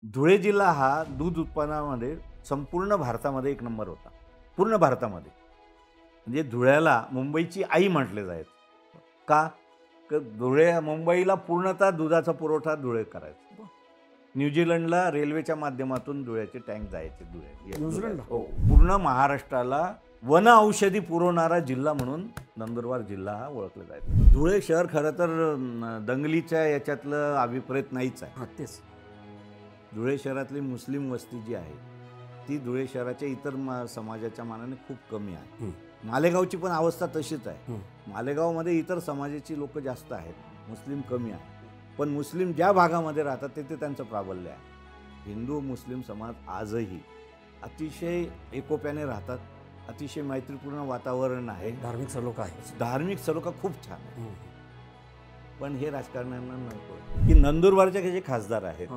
धुळे जिल्हा हा दूध उत्पादनामध्ये संपूर्ण भारतामध्ये एक नंबर होता. पूर्ण भारतामध्ये. म्हणजे धुळ्याला मुंबईची आई म्हटले जायचे. का? तर मुंबईला पूर्णतः दुधाचा पुरवठा धुळे करायचं. न्यूझीलंडला रेल्वेच्या माध्यमातून धुळ्याचे टँक जायचे न्यूझीलंडला? हो. पूर्ण महाराष्ट्राला वन औषधी पुरवणारा जिल्हा म्हणून नंदुरबार जिल्हा हा ओळखला जायचा. धुळे शहर खरं तर दंगलीच्या याच्यातलं अभिप्रेत नाहीच आहे. तेच. धुळे शहरातली मुस्लिम वस्ती जी आहे ती धुळे शहराच्या इतर समाजाच्या मानाने खूप कमी आहे. मालेगावची पण अवस्था तशीच आहे. मालेगावमध्ये इतर समाजाची लोक जास्त आहेत, मुस्लिम कमी आहे. पण मुस्लिम ज्या भागामध्ये राहतात तिथे त्यांचं प्राबल्य आहे. हिंदू मुस्लिम समाज आजही अतिशय एकोप्याने राहतात. अतिशय मैत्रीपूर्ण वातावरण आहे. धार्मिक सलोखा आहे. धार्मिक सलोखा खूप छान आहे. पण हे राजकारण्यांना नको की नंदुरबारच्या जे खासदार आहेत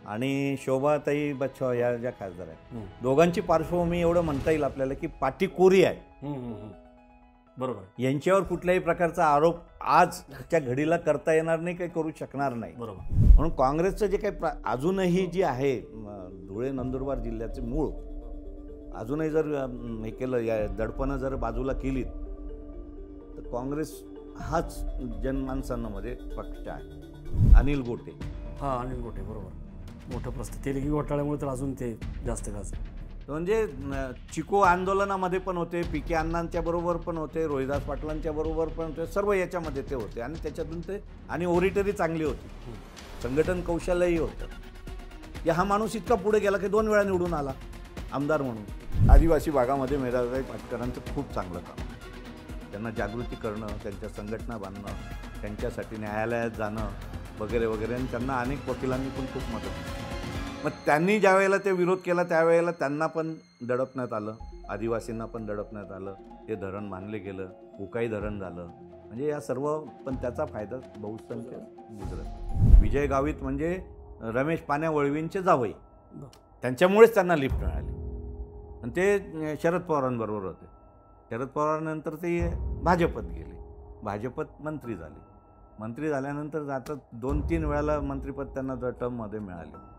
आणि शोभाताई बच्छाव या ज्या खासदार आहेत, दोघांची पार्श्वभूमी एवढं म्हणता येईल आपल्याला की पाठीकोरी आहे. बरोबर. यांच्यावर कुठल्याही प्रकारचा आरोप आजच्या घडीला करता येणार नाही, काही करू शकणार नाही. बरोबर. म्हणून काँग्रेसचं जे काही अजूनही जे आहे धुळे नंदुरबार जिल्ह्याचे मूळ अजूनही जर हे केलं, या दडपणं जर बाजूला केलीत तर काँग्रेस हाच जनमानसांमध्ये पक्ष आहे. अनिल गोटे. अनिल गोटे बरोबर. मोठं प्रस्ताव तेलगी घोटाळ्यामुळे तर अजून ते जास्त गाजलं. म्हणजे चिको आंदोलनामध्ये पण होते, पी.के. अण्णांच्या बरोबर पण होते, रोहिदास पाटलांच्या बरोबर पण होते, सर्व याच्यामध्ये ते होते आणि त्याच्यातून ते आणि ओरिटरी चांगली होती, संघटन कौशल्यही होतं. हा माणूस इतका पुढे गेला की 2 वेळा निवडून आला आमदार म्हणून. आदिवासी भागामध्ये मेधाताई पाटकरांचं खूप चांगलं काम आहे. त्यांना जागृती करणं, त्यांच्या संघटना बांधणं, त्यांच्यासाठी न्यायालयात जाणं वगैरे वगैरे, आणि त्यांना अनेक वकिलांनी पण खूप मदत केली. मग त्यांनी ज्या वेळेला ते विरोध केला त्यावेळेला त्यांना पण दडपण्यात आलं, आदिवासींना पण दडपण्यात आलं. ते धरण बांधले गेलं, उकाई धरण झालं. म्हणजे या सर्व पण त्याचा फायदा बहुसंख्य गुजरात. विजय गावित म्हणजे रमेश पाण्या वळवींचे जावई, त्यांच्यामुळेच त्यांना लिफ्ट मिळाली. आणि ते शरद पवारांबरोबर होते. शरद पवारांनंतर ते भाजपत गेले, भाजपत मंत्री झाले. मंत्री झाल्यानंतर आता 2-3 वेळाला मंत्रिपद त्यांना टर्ममध्ये मिळाले.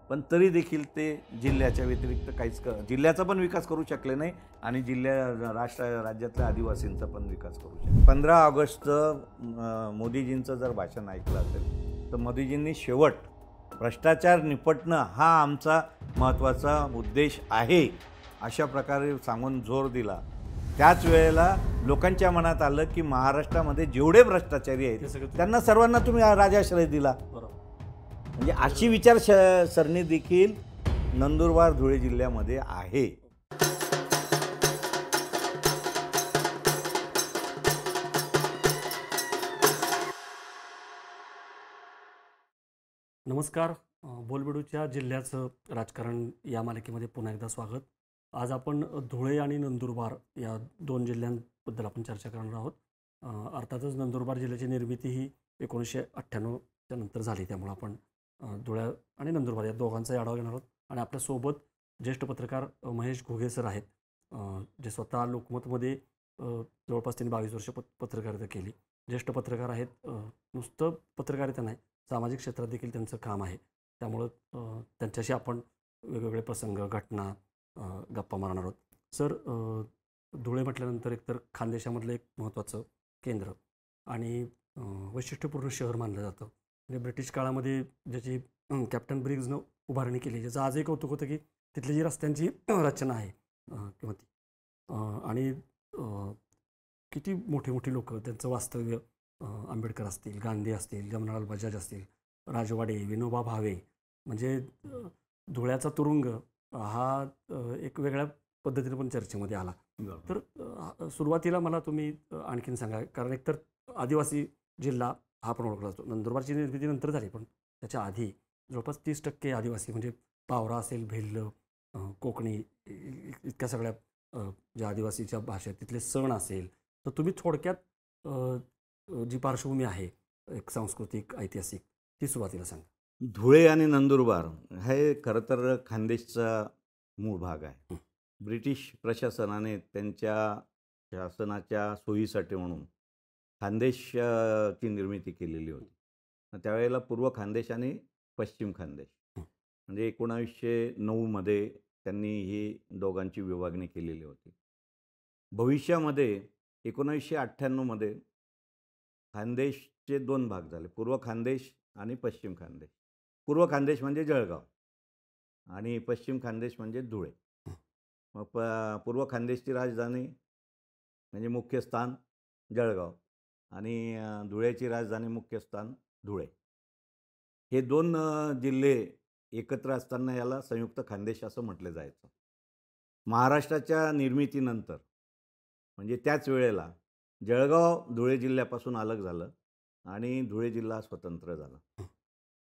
पण तरी देखील ते जिल्ह्याच्या व्यतिरिक्त काहीच जिल्ह्याचा पण विकास करू शकले नाही आणि राज्यातल्या आदिवासींचा पण विकास करू शकले. 15 ऑगस्ट मोदीजींचं जर भाषण ऐकलं असेल तर मोदीजींनी शेवट भ्रष्टाचार निपटणं हा आमचा महत्त्वाचा उद्देश आहे अशा प्रकारे सांगून जोर दिला. त्याच वेळेला लोकांच्या मनात आलं की महाराष्ट्रामध्ये जेवढे भ्रष्टाचारी आहेत त्यांना सर्वांना तुम्ही राजाश्रय दिला. म्हणजे अशी विचारसरणी देखील नंदुरबार धुळे जिल्ह्यामध्ये आहे. नमस्कार. बोलबेडूच्या जिल्ह्याचं राजकारण या मालिकेमध्ये पुन्हा एकदा स्वागत. आज आपण धुळे आणि नंदुरबार या 2 जिल्ह्यांबद्दल आपण चर्चा करणार आहोत. अर्थातच नंदुरबार जिल्ह्याची निर्मिती ही 1998च्या नंतर झाली, त्यामुळे आपण धुळे आणि नंदुरबार या दोघांचाही आढावा घेणार आहोत. आणि आपल्यासोबत ज्येष्ठ पत्रकार महेश घुगे सर आहेत, जे स्वतः लोकमतमध्ये जवळपास त्यांनी 22 वर्ष पत्रकारिता केली. ज्येष्ठ पत्रकार आहेत. नुसतं पत्रकारिता नाही, सामाजिक क्षेत्रात देखील त्यांचं काम आहे. त्यामुळं त्यांच्याशी आपण वेगवेगळे प्रसंग, घटना, गप्पा मारणार आहोत. सर, धुळे म्हटल्यानंतर एकतर खानदेशामधलं एक महत्त्वाचं केंद्र आणि वैशिष्ट्यपूर्ण शहर मानलं जातं. म्हणजे ब्रिटिश काळामध्ये ज्याची कॅप्टन ब्रिग्जनं उभारणी केली, ज्याचं आजही कौतुक होतं की तिथली जी रस्त्यांची रचना आहे किंवा ती आणि किती मोठी मोठी लोकं, त्यांचं वास्तव्य, आंबेडकर असतील, गांधी असतील, जमनालाल बजाज असतील, राजवाडे, विनोबा भावे, म्हणजे धुळ्याचा तुरुंग हा एक वेगळ्या पद्धतीने पण चर्चेमध्ये आला. तर सुरुवातीला मला तुम्ही आणखीन सांगा, कारण एकतर आदिवासी जिल्हा हा पण ओळखला जातो. नंदुरबारची निर्मिती नंतर झाली, पण त्याच्या आधी जवळपास 30% आदिवासी, म्हणजे पावरा असेल, भिल्ल, कोकणी, इतक्या सगळ्या ज्या आदिवासीच्या भाषा, तिथले सण असेल, तर तुम्ही थोडक्यात जी पार्श्वभूमी आहे एक सांस्कृतिक, ऐतिहासिक, ती सुरुवातीला सांगा. धुळे आणि नंदुरबार हे खरं तर खानदेशचा मूळ भाग आहे. ब्रिटिश प्रशासनाने त्यांच्या शासनाच्या सोयीसाठी म्हणून खानदेशची निर्मिती केलेली होती. त्यावेळेला पूर्व खानदेश आणि पश्चिम खानदेश म्हणजे 1909 मध्ये त्यांनी ही दोघांची विभागणी केलेली होती. भविष्यामध्ये 1998 मध्ये खानदेशचे 2 भाग झाले. पूर्व खानदेश आणि पश्चिम खानदेश. पूर्व खानदेश म्हणजे जळगाव आणि पश्चिम खानदेश म्हणजे धुळे. मग पूर्व खानदेशची राजधानी म्हणजे मुख्य स्थान जळगाव आणि धुळ्याची राजधानी मुख्य स्थान धुळे. हे 2 जिल्हे एकत्र असताना याला संयुक्त खानदेश असं म्हटलं जायचं. महाराष्ट्राच्या निर्मितीनंतर म्हणजे त्याच वेळेला जळगाव धुळे जिल्ह्यापासून अलग झालं आणि धुळे जिल्हा स्वतंत्र झाला.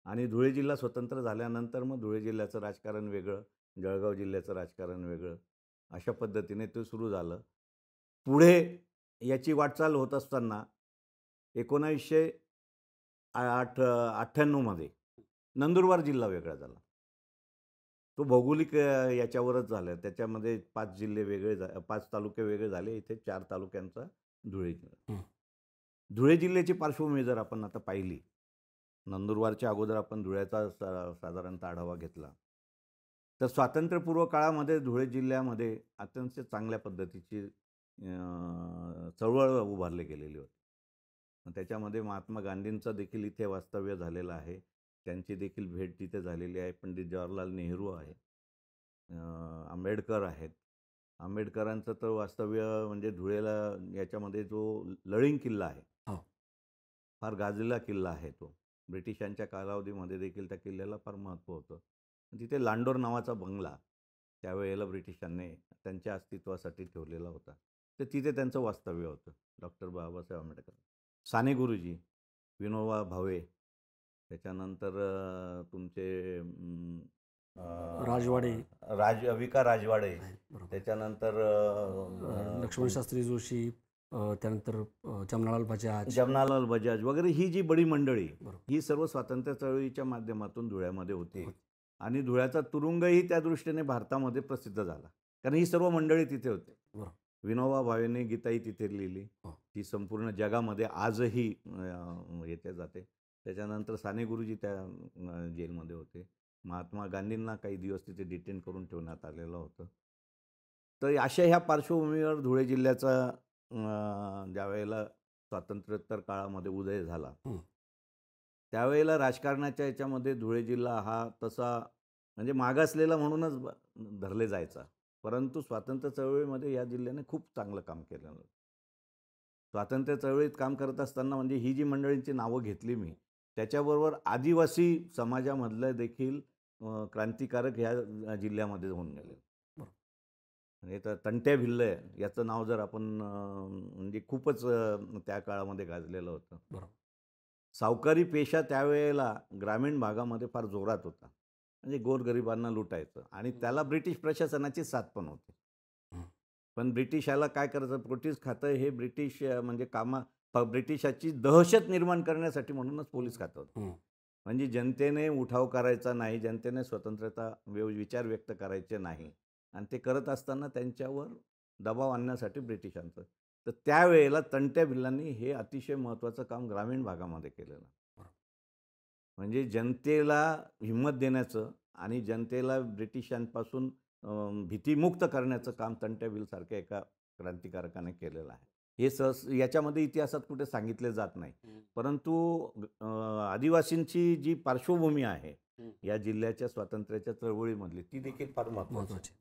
आणि धुळे जिल्हा स्वतंत्र झाल्यानंतर मग धुळे जिल्ह्याचं राजकारण वेगळं, जळगाव जिल्ह्याचं राजकारण वेगळं, अशा पद्धतीने ते सुरू झालं. पुढे याची वाटचाल होत असताना 1998 मध्ये नंदुरबार जिल्हा वेगळा झाला. तो भौगोलिक याच्यावरच झाला. त्याच्यामध्ये 5 जिल्हे वेगळे 5 तालुके वेगळे झाले. इथे 4 तालुक्यांचा धुळे जिल्हा. धुळे जिल्ह्याची पार्श्वभूमी जर आपण आता पाहिली, नंदुरबारच्या अगोदर आपण धुळ्याचा साधारणतः आढावा घेतला, तर स्वातंत्र्यपूर्व काळामध्ये धुळे जिल्ह्यामध्ये अत्यंत चांगल्या पद्धतीची चळवळ उभारली गेलेली होती. त्याच्यामध्ये महात्मा गांधींचं देखील इथे वास्तव्य झालेलं आहे. त्यांची देखील भेट तिथे झालेली आहे. पंडित जवाहरलाल नेहरू आहे, आंबेडकर आहेत. आंबेडकरांचं तर वास्तव्य म्हणजे धुळेला याच्यामध्ये जो लळिंग किल्ला आहे, फार गाजलेला किल्ला आहे तो. ब्रिटिशांच्या कालावधीमध्ये देखील त्या किल्ल्याला फार महत्त्व होतं. तिथे लांडोर नावाचा बंगला त्यावेळेला ब्रिटिशांनी त्यांच्या अस्तित्वासाठी ठेवलेला होता. तर तिथे त्यांचं वास्तव्य होतं. डॉक्टर बाबासाहेब आंबेडकर, साने गुरुजी, विनोबा भावे, त्याच्यानंतर तुमचे राजवाडे, विका राजवाडे, त्याच्यानंतर लक्ष्मण शास्त्री जोशी, त्यानंतर जमनालाल बजाज वगैरे ही जी बडी मंडळी, ही सर्व स्वातंत्र्य चळवळीच्या माध्यमातून धुळ्यामध्ये होती. आणि धुळ्याचा तुरुंगही त्या दृष्टीने भारतामध्ये प्रसिद्ध झाला, कारण ही सर्व मंडळी तिथे होते. विनोबा भावेने गीताई तिथे लिहिली, ती संपूर्ण जगामध्ये आजही येते जाते. त्याच्यानंतर साने गुरुजी त्या जेलमध्ये होते. महात्मा गांधींना काही दिवस तिथे डिटेन करून ठेवण्यात आलेलं होतं. तर अशा ह्या पार्श्वभूमीवर धुळे जिल्ह्याचा ज्यावेळेला स्वातंत्र्योत्तर काळामध्ये उदय झाला, त्यावेळेला राजकारणाच्या याच्यामध्ये धुळे जिल्हा हा तसा म्हणजे मागासलेला म्हणूनच धरले जायचा. परंतु स्वातंत्र्य चळवळीमध्ये या जिल्ह्याने खूप चांगलं काम केलं. स्वातंत्र्य चळवळीत काम करत असताना म्हणजे ही जी मंडळींची नावं घेतली मी, त्याच्याबरोबर आदिवासी समाजामधलं देखील क्रांतिकारक ह्या जिल्ह्यामध्ये होऊन गेले. म्हणजे तर तंट्या भिल्ले याचं नाव जर आपण म्हणजे खूपच त्या काळामध्ये गाजलेलं होतं. सावकारी पेशा त्यावेळेला ग्रामीण भागामध्ये फार जोरात होता. म्हणजे गोरगरिबांना लुटायचं आणि त्याला ब्रिटिश प्रशासनाची साथ पण होती. पण ब्रिटिशाला काय करायचं, पोलीस खातं हे ब्रिटिश म्हणजे ब्रिटिशाची दहशत निर्माण करण्यासाठी म्हणूनच पोलीस खातं होतं. म्हणजे जनतेने उठाव करायचा नाही, जनतेने स्वतंत्रता विचार व्यक्त करायचे नाही, आणि ते करत असताना त्यांच्यावर दबाव आणण्यासाठी ब्रिटिशांचं. तर त्यावेळेला तंट्या भिल्लांनी हे अतिशय महत्त्वाचं काम ग्रामीण भागामध्ये केलेलं. म्हणजे जनतेला हिंमत देण्याचं आणि जनतेला ब्रिटिशांपासून भीतीमुक्त करण्याचं काम तंट्या भिलसारख्या एका क्रांतिकारकाने केलेलं आहे. हे याच्यामध्ये इतिहासात कुठे सांगितले जात नाही. परंतु आदिवासींची जी पार्श्वभूमी आहे या जिल्ह्याच्या स्वातंत्र्याच्या चळवळीमधली, ती देखील फार महत्त्वाची.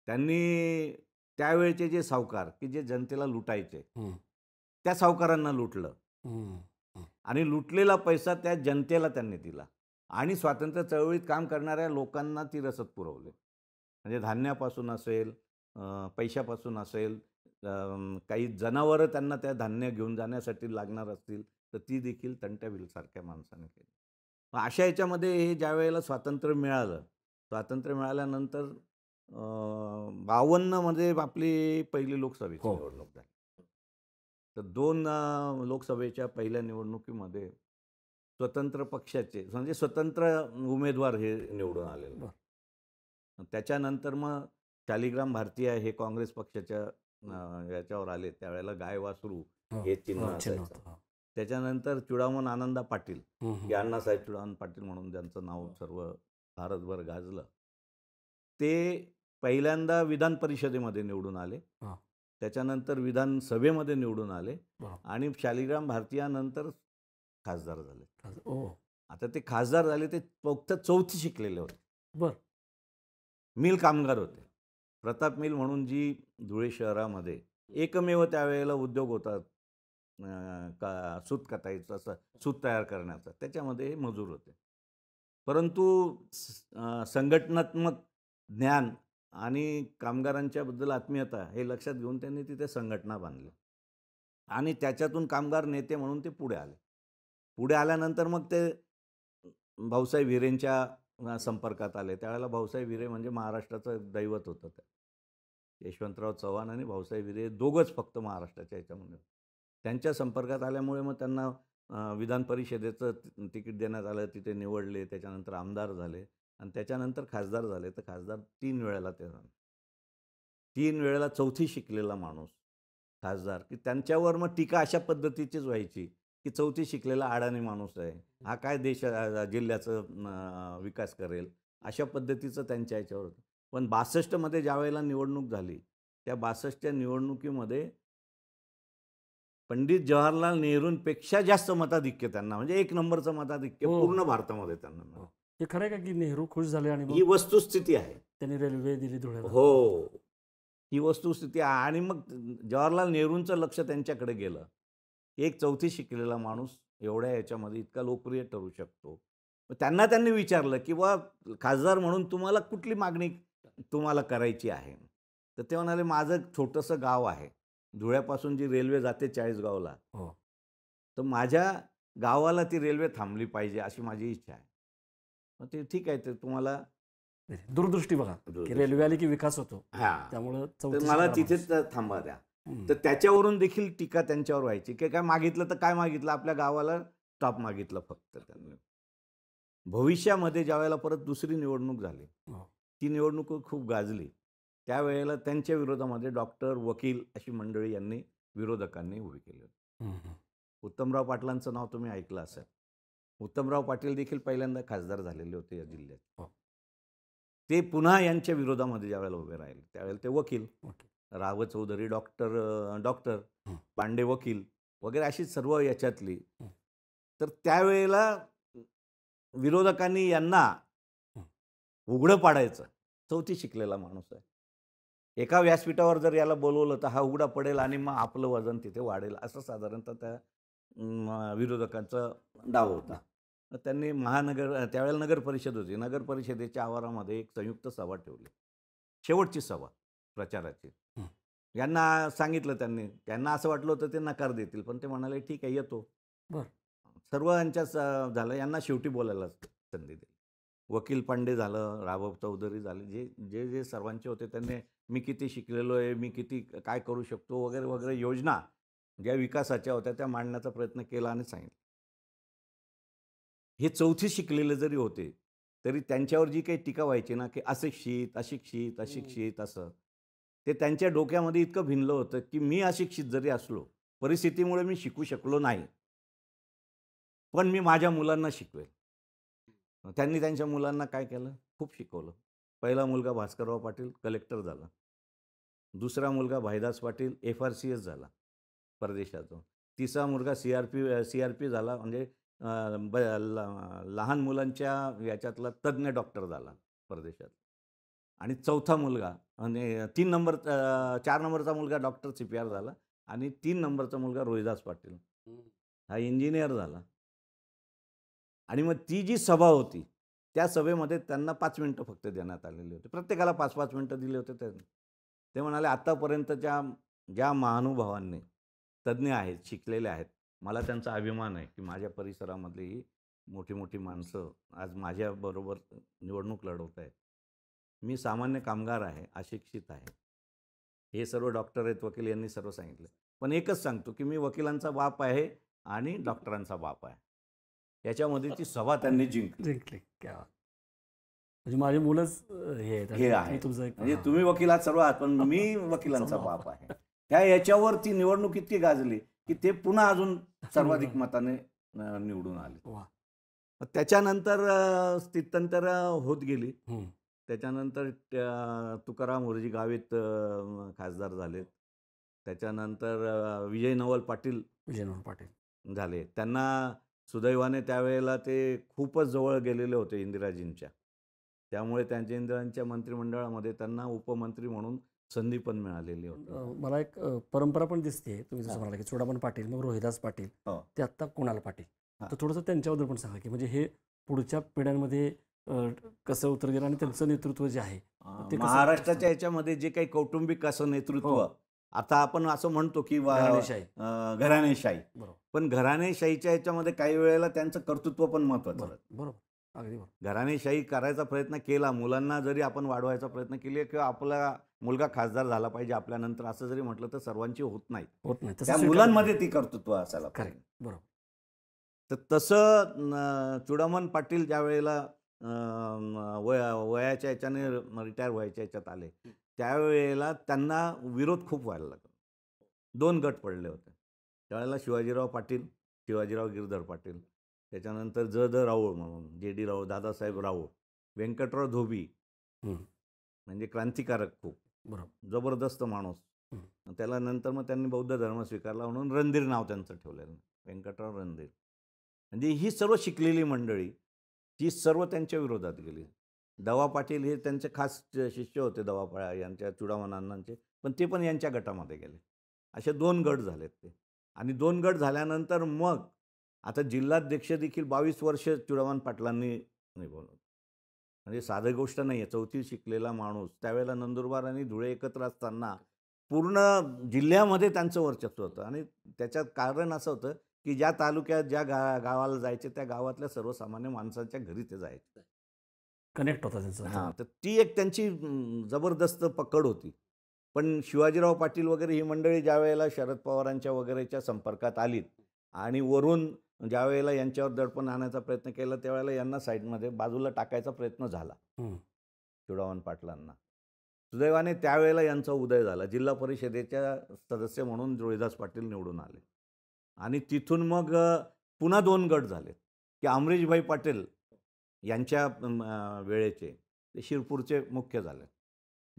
त्यांनी त्यावेळेचे जे सावकार की जे जनतेला लुटायचे, त्या सावकारांना लुटलं आणि लुटलेला पैसा त्या जनतेला त्यांनी दिला आणि स्वातंत्र्य चळवळीत काम करणाऱ्या लोकांना ती रसद पुरवली. म्हणजे धान्यापासून असेल, पैशापासून असेल, काही जनावरं त्यांना त्या धान्य घेऊन जाण्यासाठी लागणार असतील तर ती देखील तंट्या भिलसारख्या माणसाने केली. अशा याच्यामध्ये हे ज्या वेळेला स्वातंत्र्य मिळाल्यानंतर 52 मध्ये आपली पहिली लोकसभेची निवडणूक झाली. तर 2 लोकसभेच्या पहिल्या निवडणुकीमध्ये स्वतंत्र पक्षाचे म्हणजे स्वतंत्र उमेदवार हे निवडून आलेले. त्याच्यानंतर मग शालिग्राम भारतीय हे काँग्रेस पक्षाच्या याच्यावर आले. त्यावेळेला गाय वासरू हे चिन्ह असायचं. त्याच्यानंतर चुडामण आनंदा पाटील, अण्णासाहेब चुडामण पाटील म्हणून ज्यांचं नाव सर्व भारतभर गाजलं. ते पहिल्यांदा विधान परिषदेमध्ये निवडून आले, हां. त्याच्यानंतर विधानसभेमध्ये निवडून आले वाह! आणि शालिग्राम भारतीयानंतर खासदार झाले. ओह! आता ते खासदार झाले ते फक्त चौथी शिकलेले होते. बरं. मिल कामगार होते. प्रताप मिल म्हणून जी धुळे शहरामध्ये एकमेव त्यावेळेला उद्योग होता सूत कताईचा, सूत तयार करण्याचा, त्याच्यामध्ये हे मजूर होते. परंतु संघटनात्मक ज्ञान आणि कामगारांच्याबद्दल आत्मीयता हे लक्षात घेऊन त्यांनी तिथे संघटना बांधली आणि त्याच्यातून कामगार नेते म्हणून ते पुढे आले. पुढे आल्यानंतर मग ते भाऊसाहेब हिरेंच्या संपर्कात आले. त्यावेळेला भाऊसाहेब हिरे म्हणजे महाराष्ट्राचं दैवत होतं. यशवंतराव चव्हाण आणि भाऊसाहेब हिरे दोघंच फक्त महाराष्ट्राच्या ह्याच्यामध्ये. त्यांच्या संपर्कात आल्यामुळे मग त्यांना विधान परिषदेचं तिकीट देण्यात आलं, तिथे निवडले, त्याच्यानंतर आमदार झाले आणि त्याच्यानंतर खासदार झाले. तर खासदार 3 वेळेला ते झाले. 3 वेळेला चौथी शिकलेला माणूस खासदार, की त्यांच्यावर मग टीका अशा पद्धतीचीच व्हायची की चौथी शिकलेला अडाणी माणूस आहे, हा काय जिल्ह्याचं विकास करेल, अशा पद्धतीचं त्यांच्या ह्याच्यावर होतं. पण 62मध्ये ज्या वेळेला निवडणूक झाली, त्या 62च्या निवडणुकीमध्ये पंडित जवाहरलाल नेहरूंपेक्षा जास्त मताधिक्य त्यांना, म्हणजे 1 नंबरचं मताधिक्य पूर्ण भारतामध्ये त्यांना मिळालं. हे खरं आहे का की नेहरू खुश झाले आणि ही वस्तुस्थिती आहे. त्यांनी रेल्वे दिली धुळ्याला? हो, ही वस्तुस्थिती आहे. आणि मग जवाहरलाल नेहरूंचं लक्ष त्यांच्याकडे गेलं. एक चौथी शिकलेला माणूस एवढ्या याच्यामध्ये इतका लोकप्रिय ठरू शकतो. त्यांना त्यांनी विचारलं की बा खासदार म्हणून तुम्हाला कुठली मागणी तुम्हाला करायची आहे? तर ते म्हणाले माझं छोटंसं गाव आहे, धुळ्यापासून जी रेल्वे जाते चाळीसगावला, तर माझ्या गावाला ती रेल्वे थांबली पाहिजे अशी माझी इच्छा आहे. मग ते ठीक आहे, ते तुम्हाला दूरदृष्टी बघा, रेल्वे आली की विकास होतो, त्यामुळे मला तिथेच थांबा द्या. तर त्याच्यावरून देखील टीका त्यांच्यावर व्हायची की काय मागितलं तर काय मागितलं, आपल्या गावाला स्टॉप मागितलं फक्त त्यांनी. भविष्यामध्ये ज्या वेळेला परत दुसरी निवडणूक झाली, ती निवडणूक खूप गाजली. त्यावेळेला त्यांच्या विरोधामध्ये डॉक्टर, वकील अशी मंडळी यांनी विरोधकांनी उभी केली होती. उत्तमराव पाटलांचं नाव तुम्ही ऐकलं असेल. उत्तमराव पाटील देखील पहिल्यांदा खासदार झालेले होते या जिल्ह्यात. ते पुन्हा यांच्या विरोधामध्ये ज्यावेळेला उभे राहिले त्यावेळेला ते वकील, राव चौधरी डॉक्टर, पांडे वकील वगैरे अशी सर्व याच्यातली. तर त्यावेळेला विरोधकांनी यांना उघडं पाडायचं. चौथी शिकलेला माणूस आहे, एका व्यासपीठावर जर याला बोलवलं तर हा उघडा पडेल आणि मग आपलं वजन तिथे वाढेल, असं साधारणतः त्या विरोधकांचा डाव होता. त्यांनी त्यावेळेला नगर परिषद होती, नगर परिषदेच्या आवारामध्ये एक संयुक्त सभा ठेवली, शेवटची सभा प्रचाराची. यांना सांगितलं त्यांना असं वाटलं होतं ते नकार देतील, पण ते म्हणाले ठीक आहे येतो. सर्व यांच्या झालं, यांना शेवटी बोलायला संधी दिली. वकील पांडे झालं, राव चौधरी झाले, जे जे सर्वांचे होते त्यांनी मी किती शिकलेलो आहे, मी किती काय करू शकतो वगैरे वगैरे योजना ज्या विकासाच्या होत्या त्या मांडण्याचा प्रयत्न केला आणि सांगितलं. हे चौथी शिकलेले जरी होते तरी त्यांच्यावर जी काही टीका व्हायची ना की अशिक्षित अशिक्षित अशिक्षित असं, ते त्यांच्या डोक्यामध्ये इतकं भिनलं होतं की मी अशिक्षित जरी असलो, परिस्थितीमुळे मी शिकू शकलो नाही, पण मी माझ्या मुलांना शिकवेल. त्यांनी त्यांच्या मुलांना काय केलं, खूप शिकवलं. पहिला मुलगा भास्करराव पाटील कलेक्टर झाला, दुसरा मुलगा भाईदास पाटील FRCS झाला परदेशातून, तिसरा मुलगा CRP झाला, म्हणजे लहान मुलांच्या याच्यातला तज्ज्ञ डॉक्टर झाला परदेशात, आणि चौथा मुलगा आणि 4 नंबरचा मुलगा डॉक्टर CPR झाला आणि 3 नंबरचा मुलगा रोहिदास पाटील हा इंजिनियर झाला. आणि मग ती जी सभा होती त्या सभेमध्ये त्यांना 5 मिनिटं फक्त देण्यात आलेली होती, प्रत्येकाला 5-5 मिनिटं दिले होते. ते म्हणाले आतापर्यंतच्या ज्या महानुभावांनी तज्ज्ञ आहेत, शिकलेले आहेत, मला त्यांचा अभिमान आहे की माझ्या परिसरामधली ही मोठी मोठी माणसं आज माझ्याबरोबर निवडणूक लढवत आहेत. मी सामान्य कामगार आहे, अशिक्षित आहे, हे सर्व डॉक्टर आहेत, वकील, यांनी सर्व सांगितलं, पण एकच सांगतो की मी वकिलांचा बाप आहे आणि डॉक्टरांचा बाप आहे. याच्यामध्ये ती सभा त्यांनी जिंकली. म्हणजे माझे मुलंच हे आहे, म्हणजे तुम्ही वकील आहात सर्व आहात, पण मी वकिलांचा बाप आहे. त्या याच्यावर ती निवडणूक इतकी गाजली की ते पुन्हा अजून सर्वाधिक मताने निवडून आले. त्याच्यानंतर स्थित्यंतर होत गेली. हं. त्याच्यानंतर तुकाराम उर्जी गावित खासदार झालेत. त्याच्यानंतर विजय नवल पाटील विजयनगर पाटील. झाले. त्यांना सुदैवाने त्यावेळेला ते खूपच जवळ गेलेले होते इंदिराजींच्या. त्यामुळे त्यांच्या इंदिराजींच्या मंत्रिमंडळामध्ये त्यांना उपमंत्री म्हणून संधी पण मिळालेली होती. मला एक परंपरा पण दिसते, तुम्ही जसं हां. म्हणाला की चुडामण पाटील, मग रोहिदास पाटील, हो. ते आत्ता कुणाल पाटील. हां. तर थोडंसं त्यांच्याबद्दल पण सांगा, की म्हणजे हे पुढच्या पिढ्यांमध्ये कसं उतर गेलं आणि त्यांचं नेतृत्व जे आहे ते कसं. महाराष्ट्राच्या याच्यामध्ये जे काही कौटुंबिक असं नेतृत्व, हो. आता आपण असं म्हणतो की घराणेशाही. घराणेशाही, बरोबर पण घराणेशाहीच्या याच्यामध्ये काही वेळेला त्यांचं कर्तृत्व पण महत्वाचं बरोबर राहतं. बरोबर अगदी बरोबर. घराणेशाही करायचा प्रयत्न केला, मुलांना जरी आपण वाढवायचा प्रयत्न केले किंवा आपला मुलगा खासदार झाला पाहिजे आपल्यानंतर असं जरी म्हटलं तर सर्वांची होत नाही. होत नाही त्या तसं मुलांमध्ये ती कर्तृत्व असायला पाहिजे. करेक्ट. बरोबर. तर तसं चुडामण पाटील ज्या वेळेला वयाच्या याच्याने रिटायर व्हायच्या याच्यात आले, त्यावेळेला त्यांना विरोध खूप व्हायला लागला. 2 गट पडले होते त्यावेळेला. शिवाजीराव पाटील, शिवाजीराव गिरधर पाटील, त्याच्यानंतर ज.द. राऊळ म्हणून, जे.डी. राऊळ, दादासाहेब राऊळ, व्यंकटराव धोबी, हं. म्हणजे क्रांतिकारक खूप बरोबर. जबरदस्त माणूस. त्याला नंतर मग त्यांनी बौद्ध धर्म स्वीकारला म्हणून रणधीर नाव त्यांचं ठेवलेलं, व्यंकटराव रणधीर. म्हणजे ही सर्व शिकलेली मंडळी, ती सर्व त्यांच्या विरोधात गेली. दवा पाटील हे त्यांचे खास शिष्य होते, दवा यांच्या चुडामण अण्णांचे, पण ते पण यांच्या गटामध्ये गेले. असे 2 गट झालेत ते. आणि 2 गट झाल्यानंतर मग आता जिल्हाध्यक्ष देखील 22 वर्ष चुडामण पाटलांनी निभवलं. म्हणजे साधी गोष्ट नाही आहे. 4थी शिकलेला माणूस, त्यावेळेला नंदुरबार आणि धुळे एकत्र असताना पूर्ण जिल्ह्यामध्ये त्यांचं वर्चस्व होतं. आणि त्याच्यात कारण असं होतं की ज्या तालुक्यात ज्या गावाला जायचे त्या गावातल्या सर्वसामान्य माणसांच्या घरी ते जायचे. कनेक्ट होता त्यांचा. हां, तर ती एक त्यांची जबरदस्त पकड होती. पण शिवाजीराव पाटील वगैरे ही मंडळी ज्या वेळेला शरद पवारांच्या वगैरेच्या संपर्कात आलीत आणि वरून ज्या वेळेला यांच्यावर दडपण आणण्याचा प्रयत्न केला, त्यावेळेला यांना साईडमध्ये बाजूला टाकायचा प्रयत्न झाला चुडामण पाटलांना. सुदैवाने त्यावेळेला यांचा उदय झाला. जिल्हा परिषदेच्या सदस्य म्हणून रोहिदास पाटील निवडून आले. आणि तिथून मग पुन्हा 2 गट झाले की अमरीशभाई पाटील यांच्या वेळेचे ते शिरपूरचे मुख्य झाले.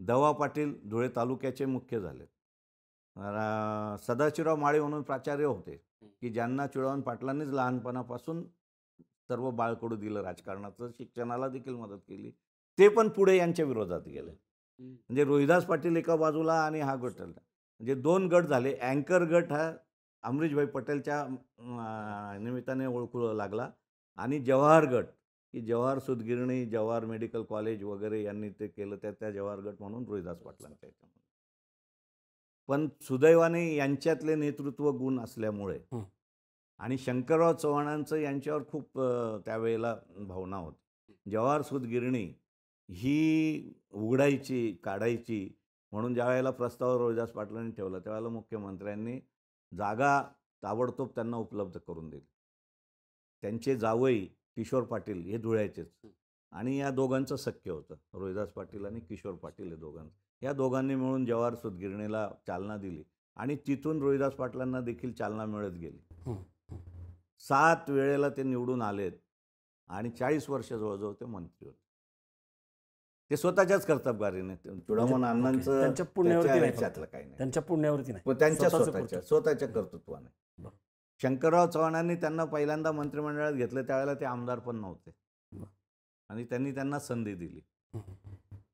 दवा पाटील धुळे तालुक्याचे मुख्य झाले. सदाशिवराव माळी म्हणून प्राचार्य होते की ज्यांना चुडामण पाटलांनीच लहानपणापासून सर्व बाळकडू दिलं, राजकारणाचं, शिक्षणाला देखील मदत केली, ते पण पुढे यांच्या विरोधात गेले. म्हणजे रोहिदास पाटील एका बाजूला आणि हा गट, म्हणजे 2 गट झाले. अँकर गट हा अमरीशभाई पटेलच्या निमित्ताने ओळखू लागला. आणि जवाहर गट, की जवाहर सूतगिरणी, जवाहर मेडिकल कॉलेज वगैरे यांनी ते केलं, त्या जवाहर गट म्हणून रोहिदास पाटलांच्या याच्यामध्ये. पण सुदैवाने यांच्यातले नेतृत्व गुण असल्यामुळे आणि शंकरराव चव्हाणांचं यांच्यावर खूप त्यावेळेला भावना होती. जवाहर सूतगिरणी ही उघडायची, काढायची म्हणून ज्या वेळेला प्रस्ताव रोहिदास पाटलांनी ठेवला, त्यावेळेला मुख्यमंत्र्यांनी जागा ताबडतोब त्यांना उपलब्ध करून दिली. त्यांचे जावई किशोर पाटील हे धुळ्याचेच, आणि या दोघांचं सख्य होतं, रोहिदास पाटील आणि किशोर पाटील हे दोघांचं. या दोघांनी मिळून जवाहर सूतगिरणीला चालना दिली आणि तिथून रोहिदास पाटलांना देखील चालना मिळत गेली. 7 वेळेला ते निवडून आलेत आणि 40 वर्ष जवळजवळ ते मंत्री होते. ते स्वतःच्याच कर्तबगारीने. चुडामण अण्णांचं त्यांच्या पुण्यावरती नाही, काही नाही, त्यांच्या पुण्यावरती नाही, त्यांच्या स्वतःच्या कर्तृत्वाने. शंकरराव चव्हाणांनी त्यांना पहिल्यांदा मंत्रिमंडळात घेतलं, त्यावेळेला ते आमदार पण नव्हते आणि त्यांनी त्यांना संधी दिली.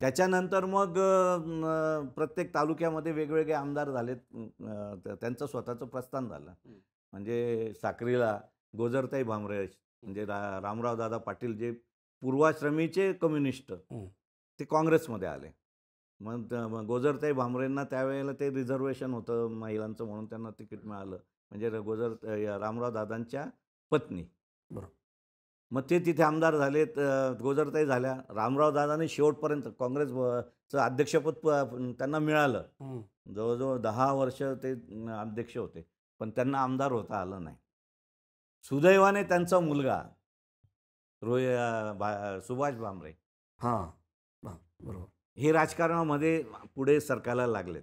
त्याच्यानंतर मग प्रत्येक तालुक्यामध्ये वेगवेगळे आमदार झालेत, त्यांचं स्वतःचं प्रस्थान झालं. म्हणजे साक्रीला गोजरताई भामरे, म्हणजे रामराव दादा पाटील जे पूर्वाश्रमीचे कम्युनिस्ट, ते काँग्रेसमध्ये आले. मग गोजरताई भामरेंना त्यावेळेला ते रिझर्वेशन होतं महिलांचं म्हणून त्यांना तिकीट मिळालं. म्हणजे रामराव दादांच्या पत्नी, मग ते तिथे आमदार झालेत. गोजरताई झाल्या. रामराव दादांनी शेवटपर्यंत काँग्रेसचं अध्यक्षपद त्यांना मिळालं. जवळजवळ 10 वर्ष ते अध्यक्ष होते, पण त्यांना आमदार होता आलं नाही. सुदैवाने त्यांचा मुलगा सुभाष भामरे बरोबर हे राजकारणामध्ये पुढे सरकायला लागलेत.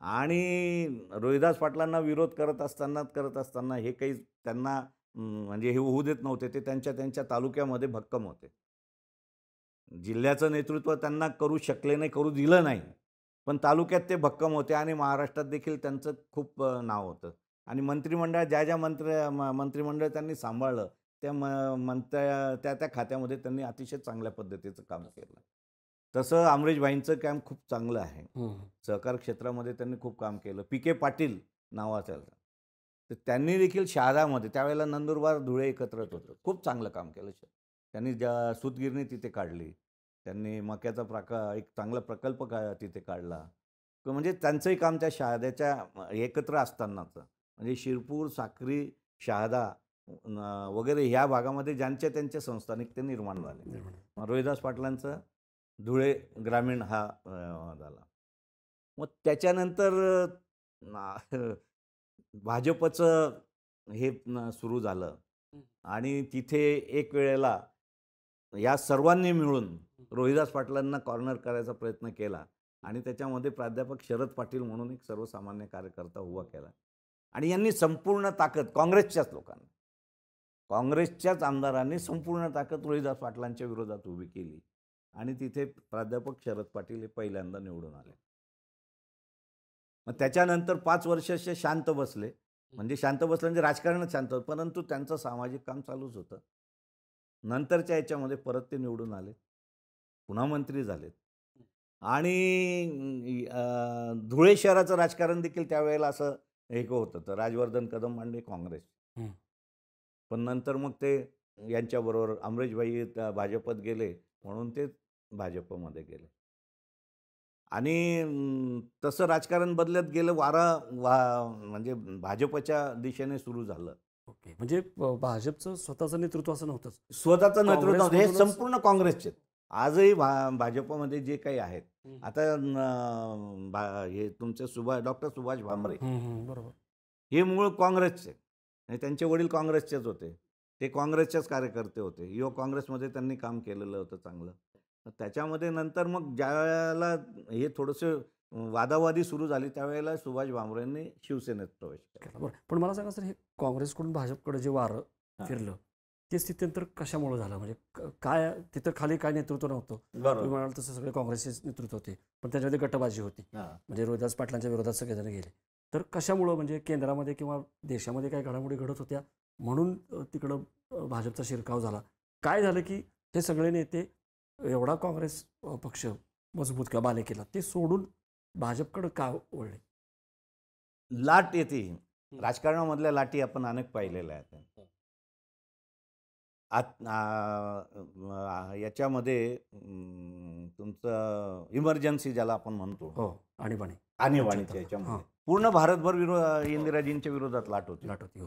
आणि रोहिदास पाटलांना विरोध करत असताना हे काही त्यांना म्हणजे हे होऊ देत नव्हते. ते त्यांच्या त्यांच्या तालुक्यामध्ये भक्कम होते. जिल्ह्याचं नेतृत्व त्यांना करू शकले नाही, करू दिलं नाही. पण तालुक्यात ते भक्कम होते आणि महाराष्ट्रात देखील त्यांचं खूप नाव होतं. आणि मंत्रिमंडळात ज्या मंत्रिमंडळ त्यांनी सांभाळलं, त्या त्या खात्यामध्ये त्यांनी अतिशय चांगल्या पद्धतीचं काम केलं. तसं अमरीशभाईंचं काम खूप चांगलं आहे. सहकार क्षेत्रामध्ये त्यांनी खूप काम केलं. पी.के. पाटील नावाचं, तर त्यांनी देखील शहादामध्ये, त्यावेळेला नंदुरबार धुळे एकत्रच होतं, खूप चांगलं काम केलं. त्यांनी सूतगिरणी तिथे काढली. त्यांनी मक्याचा एक चांगला प्रकल्प तिथे काढला. म्हणजे त्यांचंही काम त्या शहाद्याच्या एकत्र असतानाचं, म्हणजे शिरपूर, साक्री, शहादा वगैरे ह्या भागामध्ये ज्यांच्या त्यांच्या संस्थानिक ते निर्माण झाले. रोहिदास पाटलांचं धुळे ग्रामीण हा झाला. मग त्याच्यानंतर भाजपचं हे सुरू झालं आणि तिथे एक वेळेला या सर्वांनी मिळून रोहिदास पाटलांना कॉर्नर करायचा प्रयत्न केला आणि त्याच्यामध्ये प्राध्यापक शरद पाटील म्हणून एक सर्वसामान्य कार्यकर्ता उभा केला. आणि यांनी संपूर्ण ताकद काँग्रेसच्याच आमदारांनी संपूर्ण ताकद रोहिदास पाटलांच्या विरोधात उभी केली आणि तिथे प्राध्यापक शरद पाटील हे पहिल्यांदा निवडून आले. मग त्याच्यानंतर 5 वर्ष असे शांत बसले. म्हणजे शांत बसलं म्हणजे राजकारणच शांत होतं, परंतु त्यांचं सामाजिक काम चालूच होतं. नंतरच्या याच्यामध्ये परत ते निवडून आले, पुन्हा मंत्री झालेत. आणि धुळे शहराचं राजकारण देखील त्यावेळेला असं एक होतं, तर राजवर्धन कदम मांडे काँग्रेस. पण नंतर मग ते यांच्याबरोबर अमरीशभाई भाजपत गेले म्हणून ते भाजपमध्ये गेले. आणि तसं राजकारण बदलत गेलं, म्हणजे भाजपच्या दिशेने सुरू झालं. ओके. म्हणजे भाजपचं स्वतःचं नेतृत्व असं नव्हतंच. स्वतःचं नेतृत्व नव्हतं, हे संपूर्ण काँग्रेसचे. आजही भाजपमध्ये जे काही आहेत, आता हे तुमचे डॉक्टर सुभाष भामरे, बरोबर, हे मूळ काँग्रेसचे आणि त्यांचे वडील काँग्रेसचेच होते. ते काँग्रेसचेच कार्यकर्ते होते. युवक काँग्रेसमध्ये त्यांनी काम केलेलं होतं चांगलं. त्याच्यामध्ये नंतर मग ज्या वेळेला हे थोडंसं वादावादी सुरू झाली, त्यावेळेला सुभाष भामरेंनी शिवसेनेत प्रवेश केला. बरं, पण मला सांगा सर, हे काँग्रेसकडून भाजपकडे जे वारं फिरलं, ते स्थित्यंतर कशामुळे झालं? म्हणजे काय तिथं खाली काय नेतृत्व नव्हतं? तुम्ही म्हणाल तसं सगळे काँग्रेसचे नेतृत्व होते, पण त्याच्यामध्ये गटबाजी होती. म्हणजे रोहिदास पाटलांच्या विरोधात सगळेजण गेले. तर कशामुळं, म्हणजे केंद्रामध्ये किंवा देशामध्ये काय घडामोडी घडत होत्या म्हणून तिकडं भाजपचा शिरकाव झाला? काय झालं की हे सगळे नेते, एवढा काँग्रेस पक्ष मजबूत किंवा बालेकिल्ला, ते सोडून भाजपकडे का वळले? लाट येते राजकारणामधल्या, लाटी आपण अनेक पाहिलेल्या आहेत. याच्यामध्ये तुमचं इमर्जन्सी ज्याला आपण म्हणतो, आणीबाणीच्या याच्यामध्ये पूर्ण भारतभर इंदिराजींच्या विरोधात लाट होती.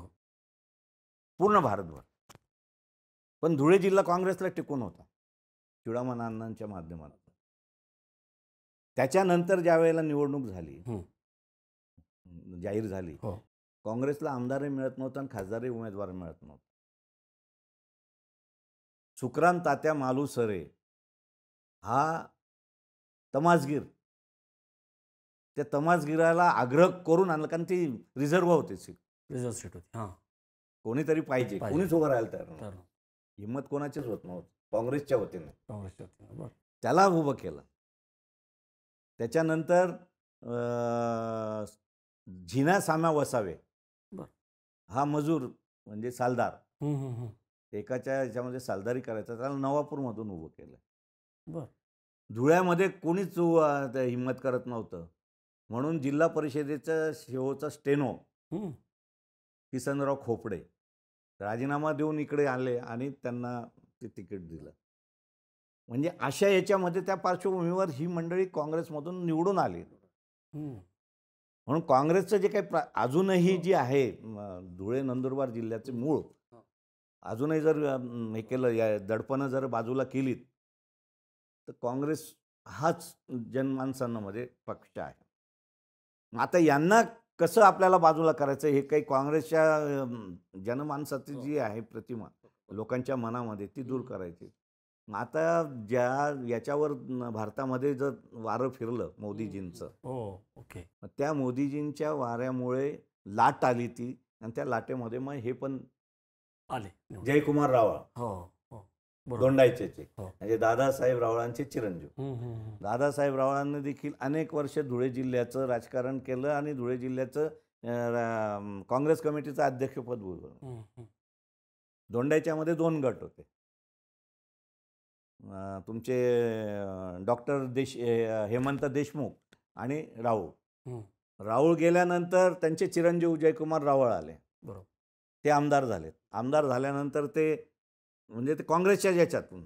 पूर्ण भारतभर. पण धुळे जिल्हा काँग्रेसला टिकून होता चुडामण अण्णांच्या माध्यमातून. त्याच्यानंतर ज्या वेळेला निवडणूक झाली, जाहीर झाली, काँग्रेसला आमदारही मिळत नव्हतं आणि खासदारही उमेदवार मिळत नव्हतं. सुखराम तात्या मालुसरे हा तमासगीर, त्या तमासगीराला आग्रह करून आणलं, कारण ती रिझर्व्ह होती, रिझर्व्ह सीट होती. कोणीतरी पाहिजे, कोणीच उभं राहायला तयार नव्हतं. हिंमत कोणाचीच होत नव्हती, काँग्रेसच्या वतीने. त्याला उभं केलं. त्याच्यानंतर झिना साम्या वसावे हा मजूर, म्हणजे सालदार, एकाच्या याच्यामध्ये सालदारी करायचा, त्याला नवापूरमधून उभं केलं. धुळ्यामध्ये कोणीच हिंमत करत नव्हतं, म्हणून जिल्हा परिषदेचा शेवटचा स्टेनो किसनराव खोपडे राजीनामा देऊन इकडे आले आणि त्यांना ते तिकीट दिलं. म्हणजे अशा याच्यामध्ये त्या पार्श्वभूमीवर ही मंडळी काँग्रेसमधून निवडून आली. म्हणून काँग्रेसचं जे काही अजूनही जी आहे धुळे नंदुरबार जिल्ह्याचे मूळ, अजूनही जर हे केलं, या दडपणं जर बाजूला केलीत, तर काँग्रेस हाच जनमानसांमध्ये पक्ष आहे. आता यांना कसं आपल्याला बाजूला करायचं, हे काही काँग्रेसच्या जनमानसाची जी आहे प्रतिमा लोकांच्या मनामध्ये, ती दूर करायची. आता याच्यावर भारतामध्ये जर वारं फिरलं मोदीजींचं, त्या मोदीजींच्या वाऱ्यामुळे लाट आली ती, आणि त्या लाटेमध्ये मग हे पण आले निवडून. जयकुमार रावळ हो हो बरोबर. दोंडाईचेचे, हो. म्हणजे दादासाहेब रावळांचे चिरंजीव. दादासाहेब रावळांनी देखील अनेक वर्ष धुळे जिल्ह्याचं राजकारण केलं आणि धुळे जिल्ह्याचं काँग्रेस कमिटीचं अध्यक्षपद भूषवलं. दोंडाईच्यामध्ये 2 गट होते. तुमचे डॉक्टर हेमंत देशमुख आणि राऊळ. राऊळ गेल्यानंतर त्यांचे चिरंजीव जयकुमार रावळ आले. बरोबर. ते आमदार झालेत. आमदार झाल्यानंतर ते म्हणजे ते काँग्रेसच्या याच्यातून,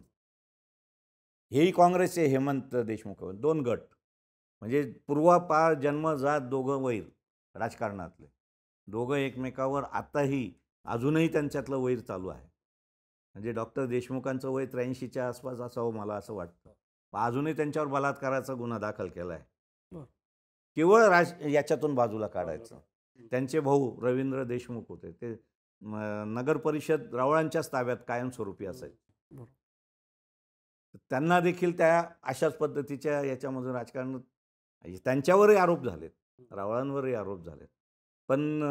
हेही काँग्रेसचे हेमंत देशमुख, 2 गट, म्हणजे पूर्वापार जन्मजात दोघं वैर राजकारणातले. दोघं एकमेकावर आताही अजूनही त्यांच्यातलं वैर चालू आहे. म्हणजे डॉक्टर देशमुखांचं वय 83च्या आसपास असावं मला असं वाटतं. अजूनही त्यांच्यावर बलात्काराचा गुन्हा दाखल केला आहे. केवळ याच्यातून बाजूला काढायचं. त्यांचे भाऊ रवींद्र देशमुख होते, ते नगर परिषद रावळांच्याच ताब्यात कायमस्वरूपी असायचे. त्यांना देखील त्या अशाच पद्धतीच्या याच्यामधून राजकारण, त्यांच्यावरही आरोप झालेत, रावळांवरही आरोप झालेत. पण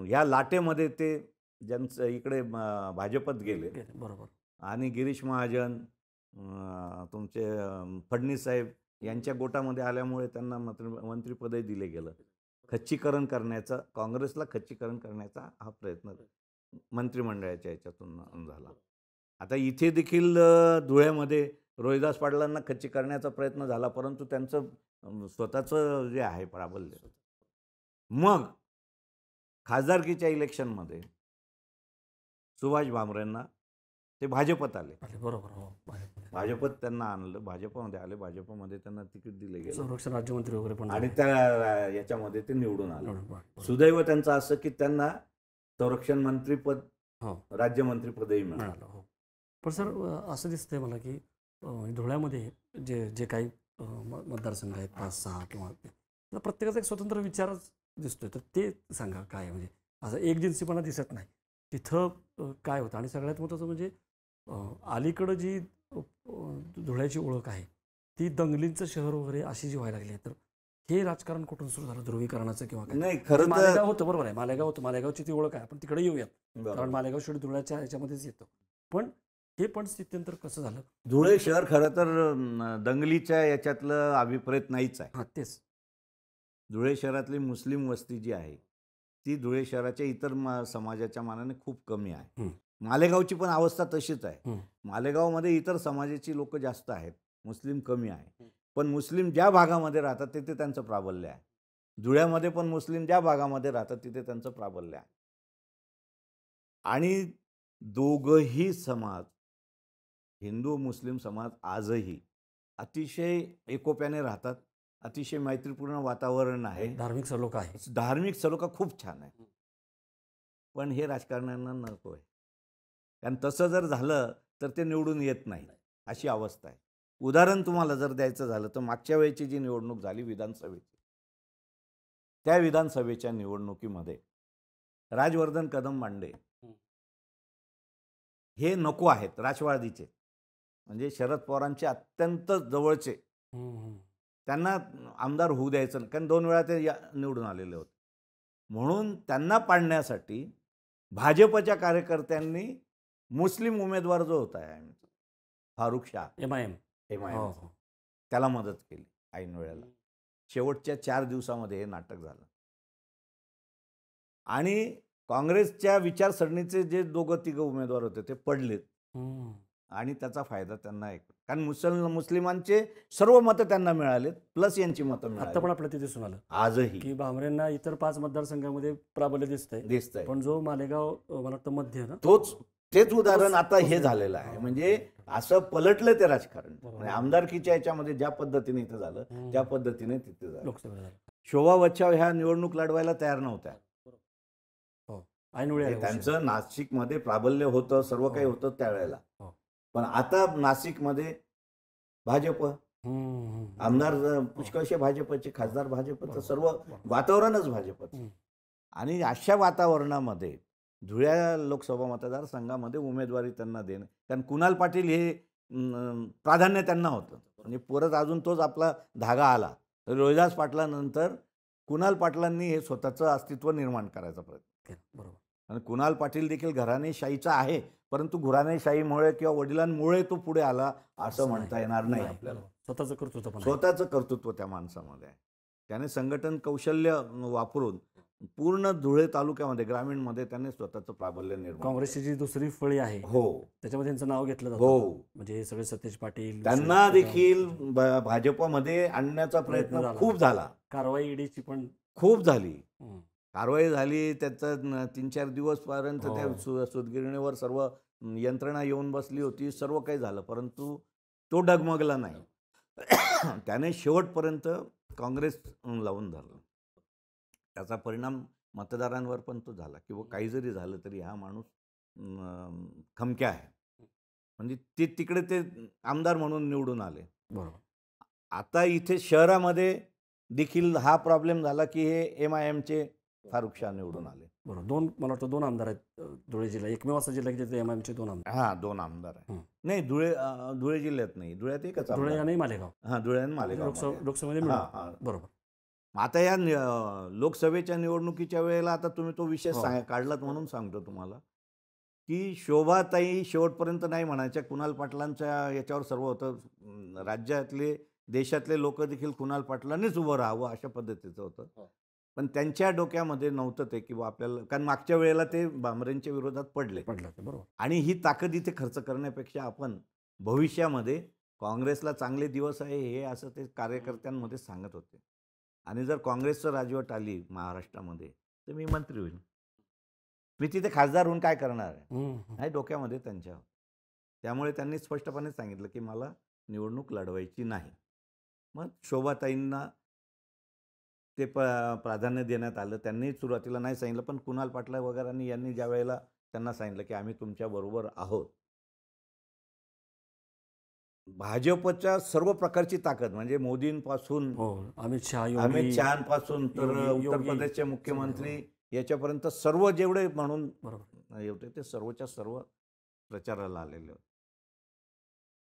ह्या लाटेमध्ये ते ज्यांचं इकडे भाजपत गेले, बरोबर, आणि गिरीश महाजन, तुमचे फडणवीस साहेब यांच्या गोटामध्ये आल्यामुळे त्यांना मंत्रिपदही दिले गेलं. खच्चीकरण करण्याचा, काँग्रेसला खच्चीकरण करण्याचा हा प्रयत्न मंत्रिमंडळाच्या याच्यातून झाला. आता इथे देखील धुळ्यामध्ये रोहिदास पाटलांना खच्ची करण्याचा प्रयत्न झाला, परंतु त्यांचं स्वतःचं जे आहे प्राबल्य. मग खासदारकीच्या इलेक्शनमध्ये सुभाष भामरेंना ते भाजपत आले. बरोबर. हो, भाजपत त्यांना आणलं, भाजपमध्ये आले, भाजपमध्ये त्यांना तिकीट दिले गेले, संरक्षण राज्यमंत्री वगैरे पण, आणि त्या याच्यामध्ये ते निवडून आले. सुदैव त्यांचं असं की त्यांना संरक्षण मंत्रीपद, राज्यमंत्रीपदही मिळालं. पण सर असं दिसतंय मला की धुळ्यामध्ये जे काही मतदारसंघ आहेत 5-6 किंवा प्रत्येकाचा एक स्वतंत्र विचारच दिसतोय, तर ते सांगा काय, म्हणजे असं एकजिन्सीपणा दिसत नाही तिथं काय होतं. आणि सगळ्यात महत्त्वाचं म्हणजे अलीकडं जी धुळ्याची ओळख आहे ती दंगलींचं शहर वगैरे अशी जी व्हायला लागली आहे, तर हे राजकारण कुठून सुरू झालं, ध्रुवीकरणाचं किंवा काय? नाही, खरं मालेगाव होतं, बरोबर आहे, मालेगाव होतं, मालेगावची ती ओळख आहे, आपण तिकडे येऊयात, कारण मालेगाव शेवटी धुळ्याच्या ह्याच्यामध्येच येतं. पण हे पण स्थित्यंतर कसं झालं? धुळे शहर खरं तर दंगलीच्या याच्यातलं अभिप्रेत नाहीच आहे. तेच. धुळे शहरातली मुस्लिम वस्ती जी आहे ती धुळे शहराच्या इतर समाजाच्या मानाने खूप कमी आहे. मालेगावची पण अवस्था तशीच आहे. मालेगावमध्ये इतर समाजाची लोक जास्त आहेत, मुस्लिम कमी आहे. पण मुस्लिम ज्या भागामध्ये राहतात तिथे त्यांचं प्राबल्य आहे. धुळ्यामध्ये पण मुस्लिम ज्या भागामध्ये राहतात तिथे त्यांचं प्राबल्य आहे. आणि दोघंही समाज, हिंदू मुस्लिम समाज, आजही अतिशय एकोप्याने राहतात. अतिशय मैत्रीपूर्ण वातावरण आहे. धार्मिक सलोखा आहे. धार्मिक सलोखा खूप छान आहे. पण हे राजकारण्यांना नको आहे, कारण तसं जर झालं तर ते निवडून येत नाही, अशी अवस्था आहे. उदाहरण तुम्हाला जर द्यायचं झालं तर मागच्या वेळेची जी निवडणूक झाली विधानसभेची, त्या विधानसभेच्या निवडणुकीमध्ये राजवर्धन कदम मांडे हे नको आहेत, राष्ट्रवादीचे, म्हणजे शरद पवारांचे अत्यंत जवळचे, त्यांना आमदार होऊ द्यायचं नाही, कारण 2 वेळा ते निवडून आलेले होते. म्हणून त्यांना पाडण्यासाठी भाजपच्या कार्यकर्त्यांनी मुस्लिम उमेदवार जो होता फारुख शाह, MIM, त्याला मदत केली ऐन वेळेला. शेवटच्या 4 दिवसामध्ये हे नाटक झालं. आणि काँग्रेसच्या विचारसरणीचे जे 2-3 उमेदवार होते ते पडलेत, आणि त्याचा फायदा त्यांना आहे, कारण मुस्लिमांचे सर्व मतं त्यांना मिळालेत, प्लस यांची मतं मिळाली. आता पण आपल्याला ते दिसून आलं आजही की भामरेंना इतर 5 मतदारसंघामध्ये प्राबल्य दिसतंय, पण जो मालेगाव मला वाटतं मध्य ना, तेच उदाहरण आता हे झालेलं आहे. म्हणजे असं पलटलं ते राजकारण. म्हणजे आमदारकीच्या याच्यामध्ये ज्या पद्धतीने इथं झालं त्या पद्धतीने तिथे झालं. शोभा बच्चाव ह्या निवडणूक लढवायला तयार नव्हत्या. त्यांचं नाशिकमध्ये प्राबल्य होतं, सर्व काही होतं त्यावेळेला. पण आता नाशिकमध्ये भाजप, आमदार पुष्कळशे भाजपचे, खासदार भाजपचं, सर्व वातावरणच भाजपचं. आणि अशा वातावरणामध्ये धुळ्या लोकसभा मतदारसंघामध्ये उमेदवारी त्यांना देणं, कारण कुणाल पाटील हे प्राधान्य त्यांना होतं. म्हणजे परत अजून तोच आपला धागा आला. रोहिदास पाटलानंतर कुणाल पाटलांनी हे स्वतःचं अस्तित्व निर्माण करायचा प्रयत्न केला. बरोबर. आणि कुणाल पाटील देखील घराणेशाहीचा आहे, परंतु घराणेशाहीमुळे किंवा वडिलांमुळे तो पुढे आला असं म्हणता येणार नाही आपल्याला. स्वतःचं कर्तृत्व पण आहे. स्वतःचं कर्तृत्व त्या माणसामध्ये आहे. त्याने संघटन कौशल्य वापरून पूर्ण धुळे तालुक्यामध्ये ग्रामीणमध्ये त्याने स्वतःचं प्राबल्य निर्माण काँग्रेसची जी दुसरी फळी आहे हो त्याच्यामध्ये त्यांचं नाव घेतलं जातं. हो म्हणजे हे सगळे सतेज पाटील त्यांना देखील भाजपमध्ये आणण्याचा प्रयत्न खूप झाला. कारवाई ईडीची पण खूप झाली. हं. कारवाई झाली. त्याचं 3-4 दिवसपर्यंत हो. त्या सूतगिरणीवर सर्व यंत्रणा येऊन बसली होती. सर्व काही झालं, परंतु तो डगमगला नाही. त्याने शेवटपर्यंत काँग्रेस लावून धरलं. त्याचा परिणाम मतदारांवर पण तो झाला की काही जरी झालं तरी हा माणूस खमक्या आहे. म्हणजे ते तिकडे ते आमदार म्हणून निवडून आले. बरोबर. आता इथे शहरामध्ये देखील हा प्रॉब्लेम झाला की हे MIMचे फारुख शाह निवडून आले. बरोबर. मला वाटतं 2 आमदार आहेत धुळे जिल्हा. एकमेव असा जिल्हा की जिथे MIMचे 2 आमदार. हा 2 आमदार आहे. हं. नाही धुळे जिल्ह्यात नाही. धुळ्यात एकच धुळे आमदार. आणि मालेगाव. हा धुळे आणि मालेगाव. लोकसभेमध्ये हा, मिळालं. हा. बरोबर. आता या लोकसभेच्या निवडणुकीच्या वेळेला आता तुम्ही तो विषय हो. काढलात म्हणून सांगतो तुम्हाला की शोभाताई शेवटपर्यंत नाही म्हणायच्या. कुणाल पाटलांच्या याच्यावर सर्व होतं. राज्यातले देशातले लोक देखील कुणाल पाटलांनीच उभं राहावं अशा पद्धतीचं होतं. पण त्यांच्या डोक्यामध्ये नव्हतं ते की आपल्याला, कारण मागच्या वेळेला ते भामरेंच्या विरोधात पडले. बरोबर. आणि ही ताकद इथे खर्च करण्यापेक्षा आपण भविष्यामध्ये काँग्रेसला चांगले दिवस आहे हे असं ते कार्यकर्त्यांमध्ये सांगत होते. आणि जर काँग्रेसचं राजवट आली महाराष्ट्रामध्ये तर मी मंत्री होईल. मी तिथे खासदार होऊन काय करणार आहे हे डोक्यामध्ये त्यांच्या. त्यामुळे त्यांनी स्पष्टपणे सांगितलं की मला निवडणूक लढवायची नाही. मग शोभाताईंना ते प्राधान्य देण्यात आलं. त्यांनी सुरुवातीला नाही सांगितलं, पण कुणाल पाटला वगैरे यांनी ज्या वेळेला त्यांना सांगितलं की आम्ही तुमच्या बरोबर आहोत. भाजपच्या सर्व प्रकारची ताकद म्हणजे मोदींपासून अमित शहापासून तर उत्तर प्रदेशचे मुख्यमंत्री याच्यापर्यंत सर्व जेवढे म्हणून होते ते सर्वच्या सर्व प्रचाराला आलेले होते.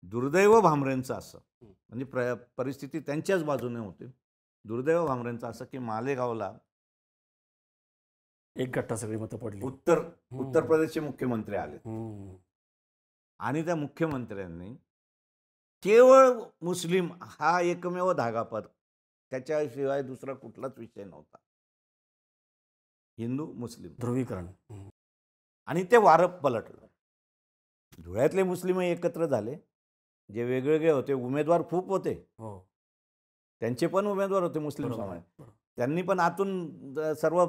दुर्दैव भामरेंचं असं म्हणजे परिस्थिती त्यांच्याच बाजूने होती. दुर्दैव भामरेंचं असं की मालेगावला एक गट्टा सगळी मतं पडली. उत्तर प्रदेशचे मुख्यमंत्री आले आणि त्या मुख्यमंत्र्यांनी केवळ मुस्लिम हा एकमेव धागापद, त्याच्याशिवाय दुसरा कुठलाच विषय नव्हता. हिंदू मुस्लिम ध्रुवीकरण. आणि ते वारं पलटलं. धुळ्यातले मुस्लिम एकत्र झाले. जे वेगवेगळे होते उमेदवार खूप होते. त्यांचे पण उमेदवार होते मुस्लिम समाज. त्यांनी पण आतून सर्व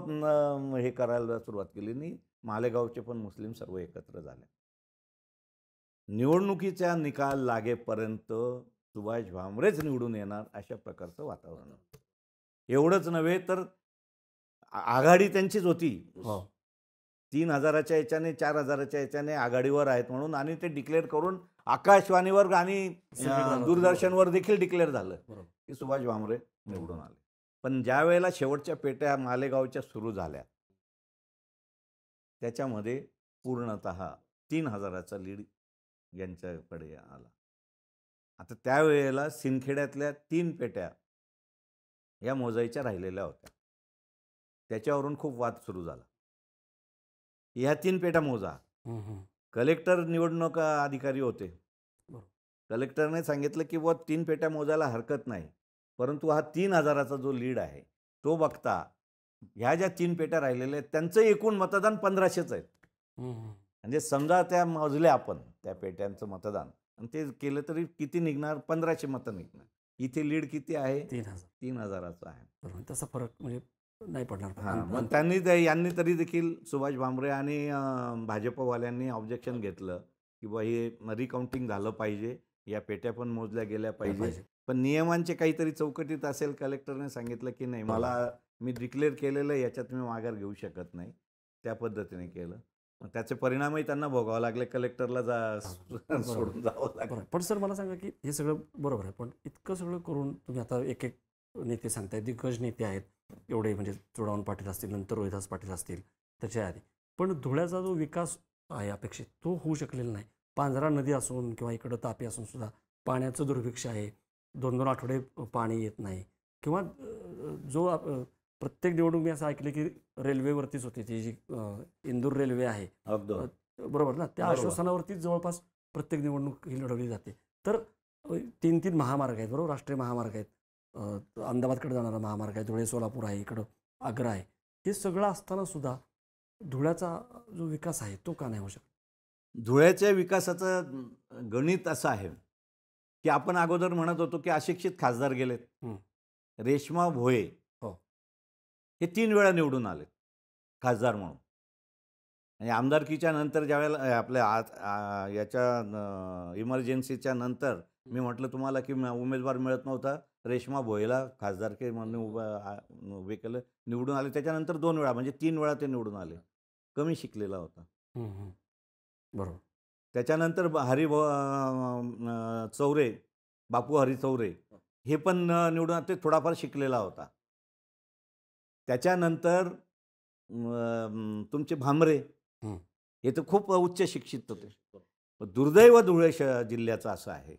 हे करायला सुरुवात केली आणि मालेगावचे पण मुस्लिम सर्व एकत्र झाले. निवडणुकीचा निकाल लागेपर्यंत सुभाष भामरेच निवडून येणार अशा प्रकारचं वातावरण. एवढंच नव्हे तर आघाडी त्यांचीच होती. 3000च्या याच्याने 4000च्या याच्याने आघाडीवर आहेत म्हणून, आणि ते डिक्लेअर करून आकाशवाणीवर आणि दूरदर्शनवर देखील डिक्लेअर झालं की सुभाष भामरे निवडून आले. पण ज्या वेळेला शेवटच्या पेट्या मालेगावच्या सुरू झाल्या त्याच्यामध्ये पूर्णतः 3000चा लीड यांच्याकडे आला. आता त्यावेळेला सिंदखेड्यातल्या 3 पेट्या या मोजायच्या राहिलेल्या होत्या. त्याच्यावरून खूप वाद सुरू झाला. ह्या 3 पेट्या मोजा. कलेक्टर निवडणूक अधिकारी होते. कलेक्टरने सांगितलं की 3 पेट्या मोजायला हरकत नाही, परंतु हा 3000चा जो लीड आहे तो बघता ह्या ज्या 3 पेट्या राहिलेल्या आहेत त्यांचं एकूण मतदान 1500च आहेत. म्हणजे समजा त्या मोजल्या आपण त्या पेट्यांचं मतदान आणि ते केलं तरी किती निघणार? 1500 मतं निघणार. इथे लीड किती आहे? 3000चा आहे. तसा फरक म्हणजे नाही पडणार. मग यांनी तरी देखील सुभाष भामरे आणि भाजपवाल्यांनी ऑब्जेक्शन घेतलं की बा हे रिकाउंटिंग झालं पाहिजे, या पेट्या पण मोजल्या गेल्या पाहिजे. पण नियमांचे काहीतरी चौकटीत असेल. कलेक्टरने सांगितलं की नाही, मी डिक्लेअर केलेलं याच्यात मी माघार घेऊ शकत नाही. त्या पद्धतीने केलं. त्याचे परिणामही त्यांना भोगावं लागले. कलेक्टरला सोडून जावं लागलं. पण सर मला सांगा की हे सगळं बरोबर आहे, पण इतकं सगळं करून तुम्ही आता एक एक नेते सांगताय, दिग्गज नेते आहेत एवढे, म्हणजे चुडावण पाटील असतील, नंतर रोहिदास पाटील असतील त्याच्या आधी, पण धुळ्याचा जो विकास आहे अपेक्षित तो होऊ शकलेला नाही. पांझरा नदी असून किंवा इकडं तापी असून सुद्धा पाण्याचं दुर्भिक्ष आहे. 2-2 आठवडे पाणी येत नाही, किंवा जो प्रत्येक निवडणूक मी असं ऐकलं की रेल्वेवरतीच होती ती जी इंदूर रेल्वे आहे, अगदी बरोबर ना, त्या बरोबर. आश्वासनावरतीच जवळपास प्रत्येक निवडणूक ही लढवली जाते. तर 3 महामार्ग आहेत, बरोबर, राष्ट्रीय महामार्ग आहेत, अहमदाबादकडे जाणारा महामार्ग आहे, धुळे सोलापूर आहे, इकडं आग्रा आहे. हे सगळं असताना सुद्धा धुळ्याचा जो विकास आहे तो का नाही होऊ शकत? धुळ्याच्या विकासाचं गणित असं आहे की आपण अगोदर म्हणत होतो की अशिक्षित खासदार गेलेत. रेश्मा भोये हो. हे 3 वेळा निवडून आले खासदार म्हणून. आणि आमदारकीच्या नंतर ज्यावेळेला आपल्या याच्या इमर्जन्सीच्या नंतर मी म्हटलं तुम्हाला की उमेदवार मिळत नव्हता, रेश्मा भोयेला खासदारकी म्हणून उभे केलं, निवडून आले. त्याच्यानंतर 2 वेळा म्हणजे 3 वेळा ते निवडून आले. कमी शिकलेला होता. बरोबर. त्याच्यानंतर चौरे, बापू हरी चौरे हे पण निवडून ते थोडाफार शिकलेला होता. त्याच्यानंतर तुमचे भामरे हे तर खूप उच्च शिक्षित होते. दुर्दैव धुळे जिल्ह्याचं असं आहे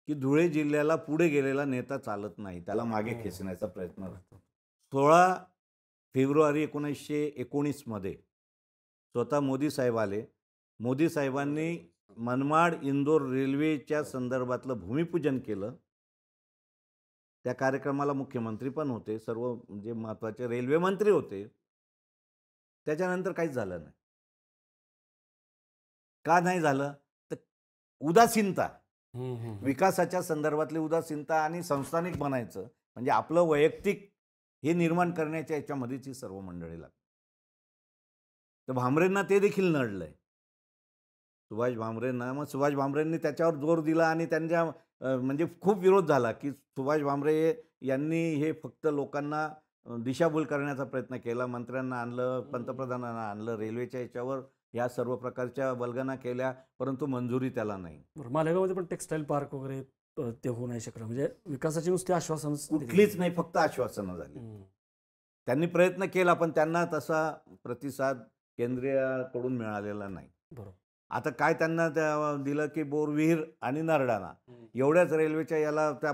की धुळे जिल्ह्याला पुढे गेलेला नेता चालत नाही, त्याला मागे खेचण्याचा प्रयत्न होतो. 16 फेब्रुवारी 1919 मध्ये स्वतः मोदी साहेब आले. मोदी साहेबांनी मनमाड इंदोर रेल्वेच्या संदर्भातलं भूमिपूजन केलं. त्या कार्यक्रमाला मुख्यमंत्री पण होते, सर्व म्हणजे महत्त्वाचे रेल्वे मंत्री होते. त्याच्यानंतर काहीच झालं नाही. का नाही झालं? तर उदासीनता, विकासाच्या संदर्भातली उदासीनता आणि संस्थानिक बनायचं म्हणजे आपलं वैयक्तिक हे निर्माण करण्याच्या याच्यामध्येच ही सर्व मंडळी लागतात. तर भामरेंना ते देखील नडलंय, सुभाष भामरेंना. मग सुभाष भामरेंनी त्याच्यावर जोर दिला आणि त्यांच्या म्हणजे खूप विरोध झाला की सुभाष भामरे यांनी हे फक्त लोकांना दिशाभूल करण्याचा प्रयत्न केला. मंत्र्यांना आणलं, पंतप्रधानांना आणलं, रेल्वेच्या याच्यावर या सर्व प्रकारच्या वल्गना केल्या, परंतु मंजुरी त्याला नाही. मालेगावमध्ये पण टेक्स्टाईल पार्क वगैरे ते होऊ नाही शकलं. म्हणजे विकासाची नुसती आश्वासन कुठलीच नाही, फक्त आश्वासनं झाली. त्यांनी प्रयत्न केला पण त्यांना तसा प्रतिसाद केंद्रीयकडून मिळालेला नाही. बरोबर. आता काय त्यांना दिलं की बोरविहीर आणि नरडाणा एवढ्याच रेल्वेच्या याला त्या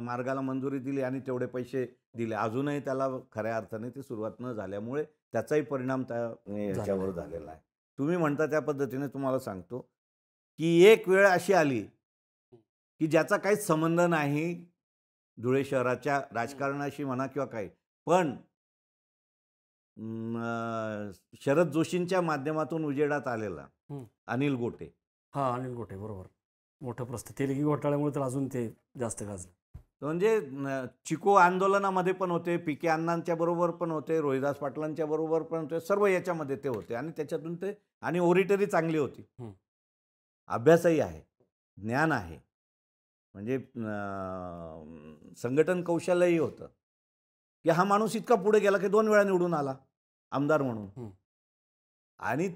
मार्गाला मंजुरी दिली आणि तेवढे पैसे दिले. अजूनही त्याला खऱ्या अर्थाने ती सुरुवात न झाल्यामुळे त्याचाही परिणाम त्या याच्यावर झालेला आहे. तुम्ही म्हणता त्या पद्धतीने तुम्हाला सांगतो की एक वेळ अशी आली की ज्याचा काहीच संबंध नाही धुळे शहराच्या राजकारणाशी म्हणा किंवा काही, पण शरद जोशींच्या माध्यमातून उजेडात आलेला अनिल गोटे. हा, अनिल गोटे, बरोबर. मोठं प्रश्न तेलगी घोटाळ्यामुळे तर अजून ते जास्त गाजलं. म्हणजे चिको आंदोलनामध्ये पण होते, पीके अण्णांच्या बरोबर पण होते, रोहिदास पाटलांच्या बरोबर पण होते, सर्व याच्यामध्ये ते होते. आणि त्याच्यातून ते आणि ओरिटरी चांगली होती, अभ्यासही आहे, ज्ञान आहे, म्हणजे संघटन कौशल्यही होतं की हा माणूस इतका पुढे गेला की 2 वेळा निवडून आला आमदार म्हणून. आणि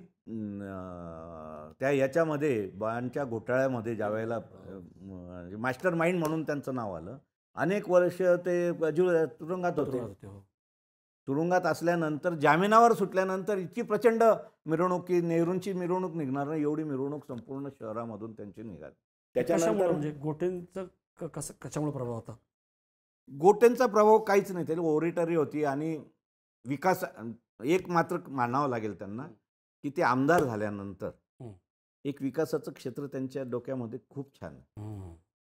त्या याच्यामध्ये बाळांच्या घोटाळ्यामध्ये ज्यावेळेला मास्टर माइंड म्हणून त्यांचं नाव आलं, अनेक वर्ष ते तुरुंगात होते. तुरुंगात असल्यानंतर जामिनावर सुटल्यानंतर इतकी प्रचंड मिरवणूक की नेहरूंची मिरवणूक निघणार नाही एवढी मिरवणूक संपूर्ण शहरामधून त्यांची निघाली. त्याच्यानंतर म्हणजे गोटेंचा कशामुळे प्रभाव होता? गोटेंचा प्रभाव काहीच नाही, त्याची ओरिटरी होती आणि विकास. एक मात्र मानावं लागेल त्यांना की ते आमदार झाल्यानंतर एक विकासाचं क्षेत्र त्यांच्या डोक्यामध्ये खूप छान आहे.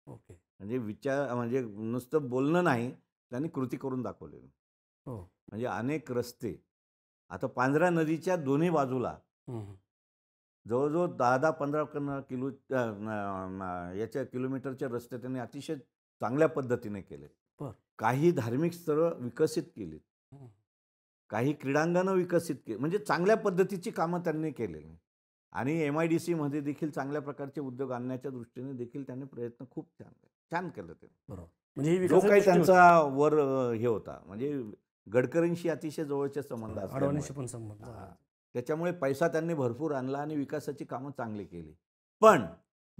ओके. म्हणजे विचार म्हणजे नुसतं बोलणं नाही, त्यांनी कृती करून दाखवलेलं. म्हणजे अनेक रस्ते आता पांझरा नदीच्या दोन्ही बाजूला जवळजवळ 10-15 किलोमीटरचे रस्ते त्यांनी अतिशय चांगल्या पद्धतीने केले. काही धार्मिक स्थळं विकसित केली, काही क्रीडांगणं विकसित केली, म्हणजे चांगल्या पद्धतीची कामं त्यांनी केलेली. आणि MIDC मध्ये देखील चांगल्या प्रकारचे उद्योग आणण्याच्या दृष्टीने देखील त्यांनी प्रयत्न खूप छान केलं. ते बरोबर. म्हणजे जो काही त्यांचा वर हे होता, म्हणजे गडकरींशी अतिशय जवळचे संबंध असतात, त्याच्यामुळे पैसा त्यांनी भरपूर आणला आणि विकासाची कामं चांगली केली. पण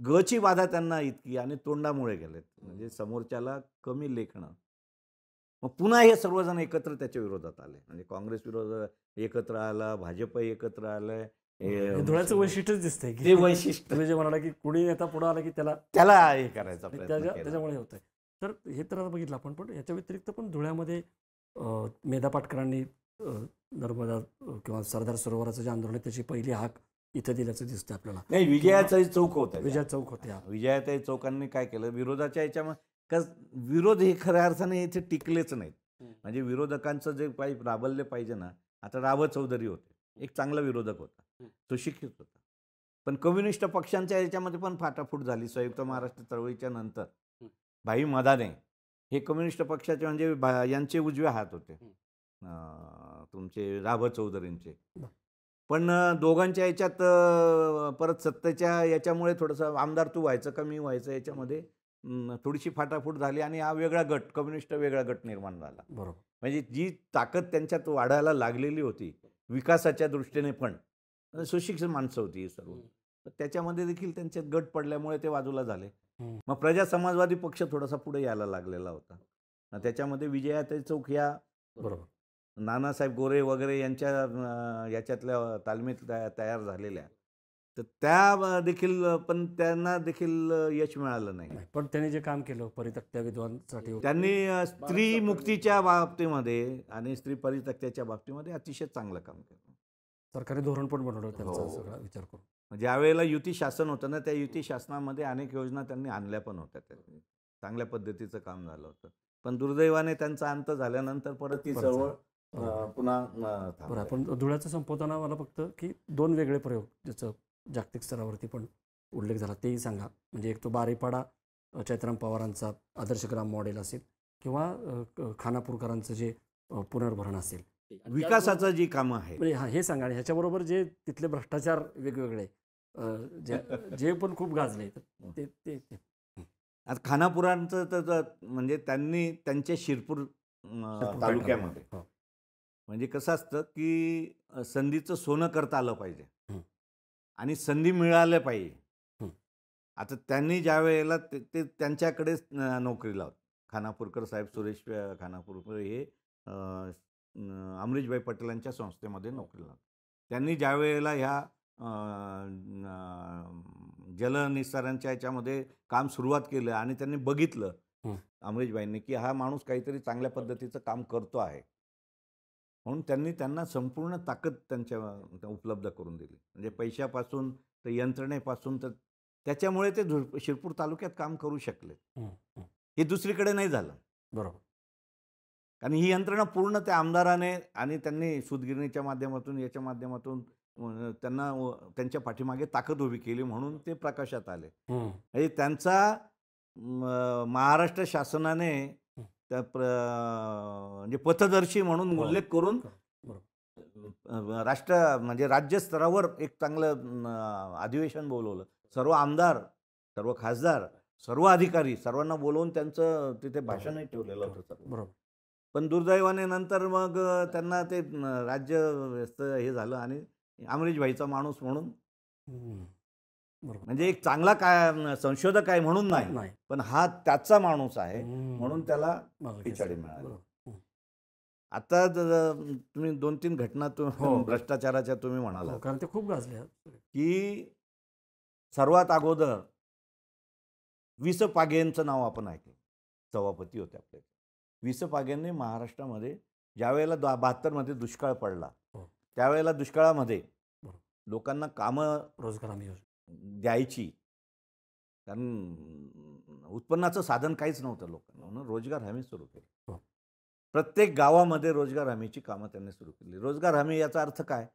गची बाधा त्यांना इतकी आणि तोंडामुळे गेलेत, म्हणजे समोरच्याला कमी लेखणं. मग पुन्हा हे सर्वजण एकत्र त्याच्या विरोधात आले, म्हणजे काँग्रेस विरोधात एकत्र आला, भाजप एकत्र आलंय. धुळ्याचं वैशिष्ट्यच दिसतंय की ते वैशिष्ट्य तुम्ही जे म्हणाला की कुणी नेता पुढे आला की त्याला हे करायचा प्रयत्न केला. त्याच्यामुळे होतंय. तर हे तर आता बघितलं आपण, पण याच्या व्यतिरिक्त पण धुळ्यामध्ये मेधा पाटकरांनी नर्मदा किंवा सरदार सरोवराचं जे आंदोलन आहे त्याची पहिली हाक इथं दिल्याचं दिसतं आपल्याला. नाही, विजयाचाही चौक होता. विजय चौक होते. विजयाताई चौकांनी काय केलं, विरोधाच्या याच्यामध्ये विरोध हे खऱ्या अर्थाने इथे टिकलेच नाहीत. म्हणजे विरोधकांचं जे काही प्राबल्य पाहिजे ना, आता राव चौधरी होते, एक चांगला विरोधक होता, सुशिक्षित होता. पण कम्युनिस्ट पक्षांच्या याच्यामध्ये पण फाटाफूट झाली संयुक्त महाराष्ट्र चळवळीच्या नंतर. भाई मदाने हे कम्युनिस्ट पक्षाचे म्हणजे यांचे उजवे हात होते, तुमचे राव चौधरींचे. पण दोघांच्या याच्यात परत सत्तेच्या याच्यामुळे थोडंसं आमदार तू व्हायचं का मी व्हायचं याच्यामध्ये थोडीशी फाटाफूट झाली आणि हा वेगळा गट, कम्युनिस्ट वेगळा गट निर्माण झाला. बरोबर. म्हणजे जी ताकद त्यांच्यात वाढायला लागलेली होती विकासाच्या दृष्टीने, पण सुशिक्षित माणसं होती ही सर्व, तर त्याच्यामध्ये देखील त्यांचे गट पडल्यामुळे ते बाजूला झाले. मग प्रजा समाजवादी पक्ष थोडासा पुढे यायला लागलेला होता. त्याच्यामध्ये विजयाताई चौक ह्या बरोबर नानासाहेब गोरे वगैरे यांच्या याच्यातल्या तालमीत तयार झालेल्या, तर त्या देखील, पण त्यांना देखील यश मिळालं नाही. पण त्यांनी जे काम केलं परित्यक्त्या विधवांसाठी, त्यांनी स्त्री मुक्तीच्या बाबतीमध्ये आणि स्त्री परित्यक्त्याच्या बाबतीमध्ये अतिशय चांगलं काम केलं. सरकारी धोरण पण बनवलं त्यांचा सगळा विचार करून. ज्या वेळेला युती शासन होतं ना, त्या युती शासनामध्ये अनेक योजना त्यांनी आणल्या पण होत्या. त्यांनी चांगल्या पद्धतीचं काम झालं होतं. पण दुर्दैवाने त्यांचा अंत झाल्यानंतर परत ती चळवळ पुन्हा बरं. आपण धुळ्याचं संपवताना मला फक्त की 2 वेगळे प्रयोग ज्याचं जागतिक स्तरावरती पण उल्लेख झाला तेही सांगा. म्हणजे एक तो बारीपाडा चैत्राम पवारांचा आदर्श ग्राम मॉडेल असेल किंवा खानापूरकरांचं जे पुनर्भरण असेल, विकासाचं जी कामं आहे, म्हणजे हे सांगा. आणि ह्याच्याबरोबर जे तिथले भ्रष्टाचार वेगवेगळे जे पण खूप गाजले ते ते आता खानापुरांचं तर म्हणजे त्यांनी त्यांच्या शिरपूर तालुक्यामध्ये, म्हणजे कसं असतं की संधीचं सोनं करता आलं पाहिजे आणि संधी मिळाल्या पाहिजे. आता त्यांनी ज्या वेळेला ते त्यांच्याकडेच नोकरीला होते, खानापूरकर साहेब, सुरेश खानापूरकर हे अमरीशभाई पटेलांच्या संस्थेमध्ये नोकरीला होते. त्यांनी ज्या वेळेला ह्या जलनिस्सारांच्या याच्यामध्ये काम सुरुवात केलं आणि त्यांनी बघितलं अमरीशभाईंनी की हा माणूस काहीतरी चांगल्या पद्धतीचं काम करतो आहे, म्हणून त्यांनी त्यांना संपूर्ण ताकद त्यांच्या उपलब्ध करून दिली. म्हणजे पैशापासून तर यंत्रणेपासून, तर त्याच्यामुळे ते शिरपूर तालुक्यात काम करू शकले. हे दुसरीकडे नाही झालं. बरोबर. कारण ही यंत्रणा पूर्ण त्या आमदाराने आणि त्यांनी सूतगिरणीच्या माध्यमातून याच्या माध्यमातून त्यांना त्यांच्या पाठीमागे ताकद उभी केली, म्हणून ते प्रकाशात आले. म्हणजे त्यांचा महाराष्ट्र शासनाने त्या म्हणजे पथदर्शी म्हणून उल्लेख करून म्हणजे राज्य स्तरावर एक चांगलं अधिवेशन बोलवलं. सर्व आमदार, सर्व खासदार, सर्व अधिकारी सर्वांना बोलवून त्यांचं तिथे भाषणही ठेवलेलं होतं. बरोबर. पण दुर्दैवाने नंतर मग त्यांना ते राज्य हे झालं आणि अमरीशभाईचा माणूस म्हणून, म्हणजे एक चांगला काय संशोधक आहे म्हणून नाही, पण हा त्याचा माणूस आहे म्हणून त्याला पिछाडी मिळाली. आता तुम्ही 2-3 घटना भ्रष्टाचाराच्या तुम्ही म्हणाला, कारण ते खूप गाजले की सर्वात अगोदर वि.स. पागेंचं नाव आपण ऐकलं. सभापती होते आपले वि.स. पागेंनी महाराष्ट्रामध्ये ज्या वेळेला 72 मध्ये दुष्काळ पडला, त्यावेळेला दुष्काळामध्ये लोकांना कामं, रोजगार हमी योजना द्यायची, कारण उत्पन्नाचं साधन काहीच नव्हतं लोकांना, म्हणून रोजगार हमी सुरू केली. प्रत्येक गावामध्ये रोजगार हमीची कामं त्यांनी सुरू केली. रोजगार हमी याचा अर्थ काय,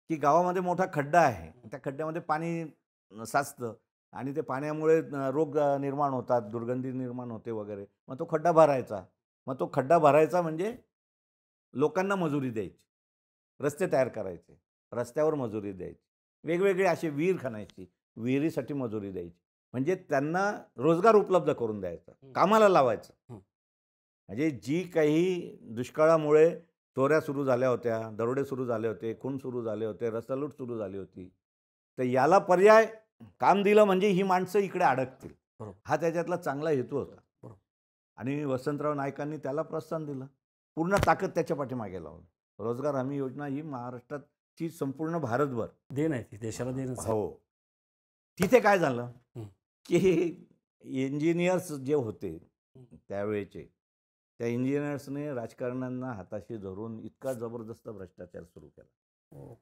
की गावामध्ये मोठा खड्डा आहे, त्या खड्ड्यामध्ये पाणी साचतं आणि ते पाण्यामुळे रोग निर्माण होतात, दुर्गंधी निर्माण होते वगैरे. मग तो खड्डा भरायचा. मग तो खड्डा भरायचा म्हणजे लोकांना मजुरी द्यायची, रस्ते तयार करायचे, रस्त्यावर मजुरी द्यायची, वेगवेगळे असे विहीर खणायची, विहिरीसाठी मजुरी द्यायची, म्हणजे त्यांना रोजगार उपलब्ध करून द्यायचा, कामाला लावायचं. म्हणजे जी काही दुष्काळामुळे चोऱ्या सुरू झाल्या होत्या, दरोडे सुरू झाले होते, खून सुरू झाले होते, रस्तालूट सुरू झाली होती, तर याला पर्याय काम दिलं म्हणजे ही माणसं इकडे अडकतील, हा त्याच्यातला चांगला हेतू होता. आणि वसंतराव नाईकांनी त्याला प्रोत्साहन दिलं, पूर्ण ताकद त्याच्या पाठीमागे लावली. रोजगार हमी योजना ही महाराष्ट्राची संपूर्ण भारतभर देण आहे, ती देशाला देण. हो. तिथे काय झालं की इंजिनियर्स जे होते त्यावेळेचे, त्या इंजिनियर्सने राजकारण्यांना हाताशी धरून इतका जबरदस्त भ्रष्टाचार सुरू केला.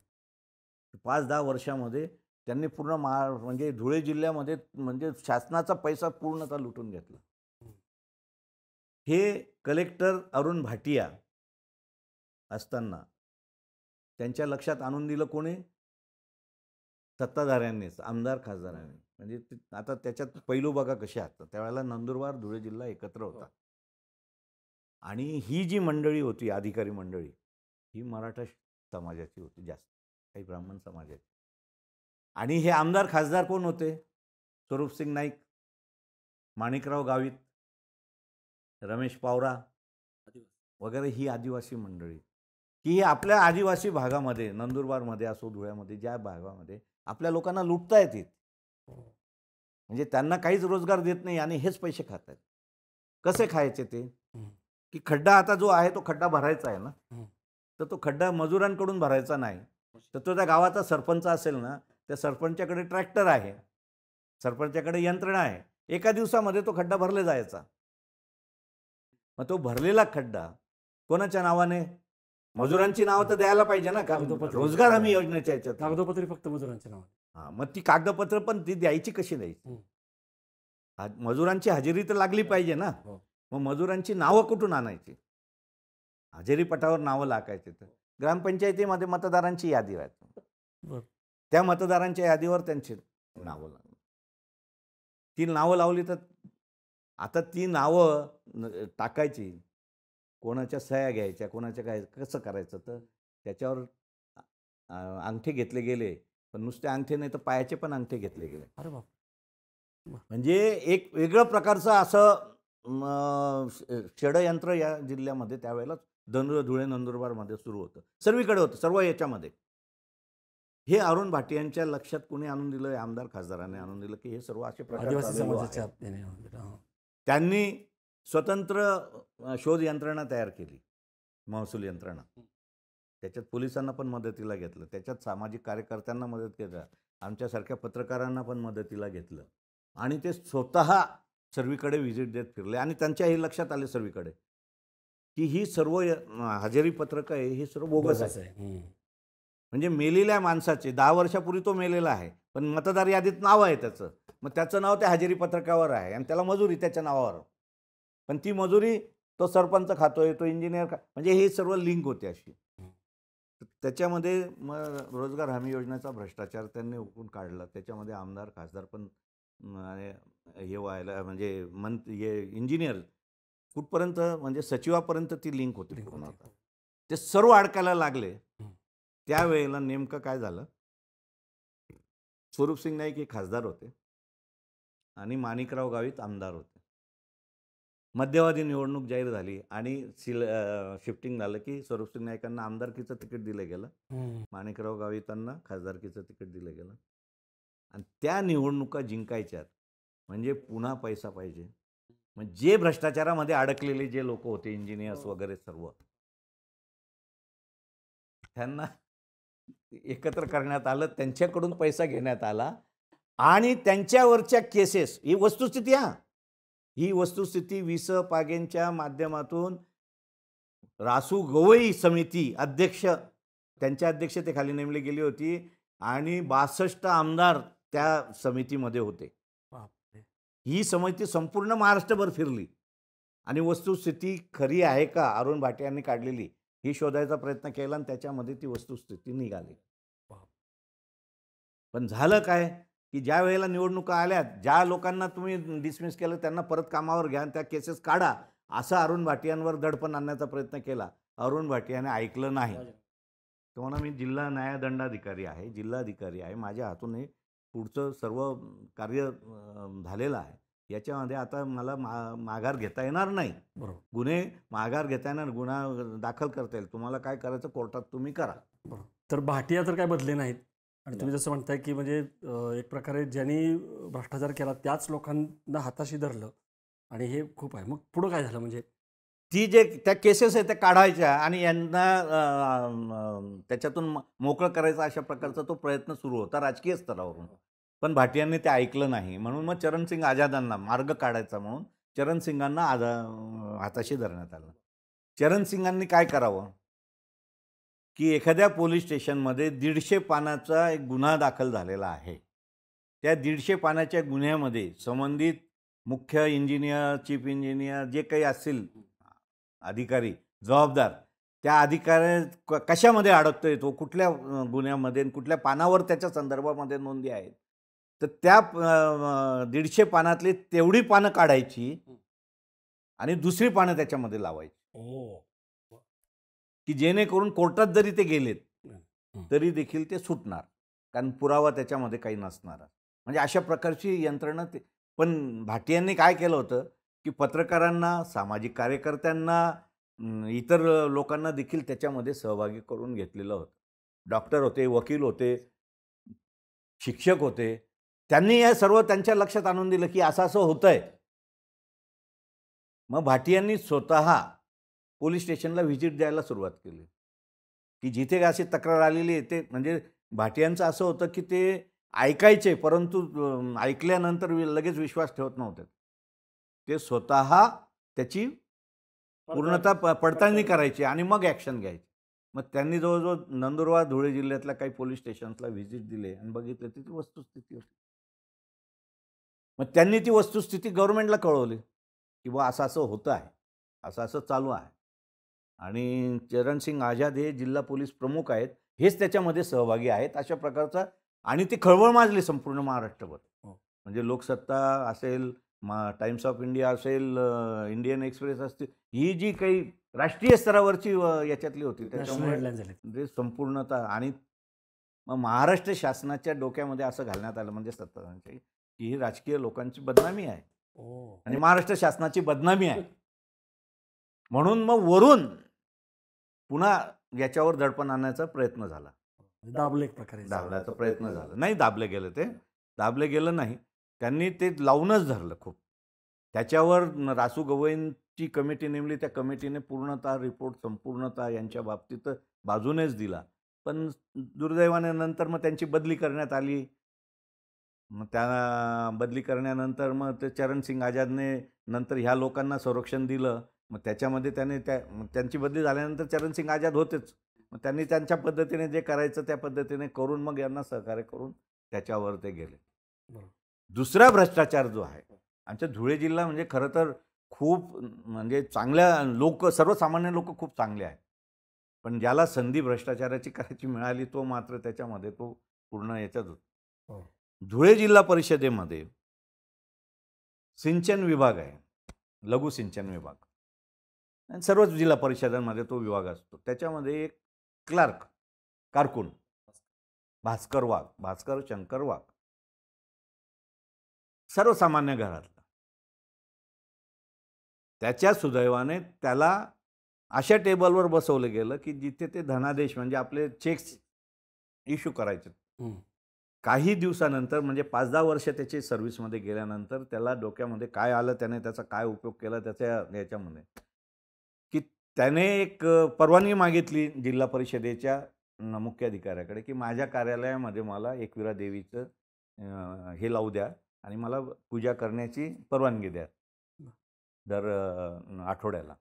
5-10 वर्षामध्ये त्यांनी पूर्ण म्हणजे धुळे जिल्ह्यामध्ये म्हणजे शासनाचा पैसा पूर्णतः लुटून घेतला. हे कलेक्टर अरुण भाटिया असताना त्यांच्या लक्षात आणून दिलं कोणी? सत्ताधाऱ्यांनीच, आमदार खासदारांनी. म्हणजे आता त्याच्यात पैलू बघा कसे आहेत. त्यावेळेला नंदुरबार धुळे जिल्हा एकत्र होता आणि ही जी मंडळी होती, अधिकारी मंडळी, ही मराठा समाजाची होती, जास्त काही ब्राह्मण समाजाची. आणि हे आमदार खासदार कोण होते? स्वरूपसिंग नाईक, माणिकराव गावित, रमेश पावरा वगैरे ही आदिवासी मंडळी, की ही आपल्या आदिवासी भागामध्ये, नंदुरबारमध्ये असो, धुळ्यामध्ये, ज्या भागामध्ये आपल्या लोकांना लुटता येतात, म्हणजे त्यांना काहीच रोजगार देत नाही आणि हेच पैसे खात आहेत. कसे खायचे ते? की खड्डा आता जो आहे तो खड्डा भरायचा आहे ना, तर तो खड्डा मजुरांकडून भरायचा नाही, तर तो त्या गावाचा सरपंच असेल ना, त्या सरपंचाकडे ट्रॅक्टर आहे, सरपंचाकडे यंत्रणा आहे, एका दिवसामध्ये तो खड्डा भरले जायचा. मग तो भरलेला खड्डा कोणाच्या नावाने? मजुरांची नावं तर द्यायला पाहिजे ना, का रोजगार हमी योजनेच्या ह्याच्यात कागदोपत्री फक्त मजुरांचे नाव. हां, मग ती कागदपत्र पण ती द्यायची कशी द्यायची? मजुरांची हजेरी तर लागली पाहिजे ना. मग मजुरांची नावं कुठून आणायची? हजेरी पटावर नावं लागायची. तर ग्रामपंचायतीमध्ये मतदारांची यादी राहते, त्या मतदारांच्या यादीवर त्यांची नावं लागली. ती नावं लावली तर आता ती नावं टाकायची, कोणाच्या सह्या घ्यायच्या, कोणाच्या काय, कसं करायचं? तर त्याच्यावर अंगठे घेतले गेले, पण नुसते अंगठे नाही तर पायाचे पण अंगठे घेतले गेले. अरे बाप. म्हणजे एक वेगळं प्रकारचं असं षडयंत्र या जिल्ह्यामध्ये त्यावेळेला धुळे नंदुरबारमध्ये सुरू होतं, सर्वीकडे होतं, सर्व याच्यामध्ये. हे अरुण भाटियांच्या लक्षात कोणी आणून दिलं? आमदार खासदारांनी आणून दिलं की हे सर्व असे प्रकार चाललेले आहेत. त्यांनी स्वतंत्र शोध यंत्रणा तयार केली, महसूल यंत्रणा. त्याच्यात पोलिसांना पण मदतीला घेतलं, त्याच्यात सामाजिक कार्यकर्त्यांना मदत केलं, आमच्यासारख्या पत्रकारांना पण मदतीला घेतलं आणि ते स्वतः सर्वीकडे व्हिजिट देत फिरले. आणि त्यांच्या हे लक्षात आले सर्वीकडे की ही सर्व हजेरी पत्रकं आहे, ही सर्व बोगस आहे. म्हणजे मेलेल्या माणसाचे 10 वर्षापूर्वी तो मेलेला आहे, पण मतदार यादीत नाव आहे त्याचं, मग त्याचं नाव त्या हजेरी पत्रकावर आहे आणि त्याला मजुरी त्याच्या नावावर, पण ती मजुरी तो सरपंच खातोय, तो इंजिनियर म्हणजे हे सर्व लिंक होते अशी. त्याच्यामध्ये मग रोजगार हमी योजनेचा भ्रष्टाचार त्यांनी उकरून काढला. त्याच्यामध्ये आमदार खासदार पण हे व्हायला, म्हणजे हे इंजिनियर कुठपर्यंत, म्हणजे सचिवापर्यंत ती लिंक होती. ते सर्व अडकायला लागले. त्यावेळेला नेमकं काय झालं? स्वरूपसिंग नाईक हे खासदार होते आणि माणिकराव गावित आमदार होते. मध्यवादी निवडणूक जाहीर झाली आणि शिफ्टिंग झालं की स्वरूपसिंग नाईकांना आमदारकीचं तिकीट दिलं गेलं, माणिकराव गावितांना खासदारकीचं तिकीट दिलं गेलं. आणि त्या निवडणुका जिंकायच्यात म्हणजे पुन्हा पैसा पाहिजे. मग जे भ्रष्टाचारामध्ये अडकलेले जे लोक होते, इंजिनियर्स वगैरे सर्व, त्यांना एकत्र करण्यात आलं, त्यांच्याकडून पैसा घेण्यात आला आणि त्यांच्यावरच्या केसेस, ही वस्तुस्थिती, ही वस्तुस्थिती विस पागेंच्या माध्यमातून रासू गवई समिती अध्यक्ष, त्यांच्या अध्यक्षतेखाली नेमली गेली होती आणि 62 आमदार त्या समितीमध्ये होते. ही समिती संपूर्ण महाराष्ट्रभर फिरली आणि वस्तुस्थिती खरी आहे का अरुण भाटियांनी काढलेली ही शोधायचा प्रयत्न केला आणि त्याच्यामध्ये ती वस्तुस्थिती निघाली. पण झालं काय की ज्या वेळेला निवडणुका आल्या, ज्या लोकांना तुम्ही डिसमिस केलं त्यांना परत कामावर घ्या, त्या केसेस काढा, असा अरुण भाटियांवर दडपण आणण्याचा प्रयत्न केला. अरुण भाटियाने ऐकलं नाही. तो म्हणा मी जिल्हा न्यायदंडाधिकारी आहे, जिल्हाधिकारी आहे, माझ्या हातून हे पुढचं सर्व कार्य झालेलं आहे, याच्यामध्ये आता मला माघार घेता येणार नाही. गुन्हे माघार घेता येणार, गुन्हा दाखल करता येईल, तुम्हाला काय करायचं कोर्टात तुम्ही करा. तर भाटिया तर काय बदले नाहीत आणि तुम्ही जसं म्हणताय की म्हणजे एक प्रकारे ज्यांनी भ्रष्टाचार केला त्याच लोकांना हाताशी धरलं आणि हे खूप आहे. मग पुढं काय झालं? म्हणजे ती जे त्या केसेस आहेत त्या काढायच्या आणि यांना त्याच्यातून मोकळं करायचा अशा प्रकारचा तो प्रयत्न सुरू होता राजकीय स्तरावरून. पण भाटियांनी ते ऐकलं नाही. म्हणून मग चरणसिंग आझादांना मार्ग काढायचा म्हणून चरण सिंगांना हाताशी धरण्यात आलं. चरण सिंगांनी काय करावं की एखाद्या पोलीस स्टेशनमध्ये 150 पानाचा एक गुन्हा दाखल झालेला आहे. त्या 150 पानाच्या गुन्ह्यामध्ये संबंधित मुख्य इंजिनियर, चीफ इंजिनियर जे काही असतील अधिकारी जबाबदार, त्या अधिकारी कशामध्ये अडकतोय तो, कुठल्या गुन्ह्यामध्ये, कुठल्या पानावर त्याच्या संदर्भामध्ये नोंदी आहेत, तर त्या 150 पानातली तेवढी पानं काढायची आणि दुसरी पानं त्याच्यामध्ये लावायची की जेणेकरून कोर्टात जरी ते गेलेत तरी देखील ते सुटणार, कारण पुरावा त्याच्यामध्ये काही नसणार. म्हणजे अशा प्रकारची यंत्रणा ते. पण भाटियांनी काय केलं होतं की पत्रकारांना, सामाजिक कार्यकर्त्यांना, इतर लोकांना देखील त्याच्यामध्ये सहभागी करून घेतलेलं होतं. डॉक्टर होते, वकील होते, शिक्षक होते. त्यांनी या सर्व त्यांच्या लक्षात आणून दिलं की असं असं होतंय. मग भाटियांनी स्वतः पोलीस स्टेशनला व्हिजिट द्यायला सुरुवात केली की जिथे अशी तक्रार आलेली आहे ते. म्हणजे भाटियांचं असं होतं की ते ऐकायचे, परंतु ऐकल्यानंतर लगेच विश्वास ठेवत नव्हते. ते स्वतः त्याची पूर्णतः पडताळणी करायची आणि मग ॲक्शन घ्यायची. मग त्यांनी जवळजवळ नंदुरबार, धुळे जिल्ह्यातल्या काही पोलीस स्टेशन्सला व्हिजिट दिले आणि बघितलं ती वस्तुस्थिती होती. मग त्यांनी ती वस्तुस्थिती गव्हर्नमेंटला कळवली की बुवा असं असं होतं आहे, असं असं चालू आहे. आणि चरणसिंग आझाद हे जिल्हा पोलीस प्रमुख आहेत, हेच त्याच्यामध्ये सहभागी आहेत अशा प्रकारचा. आणि ती खळबळ माजली संपूर्ण महाराष्ट्रभर. म्हणजे लोकसत्ता असेल, टाइम्स ऑफ इंडिया असेल, इंडियन एक्सप्रेस असतील, ही जी काही राष्ट्रीय स्तरावरची याच्यातली होती त्याच्यामुळे संपूर्णतः. आणि मग महाराष्ट्र शासनाच्या डोक्यामध्ये असं घालण्यात आलं, म्हणजे सत्ताधाऱ्यांची, की ही राजकीय लोकांची बदनामी आहे आणि महाराष्ट्र शासनाची बदनामी आहे. म्हणून मग वरून पुन्हा याच्यावर दडपण आणण्याचा प्रयत्न झाला. दाबण्याचा प्रयत्न झाला. नाही दाबले गेलं, ते दाबले गेलं नाही. त्यांनी ते लावूनच धरलं खूप. त्याच्यावर रासू गवईंची कमिटी नेमली. त्या कमिटीने पूर्णतः रिपोर्ट संपूर्णतः यांच्या बाबतीत बाजूनेच दिला. पण दुर्दैवाने नंतर मग त्यांची बदली करण्यात आली. मग त्या बदली करण्यानंतर मग ते चरणसिंग आझादने नंतर ह्या लोकांना संरक्षण दिलं. मग त्याच्यामध्ये त्यांची बदली झाल्यानंतर चरणसिंग आझाद होतेच. मग त्यांनी त्यांच्या पद्धतीने जे करायचं त्या पद्धतीने करून मग यांना सहकार्य करून त्याच्यावर ते गेले. दुसरा भ्रष्टाचार जो आहे, आमच्या धुळे जिल्हा म्हणजे खरं तर खूप म्हणजे चांगल्या लोक, सर्वसामान्य लोक खूप चांगले आहेत. पण ज्याला संधी भ्रष्टाचाराची करायची मिळाली तो मात्र त्याच्यामध्ये तो पूर्ण याच्यात होता. धुळे जिल्हा परिषदेमध्ये सिंचन विभाग आहे, लघु सिंचन विभाग. आणि सर्वच जिल्हा परिषदांमध्ये तो विभाग असतो. त्याच्यामध्ये एक क्लार्क, कारकून भास्कर शंकर वाघ, सर्वसामान्य घरातला. त्याच्या सुदैवाने त्याला अशा टेबलवर बसवलं गेलं की जिथे ते धनादेश म्हणजे आपले चेक्स इश्यू करायचे. काही दिवसानंतर म्हणजे 5-10 वर्ष त्याची सर्व्हिसमध्ये गेल्यानंतर त्याला डोक्यामध्ये काय आलं, त्याने त्याचा काय उपयोग केला त्याच्या याच्यामध्ये, की त्याने एक परवानगी मागितली जिल्हा परिषदेच्या मुख्य अधिकाऱ्याकडे की माझ्या कार्यालयामध्ये मला एकविरा देवीचं हे लावू द्या आणि मला पूजा करण्याची परवानगी द्या दर आठवड्याला.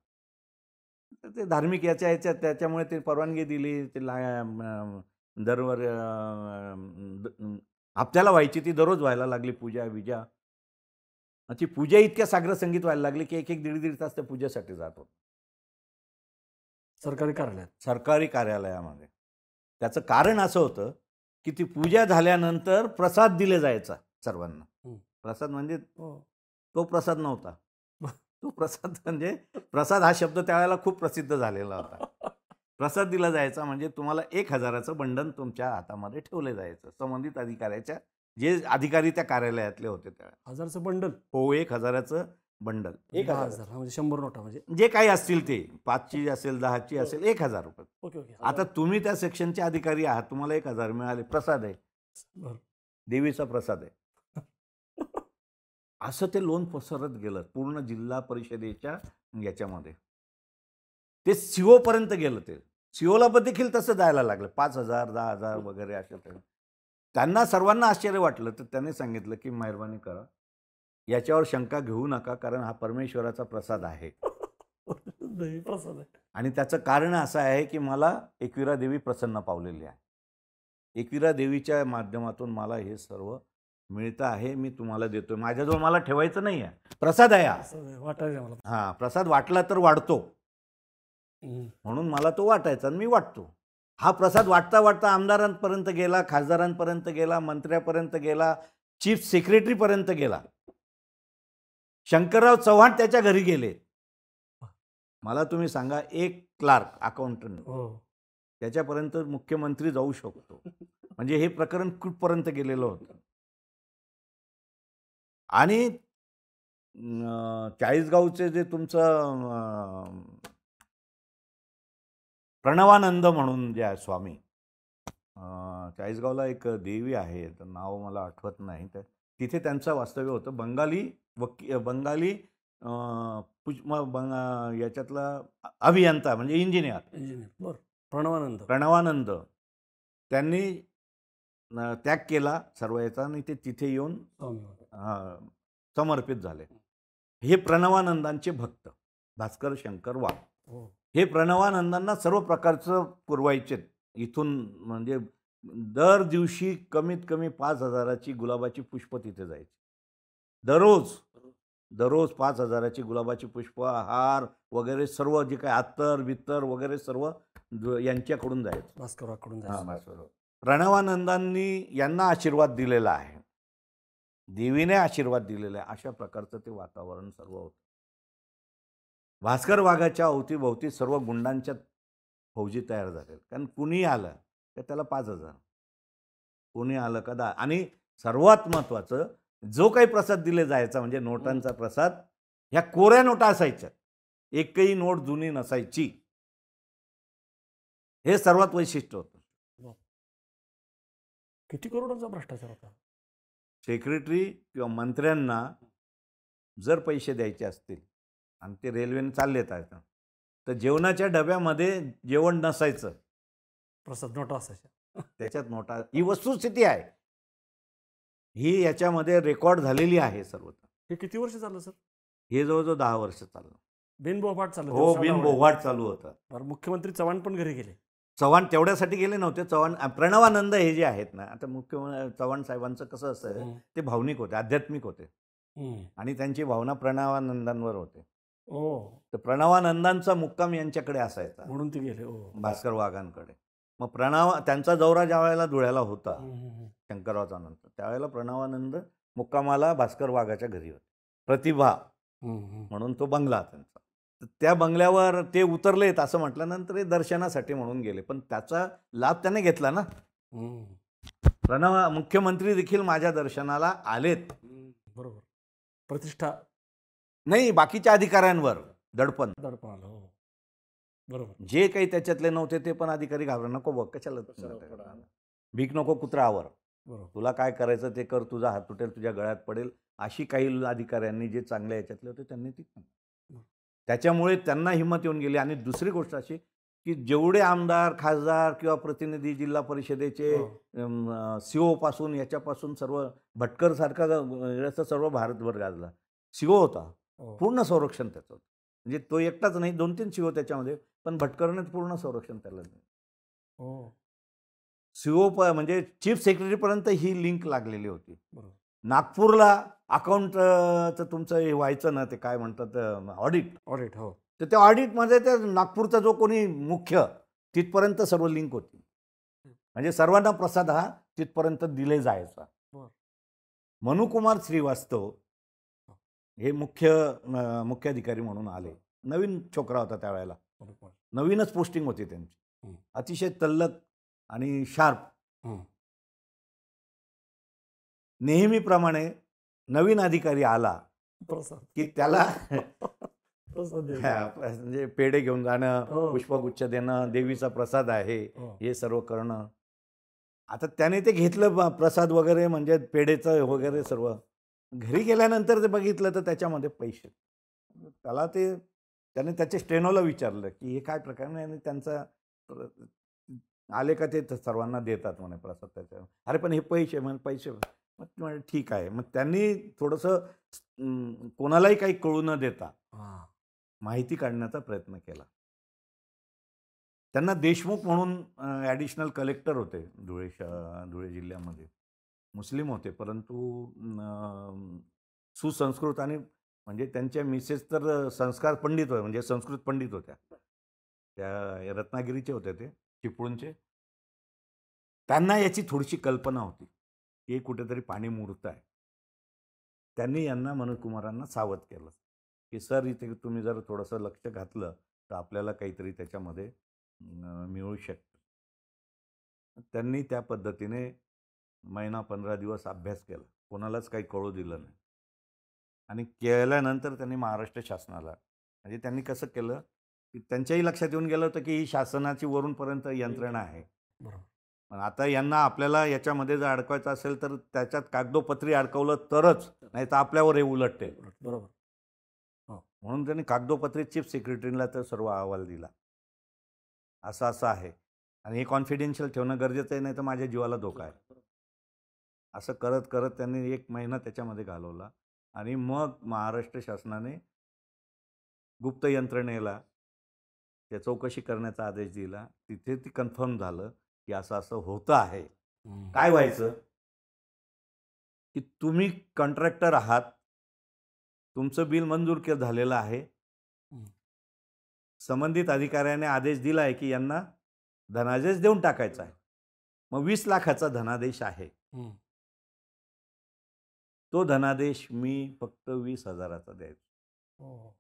तर ते धार्मिक याच्यात त्याच्यामुळे ते परवानगी दिली. ते दरवर हप्त्याला व्हायची, ती दररोज व्हायला लागली पूजा विजा. ती पूजा इतक्या साग्रसंगीत व्हायला लागली की 1-1, 1.5 तास त्या पूजेसाठी जात होत सरकारी कार्यालयामध्ये. त्याचं कारण असं होतं की ती पूजा झाल्यानंतर प्रसाद दिले जायचा सर्वांना. प्रसाद म्हणजे तो प्रसाद नव्हता. तो प्रसाद म्हणजे प्रसाद हा शब्द त्यावेळेला खूप प्रसिद्ध झालेला होता. प्रसाद दिला जायचा म्हणजे तुम्हाला 1000चं बंडल तुमच्या हातामध्ये ठेवलं जायचं. संबंधित अधिकाऱ्याच्या जे अधिकारी त्या कार्यालयातले होते त्यावेळेला. 1000चं बंडल? हो, 1000चं बंडल. 1000 म्हणजे 100 नोटा, म्हणजे जे काही असतील ते 5ची असेल 10ची असेल 1000 रुपये. आता तुम्ही त्या सेक्शनचे अधिकारी आहात, तुम्हाला 1000 मिळाले, प्रसाद आहे, देवीचा प्रसाद आहे. असं ते लोन पसरत गेलं पूर्ण जिल्हा परिषदेच्या याच्यामध्ये. ते सीओ पर्यंत गेलं. ते सीओला पण देखील तसं जायला लागलं, 5000 10,000 वगैरे अशा. त्यांना सर्वांना आश्चर्य वाटलं. तर त्यांनी सांगितलं की मेहरबानी करा, याच्यावर शंका घेऊ नका, कारण हा परमेश्वराचा प्रसाद आहे. दही प्रसाद आहे. आणि त्याचं कारण असं आहे की मला एकविरा देवी प्रसन्न पावलेली आहे. एकविरा देवीच्या माध्यमातून मला हे सर्व मिळतं आहे. मी तुम्हाला देतोय. माझ्याजवळ मला ठेवायचं नाही आहे. प्रसाद आहे हा. असं आहे, वाटायचं मला. हां, प्रसाद वाटला तर वाढतो. हम्म. म्हणून मला तो वाटायचा आणि मी वाटतो. हा प्रसाद वाटता वाटता आमदारांपर्यंत गेला, खासदारांपर्यंत गेला, मंत्र्यापर्यंत गेला, चीफ सेक्रेटरीपर्यंत गेला. शंकरराव चव्हाण त्याच्या घरी गेले. मला तुम्ही सांगा, एक क्लार्क अकाउंटंट हो. त्याच्यापर्यंत मुख्यमंत्री जाऊ शकतो. म्हणजे हे प्रकरण कुठपर्यंत गेलेलं होतं. आणि चाळीसगावचे जे तुमचं प्रणवानंद म्हणून जे आहे स्वामी, चाळीसगावला एक देवी आहे, तर नाव मला आठवत नाही. तर तिथे त्यांचं वास्तव्य होतं. बंगाली याच्यातला अभियंता म्हणजे इंजिनियर बरं. प्रणवानंद त्यांनी त्याग केला सर्व याचा आणि ते तिथे येऊन समर्पित झाले. हे प्रणवानंदांचे भक्त भास्कर शंकर वाघ. हे प्रणवानंदांना सर्व प्रकारचं पुरवायचे. इथून म्हणजे दर दिवशी कमीत कमी 5,000ची गुलाबाची पुष्प तिथे जायची. दररोज 5,000ची गुलाबाची पुष्प, हार वगैरे सर्व जे काही अत्तर बित्तर वगैरे सर्व यांच्याकडून जायचं, भास्करवाकडून जायचं. प्रणवानंदांनी यांना आशीर्वाद दिलेला आहे, देवीने आशीर्वाद दिलेला आहे. अशा प्रकारचं ते वातावरण सर्व होतं. भास्कर वाघाच्या अवतीभोवती सर्व गुंडांच्या फौजी तयार झाले. कारण कुणी आलं तर त्याला 5,000, कुणी आलं का 10. आणि सर्वात महत्त्वाचं, जो काही प्रसाद दिले जायचा म्हणजे नोटांचा प्रसाद, ह्या कोऱ्या नोटा असायच्या. एकही नोट जुनी नसायची. हे सर्वात वैशिष्ट्य होतं. किती करोडांचा भ्रष्टाचार होता. सेक्रेटरी किंवा मंत्र्यांना जर पैसे द्यायचे असतील आणि ते रेल्वेने चाललेत आहेत, तर जेवणाच्या डब्यामध्ये जेवण नसायचं, प्रसाद नोटा असायच्या. त्याच्यात नोटा. ही वस्तुस्थिती आहे, ही याच्यामध्ये रेकॉर्ड झालेली आहे सर्व. हे किती वर्ष चाललं सर? हे जवळजवळ 10 वर्ष चाललं. बिनबोभाट चाललं. हो, बिनबोभाट चालू होतं. मुख्यमंत्री चव्हाण पण घरी गेले. चव्हाण तेवढ्यासाठी गेले नव्हते. प्रणवानंद हे जे आहेत ना, आता मुख्यमंत्री चव्हाण साहेबांचं कसं असतं, ते भावनिक होते, आध्यात्मिक होते आणि त्यांची भावना प्रणवानंदांवर होते. तर प्रणवानंदांचा मुक्काम यांच्याकडे असायचा, म्हणून ते गेले भास्कर वाघांकडे. मग त्यांचा दौरा ज्या वेळेला धुळ्याला होता शंकररावचा नंतर, त्यावेळेला प्रणवानंद मुक्कामाला भास्कर वाघाच्या घरी होते. प्रतिभा म्हणून तो बंगला त्यांचा. त्या बंगल्यावर ते उतरलेत असं म्हटल्यानंतर हे दर्शनासाठी म्हणून गेले, पण त्याचा लाभ त्याने घेतला ना. मुख्यमंत्री देखील माझ्या दर्शनाला आलेत. बरोबर. प्रतिष्ठा नाही, बाकीच्या अधिकाऱ्यांवर दडपण आलं. बरोबर. जे काही त्याच्यातले नव्हते ते पण अधिकारी घाबरा, नको बघ कशाला भीक नको कुत्र्यावर, तुला काय करायचं ते कर, तुझा हात तुटेल, तुझ्या गळ्यात पडेल, अशी काही अधिकाऱ्यांनी जे चांगल्या याच्यातले होते त्यांनी ती. त्याच्यामुळे त्यांना हिंमत येऊन गेली. आणि दुसरी गोष्ट अशी की जेवढे आमदार, खासदार किंवा प्रतिनिधी, जिल्हा परिषदेचे CO पासून याच्यापासून सर्व, भटकर सारखा सर्व भारतभर गाजला CO होता. पूर्ण संरक्षण त्याचं होतं. म्हणजे तो एकटाच नाही, 2-3 CO त्याच्यामध्ये, पण भटकरनेच पूर्ण संरक्षण त्याला दिलं. CO म्हणजे चीफ सेक्रेटरीपर्यंत ही लिंक लागलेली होती. नागपूरला अकाउंटचं तुमचं हे व्हायचं ना, ते काय म्हणतात, ऑडिट. हो. तर त्या ऑडिटमध्ये ते नागपूरचा जो कोणी मुख्य, तिथपर्यंत सर्व लिंक होती. म्हणजे सर्वांना प्रसाद हा तिथपर्यंत दिले जायचा. मनुकुमार श्रीवास्तव हे मुख्याधिकारी म्हणून आले. नवीन छोकरा होता त्यावेळेला, नवीनच पोस्टिंग होती त्यांची. अतिशय तल्लक आणि शार्प. नेहमीप्रमाणे नवीन अधिकारी आला की त्याला म्हणजे पेढे घेऊन जाणं, पुष्पगुच्छ देणं, देवीचा प्रसाद आहे हे सर्व करणं. आता त्याने ते घेतलं प्रसाद वगैरे, म्हणजे पेढेचं वगैरे सर्व. घरी गेल्यानंतर ते बघितलं तर त्याच्यामध्ये पैसे. त्याने त्याच्या स्टेनोला विचारलं की हे काय प्रकार नाही, आणि त्यांचा आले का ते सर्वांना देतात म्हणे प्रसाद त्याच्या. अरे पण हे पैसे, म्हणजे पैसे मग ते म्हणाले, ठीक आहे. मग त्यांनी थोडंसं कोणालाही काही कळू न देता हां. माहिती काढण्याचा प्रयत्न केला. त्यांना देशमुख म्हणून ॲडिशनल कलेक्टर होते धुळे जिल्ह्यामध्ये. मुस्लिम होते, परंतु सुसंस्कृत आणि म्हणजे त्यांच्या मिसेस तर संस्कार पंडित होत्या, म्हणजे संस्कृत पंडित होत्या. त्या रत्नागिरीचे होते, ते चिपळूणचे. त्यांना याची थोडीशी कल्पना होती की हे कुठेतरी पाणी मुरत आहे. त्यांनी यांना मनोज कुमारांना सावध केलं की सर, इथे तुम्ही जर थोडंसं लक्ष घातलं तर आपल्याला काहीतरी त्याच्यामध्ये मिळू शकतं. त्यांनी त्या पद्धतीने महिना 15 दिवस अभ्यास केला, कोणालाच काही कळू दिलं नाही. आणि केल्यानंतर त्यांनी महाराष्ट्र शासनाला, म्हणजे त्यांनी कसं केलं की त्यांच्याही लक्षात येऊन गेलं होतं की ही शासनाची वरूनपर्यंत यंत्रणा आहे. बरोबर. पण आता यांना आपल्याला याच्यामध्ये जर अडकवायचं असेल तर त्याच्यात कागदोपत्री अडकवलं तरच, नाही तर आपल्यावर हे उलटते. बरोबर. म्हणून त्यांनी कागदोपत्री चीफ सेक्रेटरीला तर सर्व अहवाल दिला, असं असं आहे आणि हे कॉन्फिडेन्शियल ठेवणं गरजेचं आहे, नाही तर माझ्या जीवाला धोका आहे. असं करत करत त्यांनी 1 महिना त्याच्यामध्ये घालवला आणि मग महाराष्ट्र शासनाने गुप्त यंत्रणेला त्या चौकशी करण्याचा आदेश दिला. तिथे ती कन्फर्म झालं की असं असं होतं आहे. काय व्हायचं की तुम्ही कॉन्ट्रॅक्टर आहात, तुमचं बिल मंजूर झालेलं आहे, संबंधित अधिकाऱ्याने आदेश दिला आहे की यांना धनादेश देऊन टाकायचा आहे. मग 20 लाखाचा धनादेश आहे. तो धनादेश मी फक्त 20,000चा द्यायचो.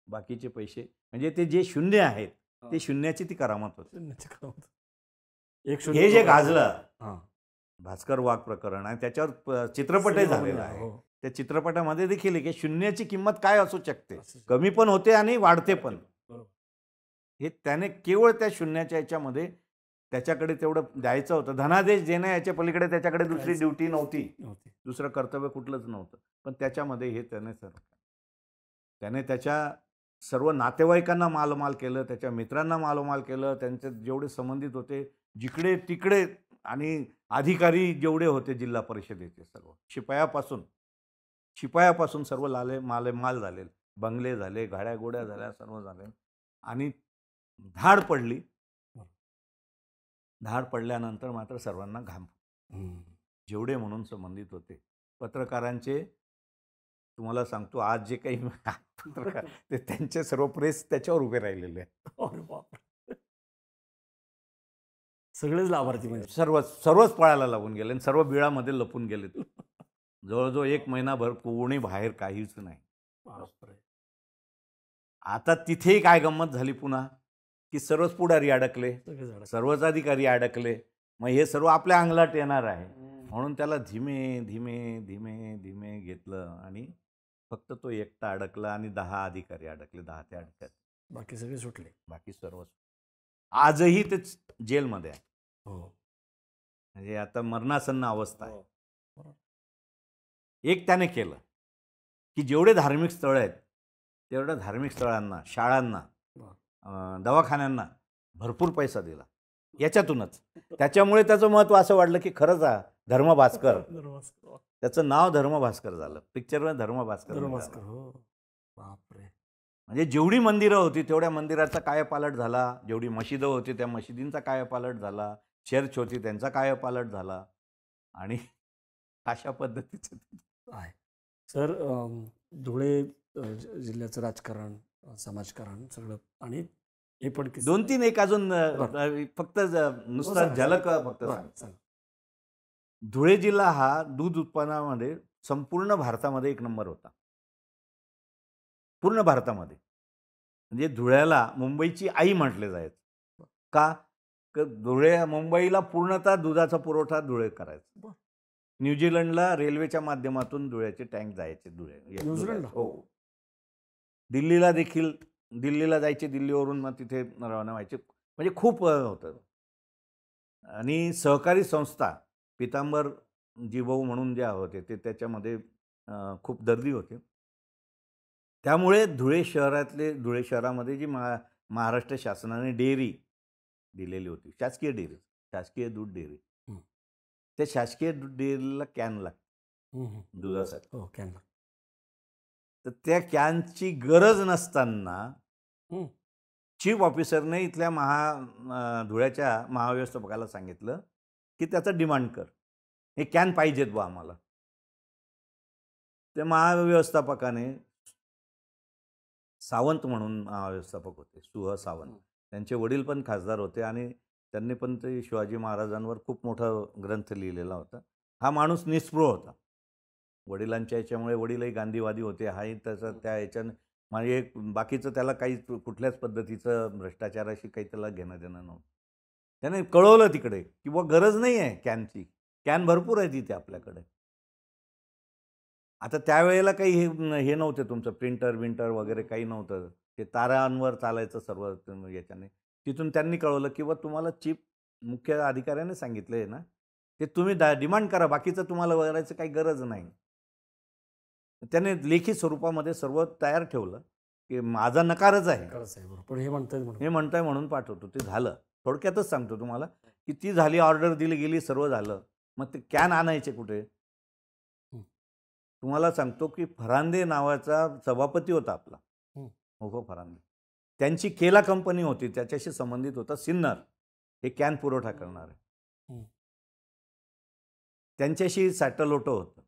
बाकीचे पैसे म्हणजे ते जे शून्य आहेत ते शून्याची ती करामत होती. हे जे गाजलं भास्कर वाघ प्रकरण आहे, त्याच्यावर चित्रपटही झालेला आहे. त्या चित्रपटामध्ये देखील की शून्याची किंमत काय असू शकते, कमी पण होते आणि वाढते पण. हे त्याने केवळ त्या शून्याच्या याच्यामध्ये त्याच्याकडे तेवढं द्यायचं होतं. धनादेश देणं याच्या पलीकडे त्याच्याकडे दुसरी ड्युटी नव्हती, दुसरं कर्तव्य कुठलंच नव्हतं. पण त्याच्यामध्ये हे त्याने त्याच्या सर्व नातेवाईकांना मालमाल केलं, त्याच्या मित्रांना मालमाल केलं, त्यांचे जेवढे संबंधित होते जिकडे तिकडे, आणि अधिकारी जेवढे होते जिल्हा परिषदेचे सर्व शिपायापासून सर्व माल झाले, बंगले झाले, गाड्या गोड्या झाल्या, सर्व झाले. आणि धाड पडल्यानंतर मात्र सर्वांना घाम, जेवढे म्हणून संबंधित होते पत्रकारांचे. तुम्हाला सांगतो, आज जे काही पत्रकार ते त्यांचे सर्व प्रेस त्याच्यावर उभे राहिलेले आहेत. सगळेच लाभार्थी म्हणजे सर्वच पळायला लागून गेले आणि सर्व बिळामध्ये लपून गेले. जवळजवळ 1 महिनाभर कोणी बाहेर काहीच नाही. आता तिथेही काय गंमत झाली पुन्हा की सर्वच पुढारी अडकले, सर्वच अधिकारी अडकले. मग हे सर्व आपल्या अंगलाट येणार आहे म्हणून त्याला धीमे धीमे धीमे धीमे घेतलं आणि फक्त तो एकटा अडकला आणि 10 अधिकारी अडकले. 10 ते 18, बाकी सगळे सुटले. बाकी सर्वच आजही ते जेलमध्ये आहे. म्हणजे आता मरणासन्न अवस्था आहे. एक त्याने केलं की जेवढे धार्मिक स्थळ आहेत तेवढ्या धार्मिक स्थळांना, शाळांना, दवाखान्यांना भरपूर पैसा दिला. याच्यातूनच त्याच्यामुळे त्याचं महत्त्व असं वाढलं की खरंच हा धर्मभास्कर, त्याचं नाव धर्मभास्कर झालं. पिक्चरवर धर्मभास्कर. बापरे. म्हणजे जेवढी मंदिरं होती तेवढ्या मंदिराचा कायापालट झाला, जेवढी मशिदं होती त्या मशिदींचा कायापालट झाला, चर्च होती त्यांचा कायापालट झाला. आणि अशा पद्धतीचं आहे. सर, धुळे जिल्ह्याचं राजकारण, समाजकारण सगळं, आणि हे पण 2-3 एक अजून फक्त नुसता झलक फक्त सांग. धुळे जिल्हा हा दूध उत्पादनामध्ये संपूर्ण भारतामध्ये 1 नंबर होता. पूर्ण भारतामध्ये. म्हणजे धुळ्याला मुंबईची आई म्हटले जायचं. का? मुंबईला पूर्णतः दुधाचा पुरवठा धुळे करायचा. न्यूझीलंडला रेल्वेच्या माध्यमातून धुळ्याचे टँक जायचे. न्यूझीलंडला? हो. दिल्लीला जायचे, दिल्लीवरून मग तिथे रवाना व्हायचे. म्हणजे खूप होतं. आणि सहकारी संस्था पितांबर जीभाऊ म्हणून ज्या होते ते त्याच्यामध्ये खूप दर्दी होते. त्यामुळे धुळे शहरामध्ये जी महाराष्ट्र शासनाने डेअरी दिलेली होती, शासकीय दूध डेअरी, त्या शासकीय दूध डेअरीला कॅन लागते. दुधासाठी. हो कॅनला. तर त्या कॅनची गरज नसताना चीफ ऑफिसरने इथल्या धुळ्याच्या महाव्यवस्थापकाला सांगितलं की त्याचं डिमांड कर, हे कॅन पाहिजेत बा आम्हाला. त्या महाव्यवस्थापकाने, सावंत म्हणून महाव्यवस्थापक होते, सुह सावंत, त्यांचे वडील पण खासदार होते आणि त्यांनी पण ते शिवाजी महाराजांवर खूप मोठा ग्रंथ लिहिलेला होता. हा माणूस निस्पृह होता. वडिलांच्या याच्यामुळे, वडीलही गांधीवादी होते, हाही त्याचं त्या याच्यानं म्हणजे बाकीचं त्याला काही कुठल्याच पद्धतीचं भ्रष्टाचाराशी काही त्याला घेणं देणं नव्हतं. त्याने कळवलं तिकडे की बुवा गरज नाही आहे कॅनची, कॅन भरपूर आहे तिथे आपल्याकडे. आता त्यावेळेला काही हे नव्हते, तुमचं प्रिंटर विंटर वगैरे काही नव्हतं, ते तारांवर चालायचं सर्व याच्याने. तिथून त्यांनी कळवलं की बुवा तुम्हाला चीफ मुख्य अधिकाऱ्याने सांगितलं आहे ना, ते तुम्ही डिमांड करा, बाकीचं तुम्हाला करायचं काही गरज नाही. त्याने लेखी स्वरूपामध्ये सर्व तयार ठेवलं की माझा नकारच आहे, पण हे म्हणताय म्हणून पाठवतो. ते झालं. थोडक्यातच सांगतो तुम्हाला की ती झाली, ऑर्डर दिली गेली, सर्व झालं. मग ते कॅन आणायचे कुठे? तुम्हाला सांगतो की फरांदे नावाचा सभापती होता आपला, हो फरांदे, त्यांची केला कंपनी होती, त्याच्याशी संबंधित होता सिन्नर, हे कॅन पुरवठा करणार आहे. त्यांच्याशी सॅटलोटो होतं.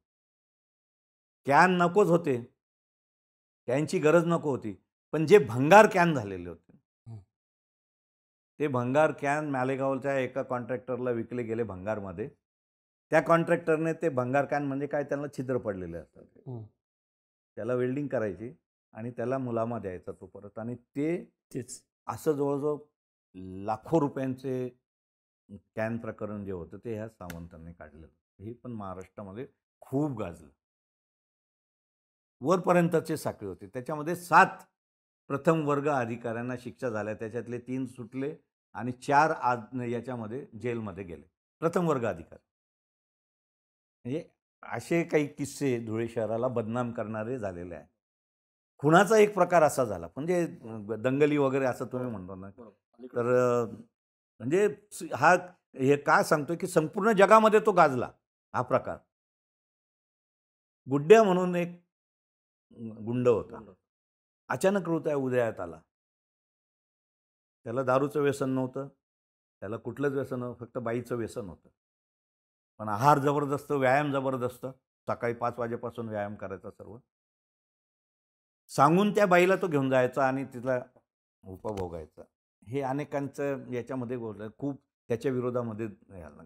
कॅन नकोच होते, कॅनची गरज नको होती, पण जे भंगार कॅन झालेले होते ते भंगार कॅन मालेगावच्या एका कॉन्ट्रॅक्टरला विकले गेले भंगारमध्ये. त्या कॉन्ट्रॅक्टरने ते भंगार कॅन म्हणजे काय, त्यांना छिद्र पडलेले असतात, त्याला वेल्डिंग करायची आणि त्याला मुलामा द्यायचा तो परत. आणि तेच असं जवळजवळ लाखो रुपयांचे कॅन प्रकरण जे होतं ते ह्या सावंतांनी काढलेलं. हे पण महाराष्ट्रामध्ये खूप गाजलं, वरपर्यंतचे साखळी होते. त्याच्यामध्ये 7 प्रथम वर्ग अधिकाऱ्यांना शिक्षा झाल्या, त्याच्यातले 3 सुटले आणि 4 याच्यामध्ये जेलमध्ये गेले, प्रथम वर्ग अधिकारी. म्हणजे असे काही किस्से धुळे शहराला बदनाम करणारे झालेले आहे. खुनाचा एक प्रकार असा झाला, म्हणजे दंगली वगैरे असं तुम्ही म्हणतो ना, तर म्हणजे हे काय सांगतोय की संपूर्ण जगामध्ये तो गाजला हा प्रकार. गुड्ड्या म्हणून एक गुंड होता, अचानक उदयात आला. त्याला दारूचं व्यसन नव्हतं, त्याला कुठलंच व्यसन नव्हतं, फक्त बाईचं व्यसन होतं. पण आहार जबरदस्त, व्यायाम जबरदस्त, सकाळी 5 वाजेपासून व्यायाम करायचा सर्व. सांगून त्या बाईला तो घेऊन जायचा आणि तिला उपभोगायचा. हे अनेकांचं याच्यामध्ये बोललं, खूप त्याच्या विरोधामध्ये झालं,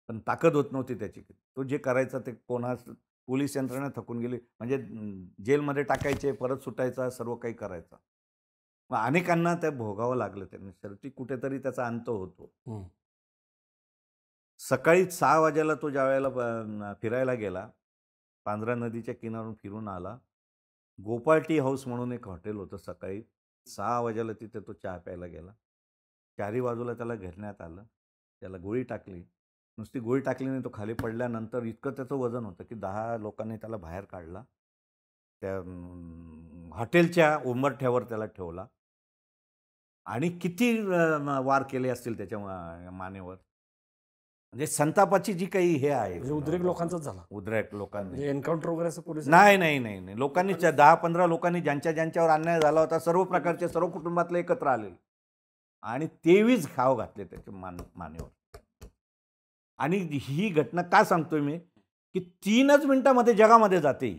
पण ताकद होत नव्हती त्याची. तो जे करायचा ते पोलीस यंत्रणा थकून गेली, म्हणजे जेलमध्ये टाकायचे, परत सुटायचा, सर्व काही करायचा. मग अनेकांना ते भोगावं लागलं त्यांनी. शेवटी कुठेतरी त्याचा अंत होतो. सकाळी 6 वाजेला तो ज्या वेळेला फिरायला गेला, पांझरा नदीच्या किनारून फिरून आला, गोपाळ टी हाऊस म्हणून एक हॉटेल होतं, सकाळी 6 वाजेला तिथे तो चहा प्यायला गेला. 4ही बाजूला त्याला घेरण्यात आलं, त्याला गोळी टाकली. नुसती गोळी टाकली नाही, तो खाली पडल्यानंतर इतकं त्याचं वजन होतं की 10 लोकांनी त्याला बाहेर काढला, त्या हॉटेलच्या उंबरठ्यावर त्याला ठेवला आणि किती वार केले असतील त्याच्या मानेवर. म्हणजे संतापाची जी काही हे आहे, उद्रेक लोकांचाच झाला. उद्रेक लोकांनी, एन्काउंटर वगैरे पोलीस नाही, लोकांनी 10-15 लोकांनी ज्यांच्यावर अन्याय झाला होता, सर्व प्रकारचे सर्व कुटुंबातले एकत्र आलेले आणि 23 घाव घातले त्याच्या मानेवर. आणि ही घटना का सांगतोय मी की 3च मिनिटामध्ये जगामध्ये जाते.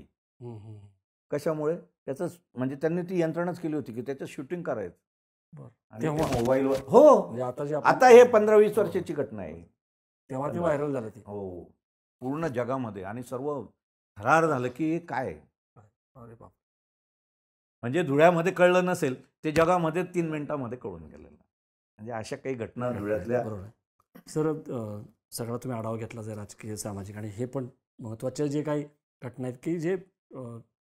कशामुळे? त्याचं म्हणजे त्यांनी ती यंत्रणाच केली होती की त्याचं शूटिंग करायचं आणि मोबाईलवर. हो, आता हे 15-20 वर्षाची घटना आहे, तेव्हा ते व्हायरल झालं ते. हो, पूर्ण जगामध्ये. आणि सर्व थरार झालं की काय, अरे बाप, म्हणजे धुळ्यामध्ये कळलं नसेल ते जगामध्ये 3 मिनिटामध्ये कळून गेलेलं. म्हणजे अशा काही घटना धुळ्यातल्या. बरोबर सर, सगळा तुम्ही आढावा घेतला आहे राजकीय, सामाजिक, आणि हे पण महत्त्वाचे जे काही घटना आहेत की जे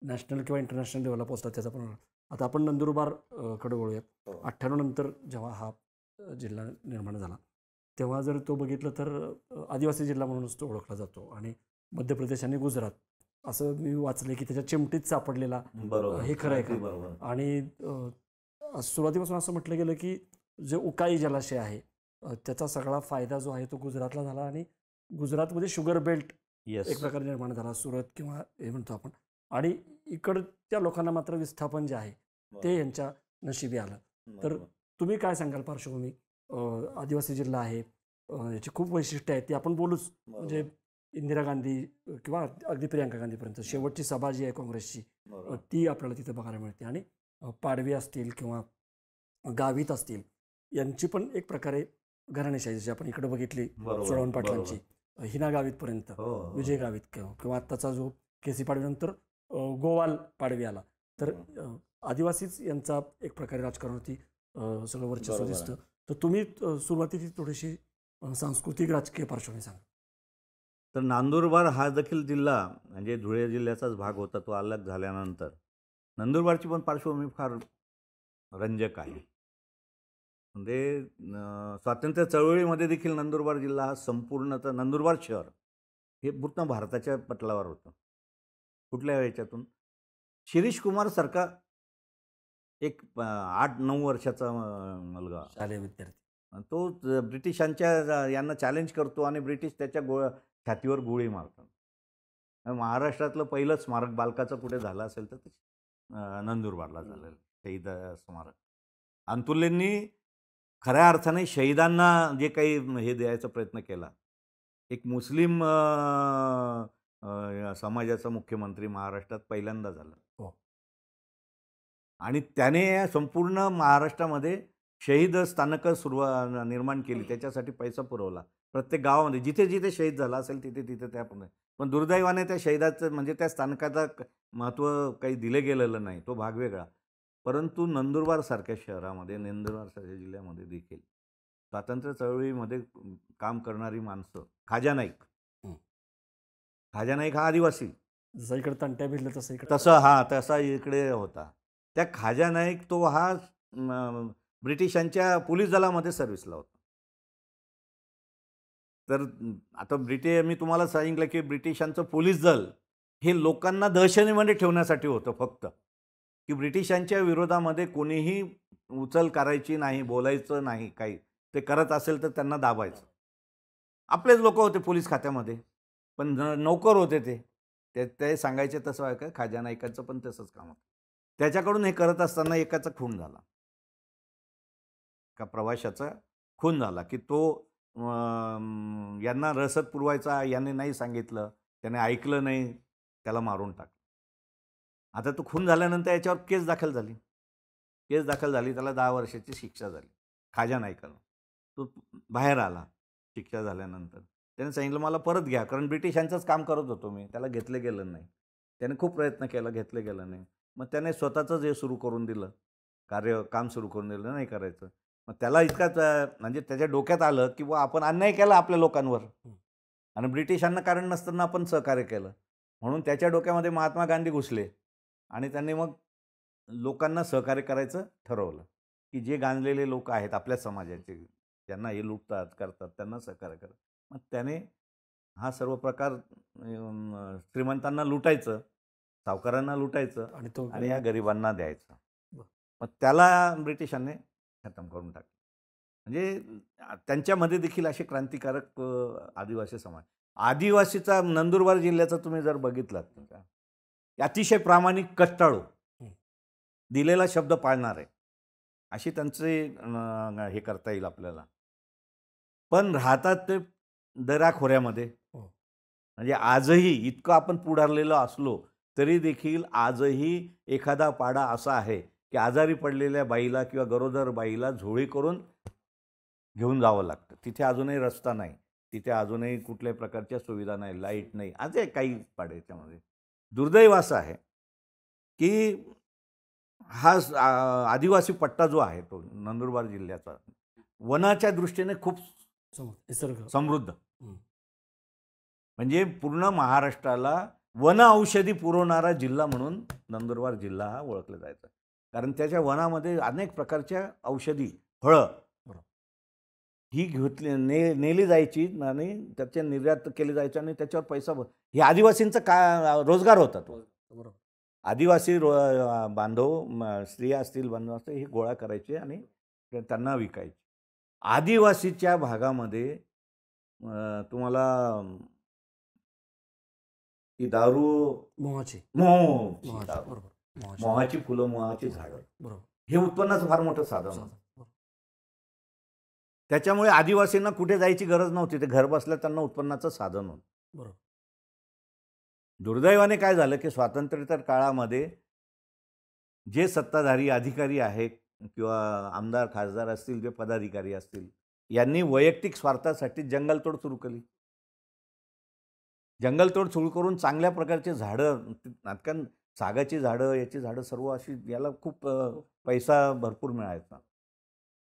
नॅशनल किंवा इंटरनॅशनल लेवलला पोहोचतात त्याचा पण. आता आपण नंदुरबार कडे वळूयात. 98 नंतर जेव्हा हा जिल्हा निर्माण झाला तेव्हा जर तो बघितलं तर आदिवासी जिल्हा म्हणूनच तो ओळखला जातो. आणि मध्य प्रदेश आणि गुजरात असं मी वाचले की त्याच्या चिमटीत सापडलेला, हे खरं आहे का? आणि सुरुवातीपासून असं म्हटलं गेलं की जे उकाई जलाशय आहे त्याचा सगळा फायदा जो आहे तो गुजरातला झाला आणि गुजरातमध्ये शुगर बेल्ट येस. एक प्रकारे निर्माण झाला, सुरत किंवा हे म्हणतो आपण. आणि इकडच्या लोकांना मात्र विस्थापन जे आहे ते यांच्या नशिबी आलं. तर तुम्ही काय सांगाल पार्श्वभूमी? आदिवासी जिल्हा आहे, याची खूप वैशिष्ट्ये आहेत, ती आपण बोलूच. म्हणजे इंदिरा गांधी किंवा अगदी प्रियांका गांधीपर्यंत शेवटची सभा जी आहे काँग्रेसची, ती आपल्याला तिथं बघायला मिळते. आणि पाडवी असतील किंवा गावित असतील, यांची पण एक प्रकारे घराणेशाही जशी आपण इकडे बघितली सोळवण पाटलांची, हिना गावितपर्यंत, विजय गावित किंवा आत्ताचा जो केसी पाडवीनंतर गोवाल पाडवी आला. तर आदिवासीच यांचा एक प्रकारे राजकारणावरती सगळं वर्चस्व दिसतं. तर तुम्ही सुरुवातीची थोडीशी सांस्कृतिक राजकीय पार्श्वभूमी सांगा. तर नंदुरबार हा देखील जिल्हा म्हणजे धुळे जिल्ह्याचाच भाग होता, तो अलग झाल्यानंतर नंदुरबारची पण पार्श्वभूमी फार रंजक आहे. म्हणजे स्वातंत्र्य चळवळीमध्ये देखील नंदुरबार जिल्हा हा संपूर्णतः, नंदुरबार शहर हे पूर्ण भारताच्या पटलावर होतं. कुठल्या ह्याच्यातून शिरीष कुमार सारखा एक 8-9 वर्षाचा मुलगा, शालेय विद्यार्थी, तो ब्रिटिशांच्या यांना चॅलेंज करतो आणि ब्रिटिश त्याच्या छातीवर गोळी मारतात. महाराष्ट्रातलं पहिलं स्मारक बालकाचं कुठे झालं असेल तर ते नंदुरबारला झालेलं शहीद स्मारक. अंतुलेंनी खऱ्या अर्थाने शहीदांना जे काही हे द्यायचा प्रयत्न केला. एक मुस्लिम समाजाचा मुख्यमंत्री महाराष्ट्रात पहिल्यांदा झाला. आणि त्याने संपूर्ण महाराष्ट्रामध्ये शहीद स्थानकं निर्माण केली, त्याच्यासाठी पैसा पुरवला. प्रत्येक गावामध्ये जिथे जिथे शहीद झाला असेल तिथे तिथे त्या पण दुर्दैवाने त्या शहीदाचं म्हणजे त्या स्थानकाचं महत्त्व काही दिले गेलेलं नाही, तो भाग वेगळा. परंतु नंदुरबारसारख्या शहरामध्ये, नंदुरबारसारख्या जिल्ह्यामध्ये देखील स्वातंत्र्य चळवळीमध्ये काम करणारी माणसं, खाजा नाईक हा आदिवासी, जसं इकडे तंट्या भिडलं तसा इकडे होता. त्या खाजा नाईक तो हा ब्रिटिशांच्या पोलीस दलामध्ये सर्व्हिसला होता. तर आता मी तुम्हाला सांगितलं की ब्रिटिशांचं पोलीस दल हे लोकांना दहशतीमध्ये ठेवण्यासाठी होतं फक्त, की ब्रिटिशांच्या विरोधामध्ये कोणीही उचल करायची नाही, बोलायचं नाही, काही ते करत असेल तर त्यांना दाबायचं. आपलेच लोक होते पोलीस खात्यामध्ये, पण नौकर होते ते सांगायचे तसं आहे का. खाजा नाईकांचं पण तसंच काम होतं. त्याच्याकडून हे करत असताना एकाचा खून झाला, एका प्रवाशाचा खून झाला की तो यांना रसद पुरवायचा, याने नाही सांगितलं, त्याने ऐकलं नाही, त्याला मारून टाकलं. आता तो खून झाल्यानंतर याच्यावर केस दाखल झाली, त्याला 10 वर्षाची शिक्षा झाली खाजा नाईकाला. तो बाहेर आला शिक्षा झाल्यानंतर. त्याने सांगितलं मला परत घ्या, कारण ब्रिटिशांचंच काम करत होतो मी, त्याला घेतलं गेलं नाही. त्याने खूप प्रयत्न केला, घेतलं गेलं नाही. मग त्याने स्वतःचंच हे सुरू करून दिलं, काम सुरू करून दिलं, नाही करायचं. मग त्याला इतकाच म्हणजे त्याच्या डोक्यात आलं की आपण अन्याय केला आपल्या लोकांवर आणि ब्रिटिशांना कारण नसताना आपण सहकार्य केलं, म्हणून त्याच्या डोक्यामध्ये महात्मा गांधी घुसले आणि त्यांनी मग लोकांना सहकार्य करायचं ठरवलं की जे गांजलेले लोक आहेत आपल्या समाजाचे, ज्यांना हे लुटतात करतात, त्यांना सहकार्य करा. मग त्याने हा सर्व प्रकार श्रीमंतांना लुटायचं, सावकारांना लुटायचं आणि या गरिबांना द्यायचं. मग त्याला ब्रिटिशांनी खतम करून टाकलं. म्हणजे त्यांच्यामध्ये देखील असे क्रांतिकारक आदिवासी समाज. आदिवासीचा नंदुरबार जिल्ह्याचा तुम्ही जर बघितलात का, अतिशय प्रामाणिक, कष्टाळू, दिलेला शब्द पाळणारे अशी त्यांचे हे करता येईल आपल्याला. पण राहतात ते दऱ्याखोऱ्यामध्ये. म्हणजे आजही इतकं आपण पुढारलेलो असलो तरी देखील आजही एखादा पाडा असा आहे की आजारी पडलेल्या बाईला किंवा गरोदर बाईला झोळी करून घेऊन जावं लागतं. तिथे अजूनही रस्ता नाही, तिथे अजूनही कुठल्याही प्रकारच्या सुविधा नाही, लाईट नाही. आज काही पाडे याच्यामध्ये दुर्दैव असं आहे की हा आदिवासी पट्टा जो आहे तो नंदुरबार जिल्ह्याचा वनाच्या दृष्टीने खूप समृद्ध, म्हणजे पूर्ण महाराष्ट्राला वन औषधी पुरवणारा जिल्हा म्हणून नंदुरबार जिल्हा हा ओळखला जायचा. कारण त्याच्या वनामध्ये अनेक प्रकारच्या औषधी फळं ही नेली जायची आणि त्याचे निर्यात केले जायचे आणि त्याच्यावर पैसा हे आदिवासींचा रोजगार होता. तो आदिवासी बांधव, स्त्रिया असतील, बांधव असतील, हे गोळा करायचे आणि त्यांना विकायचे. आदिवासीच्या भागामध्ये तुम्हाला ती दारू मोहाची मोहाची दारू, बरोबर. मोहाची फुलं, मोहाची झाडं, बरोबर. हे उत्पन्नाचं फार मोठं साधन होतं. बरोबर. त्याच्यामुळे आदिवासींना कुठे जायची गरज नव्हती, ते घर बसल्या त्यांना उत्पन्नाचं साधन होतं. बरोबर. दुर्दैवाने काय झालं की स्वातंत्र्योत्तर काळामध्ये जे सत्ताधारी अधिकारी आहेत किंवा आमदार खासदार असतील, जे पदाधिकारी असतील, यांनी वैयक्तिक स्वार्थासाठी जंगलतोड सुरू केली. जंगलतोड सुरू करून चांगल्या प्रकारचे झाडं, कारण सागाची झाडं, याची झाडं सर्व अशी, याला खूप पैसा भरपूर मिळायचा.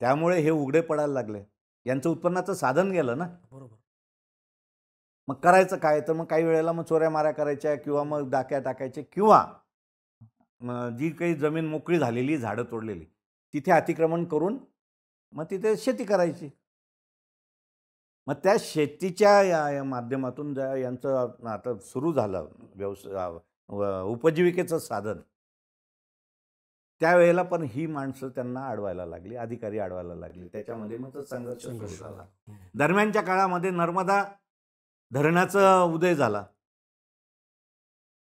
त्यामुळे हे उघडे पडायला लागले. यांचं उत्पन्नाचं साधन गेलं ना. बरोबर. मग करायचं काय? तर मग काही वेळेला मग चोऱ्या माऱ्या करायच्या किंवा मग डाक्या टाकायचे किंवा जी काही जमीन मोकळी झालेली, झाडं तोडलेली, तिथे अतिक्रमण करून मग तिथे शेती करायची. मग त्या शेतीच्या या माध्यमातून ज्या यांचं आता सुरू झालं व्यवसाय, उपजीविकेचं साधन, त्यावेळेला पण ही माणसं त्यांना अडवायला लागली, अधिकारी अडवायला लागले. त्याच्यामध्ये मग संघर्ष सुरू झाला. दरम्यानच्या काळामध्ये नर्मदा धरणाचा उदय झाला.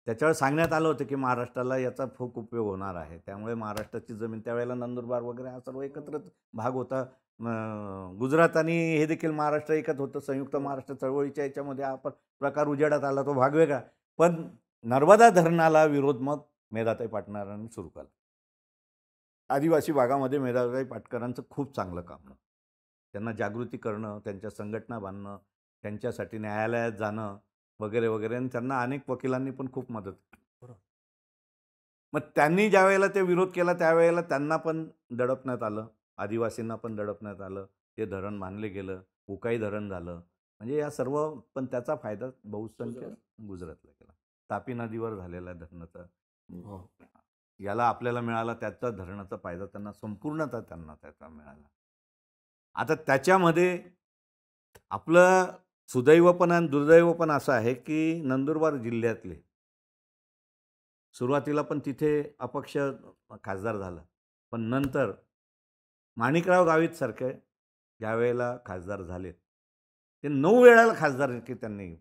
त्याच्यावर सांगण्यात आलं होतं की महाराष्ट्राला याचा खूप उपयोग होणार आहे. त्यामुळे महाराष्ट्राची जमीन, त्यावेळेला नंदुरबार वगैरे हा सर्व एकत्रच भाग होता. गुजरात आणि हे देखील महाराष्ट्र एकच होतं. संयुक्त महाराष्ट्र चळवळीच्या याच्यामध्ये हा प्रकार उजेडात आला, तो भाग वेगळा. पण नर्मदा धरणाला विरोध मग मेधाताई पाटकरांनी सुरू केला. आदिवासी भागामध्ये मेधाताई पाटकरांचं खूप चांगलं काम आहे. त्यांना जागृती करणं, त्यांच्या संघटना बांधणं, त्यांच्यासाठी न्यायालयात जाणं वगैरे वगैरे, आणि त्यांना अनेक वकिलांनी पण खूप मदत केली. मग त्यांनी ज्या वेळेला ते विरोध केला त्यावेळेला त्यांना पण दडपण्यात आलं, आदिवासींना पण दडपण्यात आलं. ते धरण बांधले गेलं, उकाई धरण झालं. म्हणजे या सर्व, पण त्याचा फायदा बहुसंख्य गुजरातला केला. तापी नदीवर झालेला धरणाचा याला आपल्याला मिळाला, त्याचा धरणाचा फायदा त्यांना संपूर्णतः त्यांना त्याचा मिळाला. आता त्याच्यामध्ये आपलं सुदैव पण आणि दुर्दैव पण असं आहे की नंदुरबार जिल्ह्यातले सुरुवातीला पण तिथे अपक्ष खासदार झाला, पण नंतर माणिकराव गावित सारखे ज्यावेळेला खासदार झाले, ते 9 वेळेला खासदार की त्यांनी,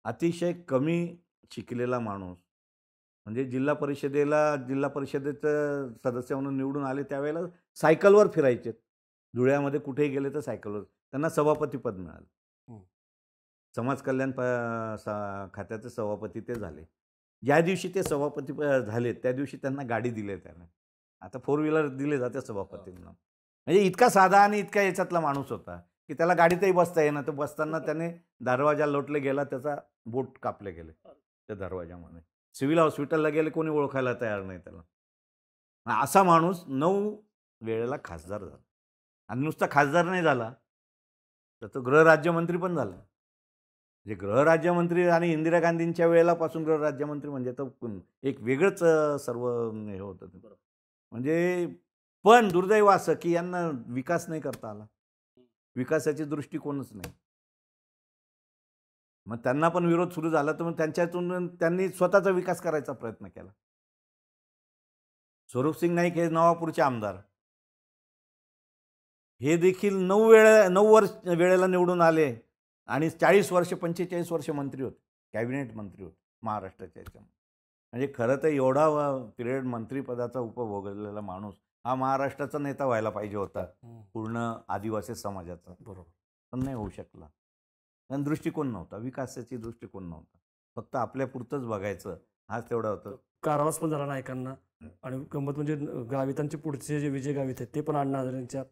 अतिशय कमी शिकलेला माणूस, म्हणजे जिल्हा परिषदेचं सदस्य म्हणून निवडून आले त्यावेळेला सायकलवर फिरायचे. धुळ्यामध्ये कुठेही गेले तर सायकलवर. त्यांना सभापतीपद मिळालं. समाज कल्याण खात्याचे सभापती ते झाले. ज्या दिवशी ते सभापती झाले त्या दिवशी त्यांना गाडी दिली त्याने. आता 4 व्हीलर दिले जाते सभापतींना. म्हणजे इतका साधा आणि इतका याच्यातला माणूस होता की त्याला गाडीतही बसता येईना. तर बसताना त्याने दरवाजा लोटले गेला, त्याचा बोट कापले गेले त्या दरवाजामध्ये. सिव्हिल हॉस्पिटलला गेले, कोणी ओळखायला तयार नाही त्याला. असा माणूस 9 वेळेला खासदार झाला. आणि नुसता खासदार नाही झाला तर तो गृहराज्यमंत्री पण झाला. म्हणजे गृहराज्यमंत्री, आणि इंदिरा गांधींच्या वेळेलापासून गृहराज्यमंत्री म्हणजे तर एक वेगळंच सर्व हे होतं. म्हणजे पण दुर्दैव असं की यांना विकास नाही करता आला, विकासाची दृष्टिकोनच नाही. मग त्यांना पण विरोध सुरू झाला, तर मग त्यांच्यातून त्यांनी स्वतःचा विकास करायचा प्रयत्न केला. स्वरूपसिंग नाईक हे नवापूरचे आमदार, हे देखील 9 वेळेला निवडून आले आणि 40 वर्ष 45 वर्ष मंत्री होते, कॅबिनेट मंत्री होते महाराष्ट्राच्या याच्यामध्ये. म्हणजे खरं तर एवढा पिरियड मंत्रिपदाचा उपभोगलेला माणूस हा महाराष्ट्राचा नेता व्हायला पाहिजे होता, पूर्ण आदिवासी समाजाचा. बरोबर. पण नाही होऊ शकला. कारण दृष्टिकोन नव्हता, विकासाची दृष्टिकोन नव्हता. फक्त आपल्यापुरतंच बघायचं, हाच तेवढा होतं. कारवास पण झाला नायकांना. आणि गंमत म्हणजे गावितांचे पुढचे जे विजय गावित आहेत ते पण अण्णा हजारेंच्या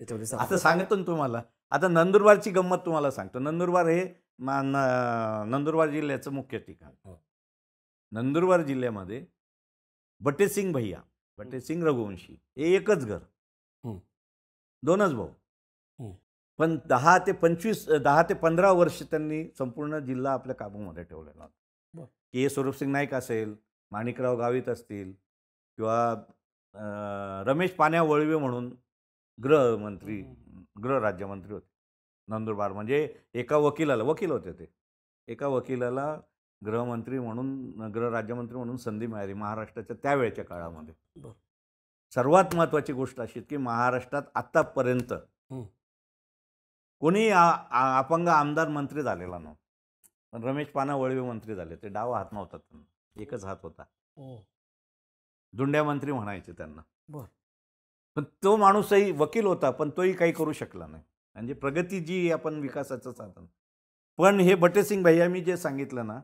याच्यामध्ये. आता सांगतो ना तुम्हाला. आता नंदुरबारची गंमत तुम्हाला सांगतो. नंदुरबार हे नंदुरबार जिल्ह्याचं मुख्य ठिकाण. नंदुरबार जिल्ह्यामध्ये बटेसिंग भैया, बटेसिंग रघुवंशी हे एकच घर, 2च भाऊ. पण 10 ते 15 वर्ष त्यांनी संपूर्ण जिल्हा आपल्या काबूमध्ये ठेवलेला होता. की स्वरूपसिंग नाईक असेल, माणिकराव गावित असतील, किंवा रमेश पाण्या वळवे म्हणून गृहराज्यमंत्री होते नंदुरबार. म्हणजे एका वकील होते ते, एका वकिलाला गृहराज्यमंत्री म्हणून संधी मिळाली महाराष्ट्राच्या त्यावेळेच्या काळामध्ये. सर्वात महत्त्वाची गोष्ट अशी की महाराष्ट्रात आतापर्यंत कोणी अपंग आमदार मंत्री झालेला नव्हता. पण रमेश पाना वळवे मंत्री झाले. ते डावा हात नव्हता त्यांना, एकच हात होता. दुंड्या मंत्री म्हणायचे त्यांना. बर. पण तो माणूसही वकील होता, पण तोही काही करू शकला नाही. म्हणजे प्रगती जी आपण विकासाचं साधन. पण हे बटेसिंग भैया मी जे सांगितलं ना,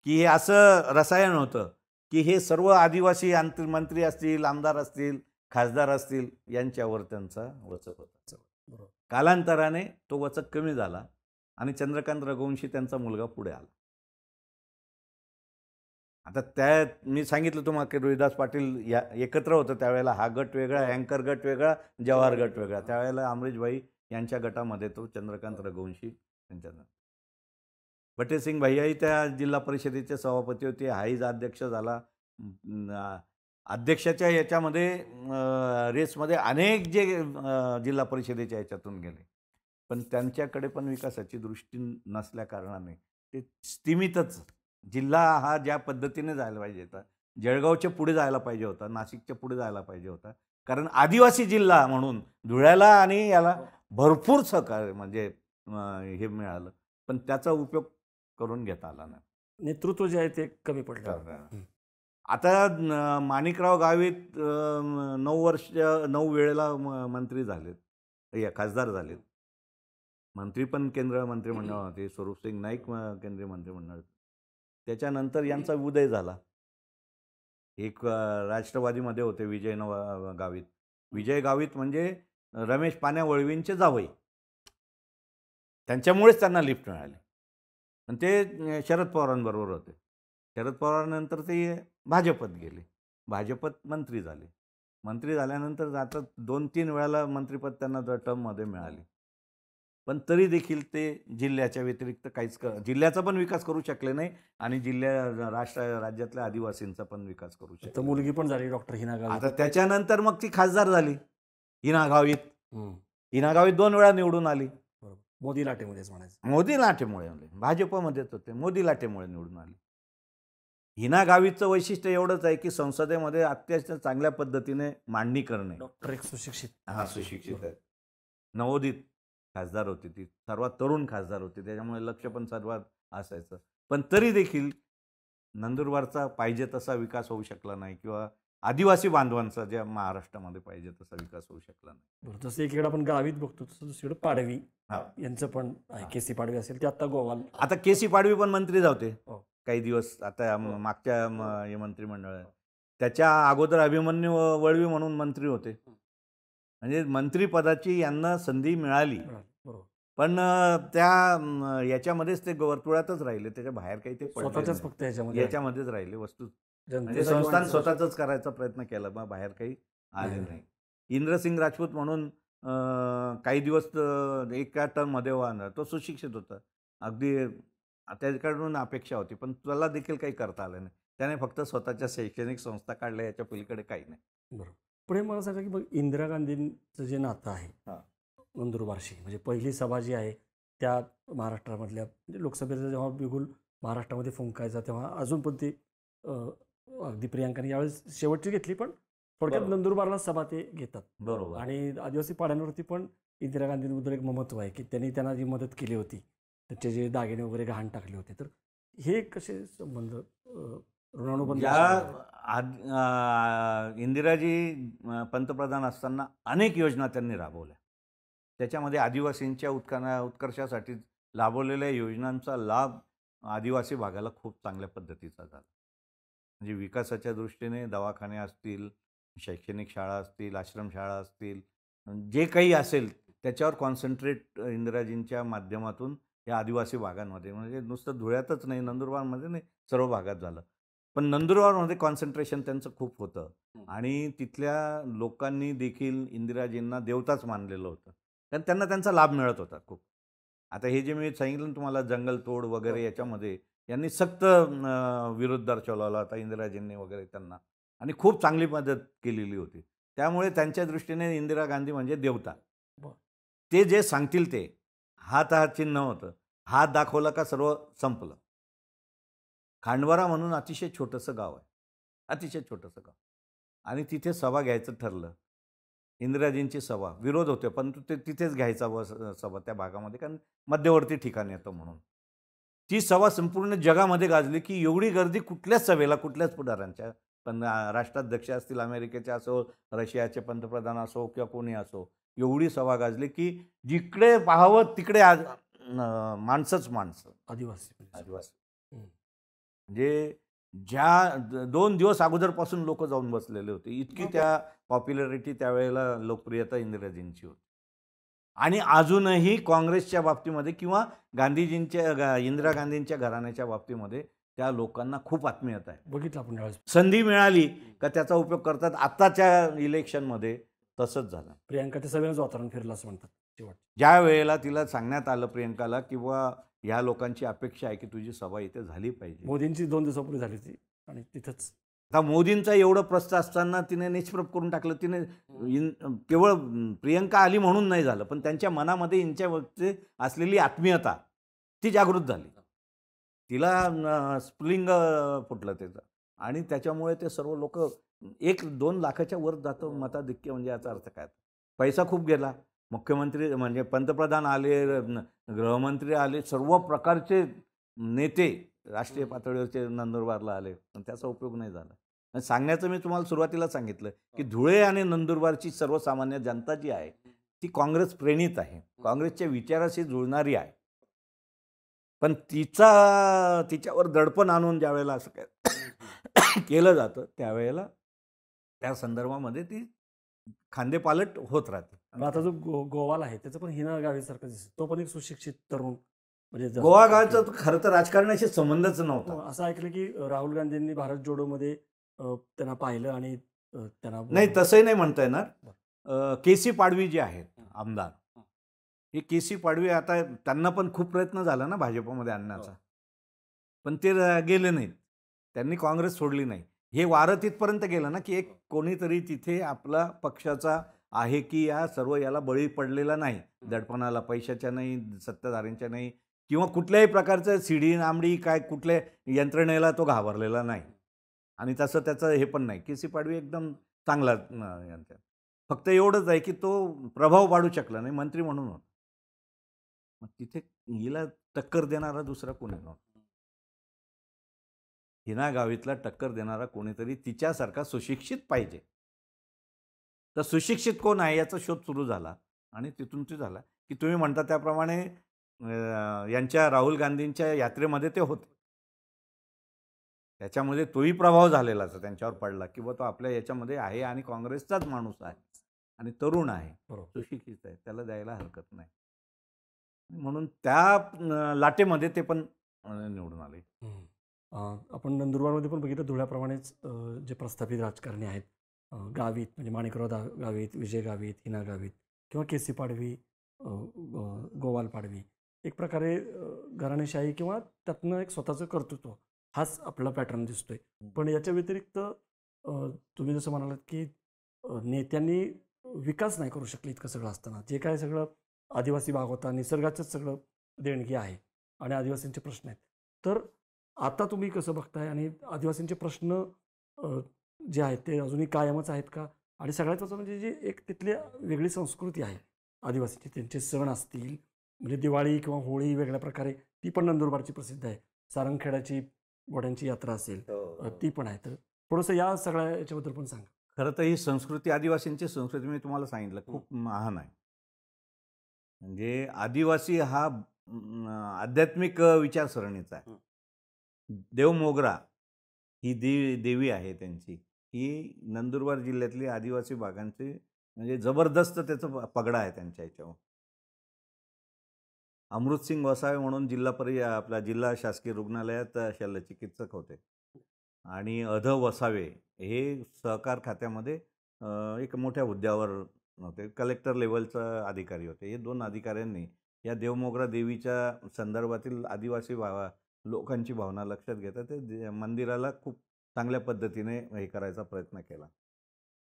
की हे असं रसायन होतं की हे सर्व आदिवासी मंत्री असतील, आमदार असतील, खासदार असतील यांच्यावर त्यांचा वचक होता. बरोबर. कालांतराने तो वचक कमी झाला आणि चंद्रकांत रघुवंशी त्यांचा मुलगा पुढे आला. आता त्या मी सांगितलं तुम्हाला की रोहिदास पाटील या एकत्र होतं त्यावेळेला. हा गट वेगळा, अँकर गट वेगळा, जवाहर गट वेगळा. त्यावेळेला अमरीशभाई यांच्या गटामध्ये तो चंद्रकांत रघुवंशी यांच्या. बटेसिंग भैयाही त्या जिल्हा परिषदेचे सभापती होते. हाईज अध्यक्ष झाला. अध्यक्षाच्या याच्यामध्ये रेसमध्ये अनेक जे जिल्हा परिषदेच्या याच्यातून गेले, पण त्यांच्याकडे पण विकासाची दृष्टी नसल्या कारणाने ते स्थिमितच. जिल्हा हा ज्या पद्धतीने जायला पाहिजे होता, जळगावच्या पुढे जायला पाहिजे होता, नाशिकच्या पुढे जायला पाहिजे होता, कारण आदिवासी जिल्हा म्हणून धुळ्याला आणि याला भरपूर सहकार्य म्हणजे हे मिळालं, पण त्याचा उपयोग करून घेता आला नाही. नेतृत्व जे आहे ते कमी पडलं. आता माणिकराव गावित 9 वेळेला मंत्री झालेत, खासदार झालेत. मंत्री पण केंद्र मंत्रिमंडळ होते. स्वरूपसिंग नाईक केंद्रीय मंत्रिमंडळ. त्याच्यानंतर यांचा उदय झाला. एक राष्ट्रवादीमध्ये होते विजय गावित. विजय गावित म्हणजे रमेश पाना वळवींचे जावई. त्यांच्यामुळेच त्यांना लिफ्ट मिळाली. आणि ते शरद पवारांबरोबर होते. शरद पवारांनंतर ते भाजपत गेले. भाजपत मंत्री झाले. मंत्री झाल्यानंतर आता 2-3 वेळाला मंत्रिपद त्यांना टर्ममध्ये मिळाली. पण तरी देखील ते जिल्ह्याच्या व्यतिरिक्त काहीच जिल्ह्याचा पण विकास करू शकले नाही आणि राज्यातल्या आदिवासींचा पण विकास करू शकले. मुलगी पण झाली डॉक्टर हिना गावित. आता त्याच्यानंतर मग ती खासदार झाली हिना गावित. हिना गावित 2 वेळा निवडून आली. मोदी लाटेमध्येच म्हणायचं. मोदी लाटेमुळे आले. भाजपमध्येच होते, मोदी लाटेमुळे निवडून आले. हिना गावितचं वैशिष्ट्य एवढंच आहे की संसदेमध्ये अत्यंत चांगल्या पद्धतीने मांडणी करणे. डॉक्टर एक सुशिक्षित. सुशिक्षित आहे. नवोदित खासदार होती ती, सर्वात तरुण खासदार होती, त्याच्यामुळे लक्ष पण सर्वात असायचं. पण तरी देखील नंदुरबारचा पाहिजे तसा विकास होऊ शकला नाही किंवा आदिवासी बांधवांचा ज्या महाराष्ट्रामध्ये पाहिजे तसा विकास होऊ शकला नाही. जसं एकीकडे आपण गावित बघतो तसं दुसरीकडे पाडवी यांचं पण केसी पाडवी असेल ते आता गोवाल. आता केसी पाडवी पण मंत्री होते काही दिवस. आता मागच्या मंत्रिमंडळ त्याच्या अगोदर अभिमन्यू वळवी म्हणून मंत्री होते. म्हणजे मंत्रिपदाची यांना संधी मिळाली, पण त्या याच्यामध्येच ते वर्तुळातच राहिले. त्याच्या बाहेर काही ते स्वतःच्याच फक्त याच्यामध्येच राहिले. वस्तू म्हणजे संस्थान स्वतःच करायचा प्रयत्न केला, मग बाहेर काही आले नाही. इंद्रसिंग राजपूत म्हणून काही दिवस एका टर्ममध्ये वाहणार. तो सुशिक्षित होता, अगदी त्याच्याकडून अपेक्षा होती, पण त्याला देखील काही करता आलं नाही. त्याने फक्त स्वतःच्या शैक्षणिक संस्था काढल्या, याच्या पलीकडे काही नाही. बरोबर. पुढे मला सांगा की बघ, इंदिरा गांधींचं जे नातं आहे नंदुरबारशी, म्हणजे पहिली सभा जी आहे त्या महाराष्ट्रामधल्या, म्हणजे लोकसभेचा जेव्हा बिगुल महाराष्ट्रामध्ये फुंकायचा तेव्हा अजून पण ती अगदी प्रियांकाने यावेळेस शेवटची घेतली, पण थोडक्यात नंदुरबारला सभा ते घेतात. बरोबर. आणि आदिवासी पाड्यांवरती पण इंदिरा गांधींबद्दल एक महत्त्व आहे की त्यांना जी मदत केली होती, त्याचे जे दागिने वगैरे गहाण टाकले होते, तर हे कसे संबंध ऋणानुबंध. इंदिराजी पंतप्रधान असताना अनेक योजना त्यांनी राबवल्या. त्याच्यामध्ये आदिवासींच्या उत्कर्षासाठी राबवलेल्या योजनांचा लाभ आदिवासी भागाला खूप चांगल्या पद्धतीचा झाला. म्हणजे विकासाच्या दृष्टीने दवाखाने असतील, शैक्षणिक शाळा असतील, आश्रमशाळा असतील, जे काही असेल त्याच्यावर कॉन्सन्ट्रेट इंदिराजींच्या माध्यमातून या आदिवासी भागांमध्ये, म्हणजे नुसतं धुळ्यातच नाही, नंदुरबारमध्ये नाही, सर्व भागात झालं. पण नंदुरबारमध्ये कॉन्सन्ट्रेशन त्यांचं खूप होतं आणि तिथल्या लोकांनी देखील इंदिराजींना देवताच मानलेलं होतं, कारण त्यांना त्यांचा लाभ मिळत होता खूप. आता हे जे मी सांगितलं तुम्हाला जंगलतोड वगैरे, याच्यामध्ये यांनी सक्त विरोध दर्शवला होता इंदिराजींनी वगैरे त्यांना, आणि खूप चांगली मदत केलेली होती. त्यामुळे त्यांच्या दृष्टीने इंदिरा गांधी म्हणजे देवता. ते जे सांगतील ते हात चिन्ह होतं. हात दाखवला का सर्व संपलं. खांडवारा म्हणून अतिशय छोटंसं गाव आहे, अतिशय छोटंसं गाव, आणि तिथे सभा घ्यायचं ठरलं. इंदिराजींची सभा, विरोध होते पण ते तिथेच घ्यायचा सभा त्या भागामध्ये, कारण मध्यवर्ती ठिकाण येतं म्हणून. ती सभा संपूर्ण जगामध्ये गाजली की एवढी गर्दी कुठल्याच सभेला कुठल्याच पुढाऱ्यांच्या, पण राष्ट्राध्यक्ष असतील अमेरिकेचे असो, रशियाचे पंतप्रधान असो किंवा कोणी असो, एवढी सभा गाजली की जिकडे पाहावं तिकडे माणसंच माणसं, आदिवासी. आदिवासी. हं. म्हणजे ज्या 2 दिवस अगोदरपासून लोक जाऊन बसलेले होते, इतकी त्या पॉप्युलॅरिटी त्यावेळेला लोकप्रियता इंदिराजींची होती. आणि अजूनही काँग्रेसच्या बाबतीमध्ये किंवा इंदिरा गांधींच्या घराण्याच्या बाबतीमध्ये त्या लोकांना खूप आत्मीयता आहे. बघितलं आपण यावेळेस संधी मिळाली का त्याचा उपयोग करतात. आत्ताच्या इलेक्शनमध्ये तसंच झालं. प्रियांकाच्या सगळ्यांच वातावरण फिरलं असं म्हणतात शेवट. ज्या वेळेला तिला सांगण्यात आलं प्रियंकाला किंवा ह्या लोकांची अपेक्षा आहे की तुझी सभा इथे झाली पाहिजे. मोदींची 2 दिवसापूर्वी झाली होती आणि तिथंच आता मोदींचा एवढं प्रस्त असताना तिने निष्प्रभ करून टाकलं. तिने केवळ प्रियंका आली म्हणून नाही झालं, पण त्यांच्या मनामध्ये यांच्यावरची असलेली आत्मीयता ती जागृत झाली. तिला स्फुलिंग फुटलं त्याचं आणि त्याच्यामुळे ते सर्व लोक 1-2 लाखाच्या वर जातं मताधिक्य. म्हणजे याचा अर्थ काय? पैसा खूप गेला. मुख्यमंत्री म्हणजे पंतप्रधान आले, गृहमंत्री आले, सर्व प्रकारचे नेते राष्ट्रीय पातळीवरचे नंदुरबारला आले, पण त्याचा उपयोग नाही झाला. आणि सांगण्याचं मी तुम्हाला सुरुवातीला सांगितलं की धुळे आणि नंदुरबारची सर्वसामान्य जनता जी आहे ती काँग्रेस प्रेरित आहे, काँग्रेसच्या विचाराशी जुळणारी आहे. पण तिच्यावर दडपण आणून ज्या वेळेला असं काय केलं जातं त्यावेळेला त्या संदर्भामध्ये ती खांदेपालट होत राहते. आता जो गोवाल आहे त्याचं पण हिना गावीसारखं दिसतं. तो पण एक सुशिक्षित तरुण म्हणजे गोवा गावचा खरं तर राजकारणाशी संबंधच नव्हता. असं ऐकलं की राहुल गांधींनी भारत जोडोमध्ये त्यांना पाहिलं आणि त्यांना नाही, तसंही नाही म्हणता येणार. केसी पाडवी जे आहेत आमदार, हे केसी पाडवी आता त्यांना पण खूप प्रयत्न झाला ना भाजपमध्ये आणण्याचा, पण ते गेले नाहीत. त्यांनी काँग्रेस सोडली नाही. हे वारं तिथपर्यंत गेलं ना की एक कोणीतरी तिथे आपला पक्षाचा आहे की या सर्व याला बळी पडलेला नाही, दडपणाला, पैशाच्या नाही, सत्ताधाऱ्यांच्या नाही किंवा कुठल्याही प्रकारचं सीडी नामडी काय कुठल्या यंत्रणेला तो घाबरलेला नाही. आणि तसं त्याचं हे पण नाही. केसी पाडवी एकदम चांगला यंत्र. फक्त एवढंच आहे की तो प्रभाव पाडू शकला नाही, मंत्री म्हणून होता. मग तिथे हिला टक्कर देणारा दुसरा कोणी नव्हता. हिना गावीतला टक्कर देणारा कोणीतरी तिच्यासारखा सुशिक्षित पाहिजे. तर सुशिक्षित कोण आहे याचा शोध सुरू झाला आणि तिथून ते झाला की तुम्ही म्हणता त्याप्रमाणे यांच्या राहुल गांधींच्या यात्रेमध्ये ते होते. त्याच्यामध्ये तोही प्रभाव झालेलाच त्यांच्यावर पडला की तो आपल्या याच्यामध्ये आहे आणि काँग्रेसचाच माणूस आहे आणि तरुण आहे, सुशिक्षित आहे, त्याला द्यायला हरकत नाही. म्हणून त्या लाटेमध्ये ते पण निवडून आले. आपण नंदुरबारमध्ये पण बघितलं धुळ्याप्रमाणेच जे प्रस्थापित राजकारणी आहेत गावित म्हणजे माणिकराव गावित, विजय गावित, हिना गावित किंवा केसी पाडवी, गोवाल पाडवी, एक प्रकारे घराणेशाही किंवा त्यातनं एक स्वतःचं कर्तृत्व हाच आपला पॅटर्न दिसतोय. पण याच्या व्यतिरिक्त तुम्ही जसं म्हणालात की नेत्यांनी विकास नाही करू शकले इतकं सगळं असताना, जे काय सगळं आदिवासी भाग होता, निसर्गाचंच सगळं देणगी आहे आणि आदिवासींचे प्रश्न आहेत. तर आता तुम्ही कसं बघताय आणि आदिवासींचे प्रश्न जे आहेत ते अजूनही कायमच आहेत का? आणि सगळ्यात असं म्हणजे जी एक तिथली वेगळी संस्कृती आहे आदिवासीची, त्यांचे सण असतील म्हणजे दिवाळी किंवा होळी वेगळ्या प्रकारे, ती पण नंदुरबारची प्रसिद्ध आहे. सारंगखेड्याची घोड्यांची यात्रा असेल ती पण आहे. तर थोडंसं या सगळ्या याच्याबद्दल पण सांगा. खरं तर ही संस्कृती, आदिवासींची संस्कृती मी तुम्हाला सांगितलं खूप महान आहे. म्हणजे आदिवासी हा आध्यात्मिक विचारसरणीचा आहे. देव मोगरा ही देवी आहे त्यांची. ही नंदुरबार जिल्ह्यातली आदिवासी भागांची म्हणजे जबरदस्त त्याचं पगडा आहे त्यांच्या याच्यावर. अमृतसिंग वसावे म्हणून आपला जिल्हा शासकीय रुग्णालयात शल्यचिकित्सक होते आणि अध वसावे हे सहकार खात्यामध्ये एक मोठ्या हुद्द्यावर होते, कलेक्टर लेवलचा अधिकारी होते. हे 2 अधिकाऱ्यांनी या देवमोगरा देवीच्या संदर्भातील आदिवासी लोकांची भावना लक्षात घेता ते मंदिराला खूप चांगल्या पद्धतीने हे करायचा प्रयत्न केला.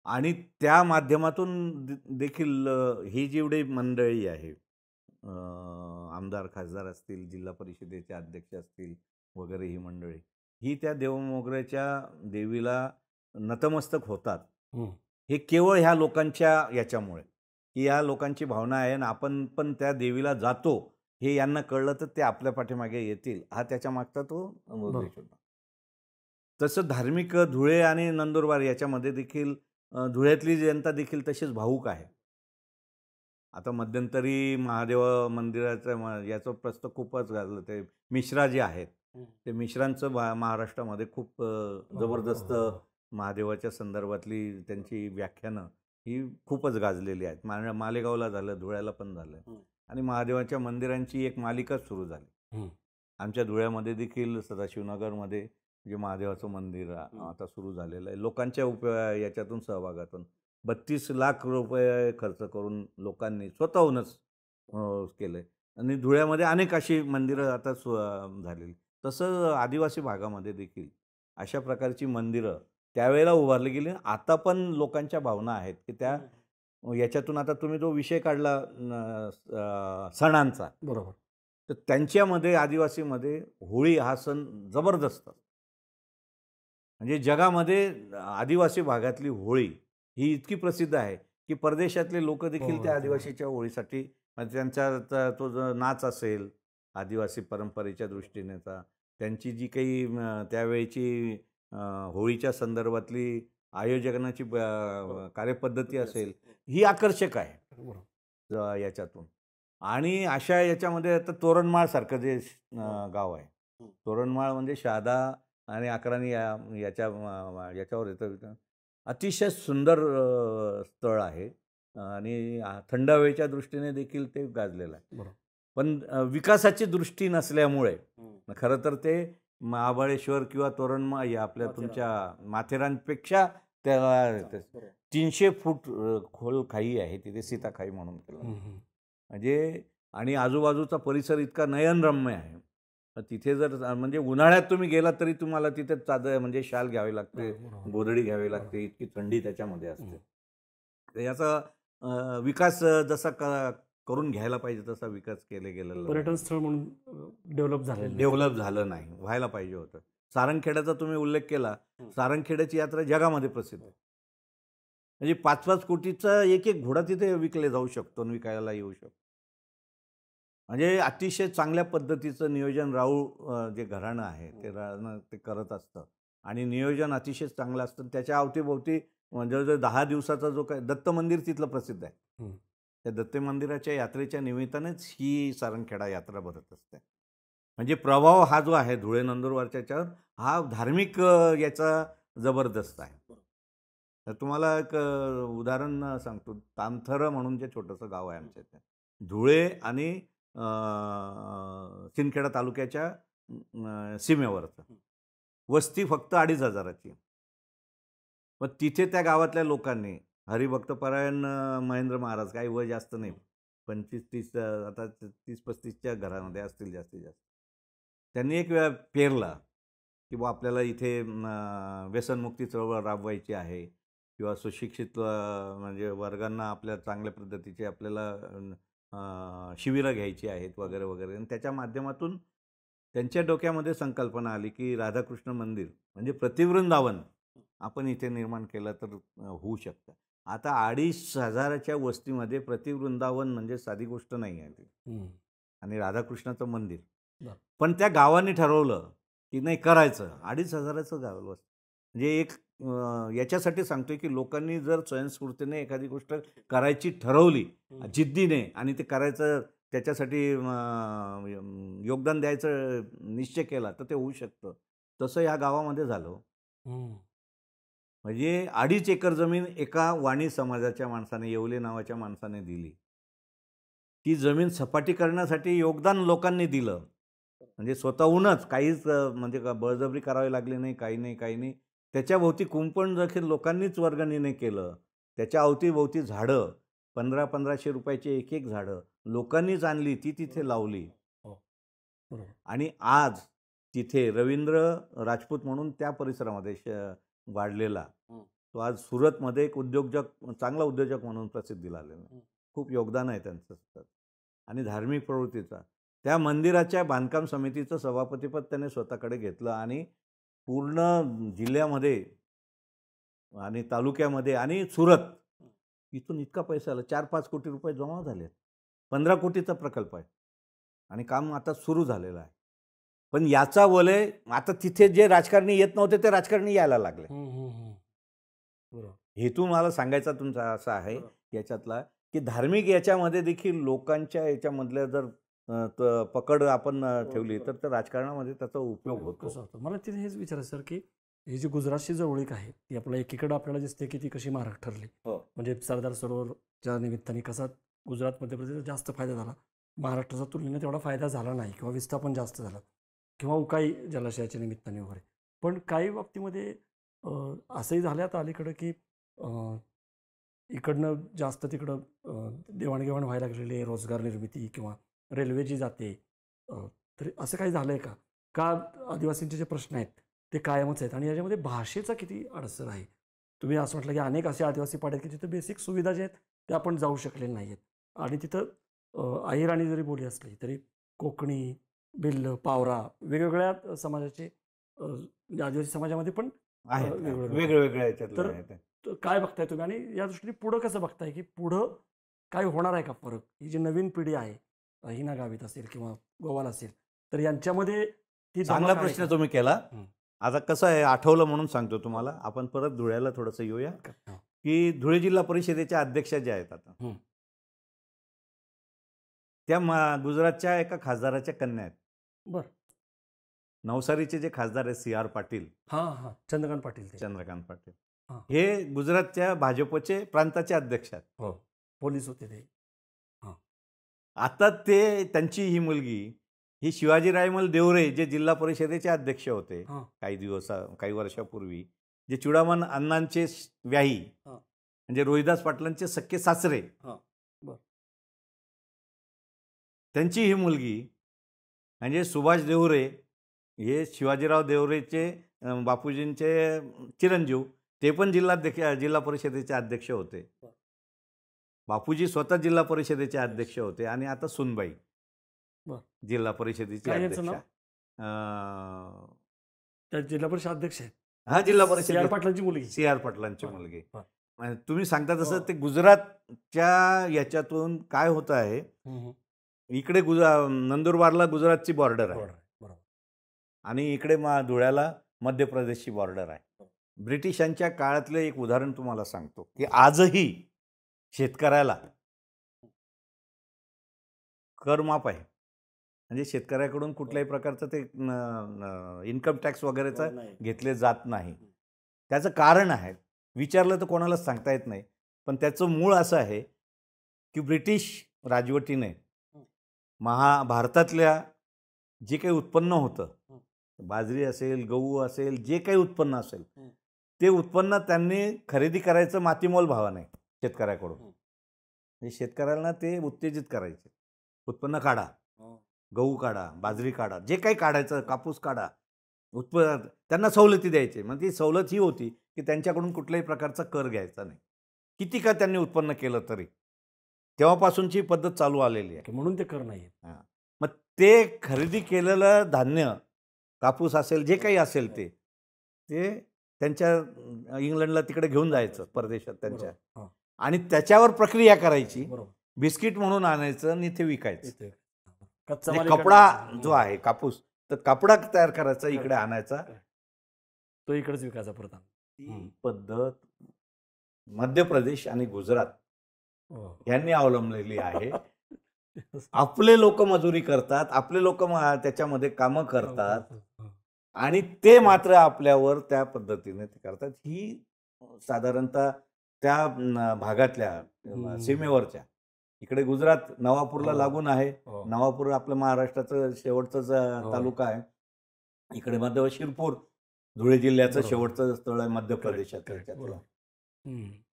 आणि त्या माध्यमातून देखील ही जेवढी मंडळी आहे, आमदार खासदार असतील, जिल्हा परिषदेचे अध्यक्ष असतील वगैरे, ही मंडळी ही त्या देवमोगऱ्याच्या देवीला नतमस्तक होतात. हे केवळ ह्या लोकांच्या याच्यामुळे की या लोकांची भावना आहे आणि आपण पण त्या देवीला जातो हे यांना कळलं तर ते आपल्या पाठीमागे येतील, हा त्याच्या मागचा तो उद्देश होता. तसं धार्मिक धुळे आणि नंदुरबार याच्यामध्ये देखील धुळ्यातली जनता देखील तशीच भावूक आहे. आता मध्यंतरी महादेव मंदिराचं याचं प्रस्त खूपच गाजलं. ते मिश्रा जे आहेत, ते मिश्रांचं महाराष्ट्रामध्ये खूप जबरदस्त महादेवाच्या संदर्भातली त्यांची व्याख्यानं ही खूपच गाजलेली आहेत. मालेगावला झालं, धुळ्याला पण झालं आणि महादेवाच्या मंदिरांची एक मालिकाच सुरू झाली. आमच्या धुळ्यामध्ये देखील सदाशिवनगरमध्ये जे महादेवाचं मंदिर आता सुरू झालेलं आहे. लोकांच्या याच्यातून सहभागातून 32 लाख रुपये खर्च करून लोकांनी स्वतःहूनच केलंय आणि धुळ्यामध्ये अनेक अशी मंदिरं आता झालेली. तसं आदिवासी भागामध्ये देखील अशा प्रकारची मंदिरं त्यावेळेला उभारली गेली. आता पण लोकांच्या भावना आहेत की त्या याच्यातून आता तुम्ही जो विषय काढला सणांचा, बरोबर, तर त्यांच्यामध्ये आदिवासीमध्ये होळी हा सण जबरदस्त. म्हणजे जगामध्ये आदिवासी भागातली होळी ही इतकी प्रसिद्ध आहे की परदेशातले लोक देखील त्या आदिवासीच्या होळीसाठी त्यांचा तो जो नाच असेल आदिवासी परंपरेच्या दृष्टीनेचा, त्यांची जी काही त्यावेळेची होळीच्या संदर्भातली आयोजनाची कार्यपद्धती असेल ही आकर्षक आहे याच्यातून. आणि अशा याच्यामध्ये आता तोरणमाळसारखं जे गाव आहे, तोरणमाळ म्हणजे शहादा आणि अकरानी याच्यावर येतं. अतिशय सुंदर स्थळ आहे आणि थंड हवेच्या दृष्टीने देखील ते गाजलेलं आहे. पण विकासाची दृष्टी नसल्यामुळे खरं तर ते महाबळेश्वर किंवा तोरणमाळ या आपल्या तुमच्या माथेरानपेक्षा त्याला 300 फूट खोल खाई आहे तिथे, सीताखाई म्हणून केलं म्हणजे. आणि आजूबाजूचा परिसर इतका नयनरम्य आहे. तिथे जर म्हणजे उन्हाळ्यात तुम्ही गेलात तरी तुम्हाला तिथे चादर म्हणजे शाल घ्यावी लागते, गोधडी घ्यावी लागते, इतकी थंडी त्याच्यामध्ये असते. तर याचा विकास जसा करून घ्यायला पाहिजे तसा विकास केले गेलेला पर्यटन स्थळ म्हणून डेव्हलप झालं नाही, व्हायला पाहिजे होतं. सारंगखेड्याचा तुम्ही उल्लेख केला, सारंगखेड्याची यात्रा जगामध्ये प्रसिद्ध आहे. म्हणजे 5-5 कोटीचा एक घोडा तिथे विकले जाऊ शकतो आणि विकायला येऊ शकतो. म्हणजे अतिशय चांगल्या पद्धतीचं नियोजन राऊळ जे घराणं आहे ते करत असतं आणि नियोजन अतिशय चांगलं असतं. त्याच्या अवतीभोवती म्हणजे 10 दिवसाचा जो काय दत्त मंदिर तिथलं प्रसिद्ध आहे, त्या दत्त मंदिराच्या यात्रेच्या निमित्तानेच ही सारंगखेडा यात्रा भरत असते. म्हणजे प्रभाव हा जो आहे धुळे नंदुरबारच्या याच्यावर हा धार्मिक याचा जबरदस्त आहे. तर तुम्हाला एक उदाहरण सांगतो. तामथर म्हणून जे छोटंसं गाव आहे आमच्या इथे धुळे आणि सिंदखेडा तालुक्याच्या सीमेवरचं, वस्ती फक्त 2,500ची. पण तिथे त्या गावातल्या लोकांनी हरिभक्तपरायण महेंद्र महाराज, काही वय जास्त नाही, 25-30 आता 30-35च्या घरामध्ये असतील जास्तीत जास्त, त्यांनी एक वेळा पेरला की बा आपल्याला इथे व्यसनमुक्ती चळवळ राबवायची आहे किंवा सुशिक्षित म्हणजे वर्गांना आपल्या चांगल्या पद्धतीचे आपल्याला शिबिरं घ्यायची आहेत वगैरे वगैरे. आणि त्याच्या माध्यमातून त्यांच्या डोक्यामध्ये संकल्पना आली की राधाकृष्ण मंदिर म्हणजे प्रतिवृंदावन आपण इथे निर्माण केलं तर होऊ शकतं. आता 2,500च्या वस्तीमध्ये प्रतिवृंदावन म्हणजे साधी गोष्ट नाही आहे ती, आणि राधाकृष्णाचं मंदिर. पण त्या गावाने ठरवलं की नाही करायचं. 2,500चं गाव म्हणजे एक याच्यासाठी सांगतोय की लोकांनी जर स्वयंस्फूर्तीने एखादी गोष्ट करायची ठरवली जिद्दीने आणि ते करायचं त्याच्यासाठी योगदान द्यायचं निश्चय केला तर ते होऊ शकतं. तसं या गावामध्ये झालं. म्हणजे 2.5 एकर जमीन एका वाणी समाजाच्या माणसाने, येवले नावाच्या माणसाने दिली. ती जमीन सपाटी करण्यासाठी योगदान लोकांनी दिलं. म्हणजे स्वतःहूनच, काहीच म्हणजे बळजबरी करावी लागली नाही, काही नाही. त्याच्या भोवती कुंपण देखील लोकांनीच वर्गणीने केलं. त्याच्या अवतीभोवती झाडं 1500-1500 रुपयाची एक झाडं लोकांनीच आणली, ती तिथे लावली. आणि आज तिथे रवींद्र राजपूत म्हणून त्या परिसरामध्ये वाढलेला तो आज सुरतमध्ये एक चांगला उद्योजक म्हणून प्रसिद्धीला आलेला. खूप योगदान आहे त्यांचं. आणि धार्मिक प्रवृत्तीचा त्या मंदिराच्या बांधकाम समितीचं सभापतीपद त्याने स्वतःकडे घेतलं आणि पूर्ण जिल्ह्यामध्ये आणि तालुक्यामध्ये आणि सुरत इथून इतका पैसा आला, 4-5 कोटी रुपये जमा झाले. 15 कोटीचा प्रकल्प आहे. आणि काम आता सुरू झालेलं आहे. पण याचा वलय आता तिथे जे राजकारणी येत नव्हते ते राजकारणी यायला लागले. बरोबर. हेतू मला सांगायचा तुमचा असा आहे याच्यातला, की धार्मिक याच्यामध्ये देखील लोकांच्या याच्यामधल्या जर पकड आपण ठेवली तर राजकारणामध्ये त्याचा उपयोग होतो. कसं होतं मला तिथे हेच विचारायचं सर, की ही जी गुजरातची जवळीक आहे ती आपल्या एकीकडे आपल्याला दिसते की ती कशी मारक ठरली. म्हणजे सरदार सरोवरच्या निमित्ताने कसा गुजरात मध्य प्रदेशात जास्त फायदा झाला, महाराष्ट्राचा तुलनेने तेवढा फायदा झाला नाही किंवा विस्थापन जास्त झालं किंवा उकाई जलाशयाच्या निमित्ताने वगैरे. पण काही बाबतीमध्ये असंही झालं आता अलीकडं की इकडनं जास्त तिकडं देवाणघेवाण व्हायला लागलेली आहे, रोजगार निर्मिती किंवा रेल्वे जी जाते. तर असं काही झालं आहे का आदिवासींचे जे प्रश्न आहेत ते कायमच आहेत आणि याच्यामध्ये भाषेचा किती अडसर आहे? तुम्ही असं म्हटलं की अनेक असे आदिवासी पाडे आहेत की जिथं बेसिक सुविधा ज्या आहेत त्या आपण जाऊ शकलेल्या नाही आहेत आणि तिथं अहिराणी जरी बोली असली तरी कोकणी, भिल्ल, पावरा वेगवेगळ्या समाजाचे आदिवासी समाजामध्ये पण आहेत वेगवेगळे. वेगवेगळ्या याच्यातले तर आहेत. तर काय बघताय तुम्ही आणि या दृष्टीने पुढं कसं बघताय की पुढं काय होणार आहे का फरक? ही जी नवीन पिढी आहे, हिना गावित असेल किंवा गोवाल असेल, तर यांच्यामध्ये ती चांगला धमक आहे प्रश्न का? तुम्ही केला. आता कसं आहे, आठवलं म्हणून सांगतो तुम्हाला. आपण परत धुळ्याला थोडंसं येऊया, हा. की धुळे जिल्हा परिषदेच्या अध्यक्षा ज्या आहेत आता, त्या गुजरातच्या एका खासदाराच्या कन्या आहेत. बर. नवसारीचे जे खासदार आहेत CR पाटील, हां चंद्रकांत पाटील ते. चंद्रकांत पाटील, हां. हे गुजरातच्या भाजपचे प्रांताचे अध्यक्ष आहेत. हो, पोलीस होते ते. आता ते त्यांची ही मुलगी ही शिवाजी रायमल देवरे जे जिल्हा परिषदेचे अध्यक्ष होते हां. काही वर्षापूर्वी, जे चुडामण अण्णांचे व्याही म्हणजे रोहिदास पाटलांचे सख्खे सासरे, त्यांची ही मुलगी म्हणजे सुभाष देवरे, हे शिवाजीराव देवरेचे बापूजींचे चिरंजीव, ते पण जिल्हा परिषदेचे अध्यक्ष होते. बापूजी स्वतः जिल्हा परिषदेचे अध्यक्ष होते आणि आता सुनबाई जिल्हा परिषदेचे अध्यक्ष. जिल्हा परिषद अध्यक्ष आहेत. हा, जिल्हा परिषद CR पाटलांची मुलगी. CR पाटलांची मुलगी. तुम्ही सांगता तसं ते गुजरातच्या याच्यातून काय होत आहे, इकडे नंदुरबारला गुजरातची बॉर्डर आहे आणि इकडे धुळ्याला मध्य प्रदेशची बॉर्डर आहे. ब्रिटिशांच्या काळातले एक उदाहरण तुम्हाला सांगतो की आजही शेतकऱ्याला करमाफ आहे. म्हणजे शेतकऱ्याकडून कुठल्याही प्रकारचं ते इन्कम टॅक्स वगैरेचा घेतले जात नाही. त्याचं कारण आहे, विचारलं तर कोणालाच सांगता येत नाही, पण त्याचं मूळ असं आहे की ब्रिटिश राजवटीने भारतातल्या जे काही उत्पन्न होतं, बाजरी असेल, गहू असेल, जे काही उत्पन्न असेल, ते उत्पन्न त्यांनी खरेदी करायचं मातीमोल भावाने शेतकऱ्याकडून. म्हणजे शेतकऱ्याला ते उत्तेजित करायचे, उत्पन्न काढा, गहू काढा, बाजरी काढा, जे काही काढायचं, कापूस काढा, त्यांना सवलती द्यायचे. मग ती सवलत ही होती की त्यांच्याकडून कुठल्याही प्रकारचा कर घ्यायचा नाही, किती का त्यांनी उत्पन्न केलं तरी. तेव्हापासूनची पद्धत चालू आलेली आहे, म्हणून ते कर नाही. मग ते खरेदी केलेलं धान्य, कापूस असेल, जे काही असेल, ते त्यांच्या इंग्लंडला तिकडे घेऊन जायचं परदेशात त्यांच्या, आणि त्याच्यावर प्रक्रिया करायची, बिस्किट म्हणून आणायचं आणि ते विकायचं. कपडा जो आहे, कापूस, तर कपडा तयार करायचा, इकडे आणायचा, तो इकडेच विकायचा परत. ती पद्धत मध्य प्रदेश आणि गुजरात यांनी अवलंबलेली आहे. आपले लोक मजुरी करतात, आपले लोक त्याच्यामध्ये कामं करतात आणि ते मात्र आपल्यावर त्या पद्धतीने ते करतात. ही साधारणतः त्या भागातल्या सीमेवरच्या, इकडे गुजरात नवापूरला लागून आहे. नवापूर आपलं महाराष्ट्राचं शेवटचं तालुका आहे. इकडे मध्य शिरपूर धुळे जिल्ह्याचं शेवटचं स्थळ आहे मध्य प्रदेशात.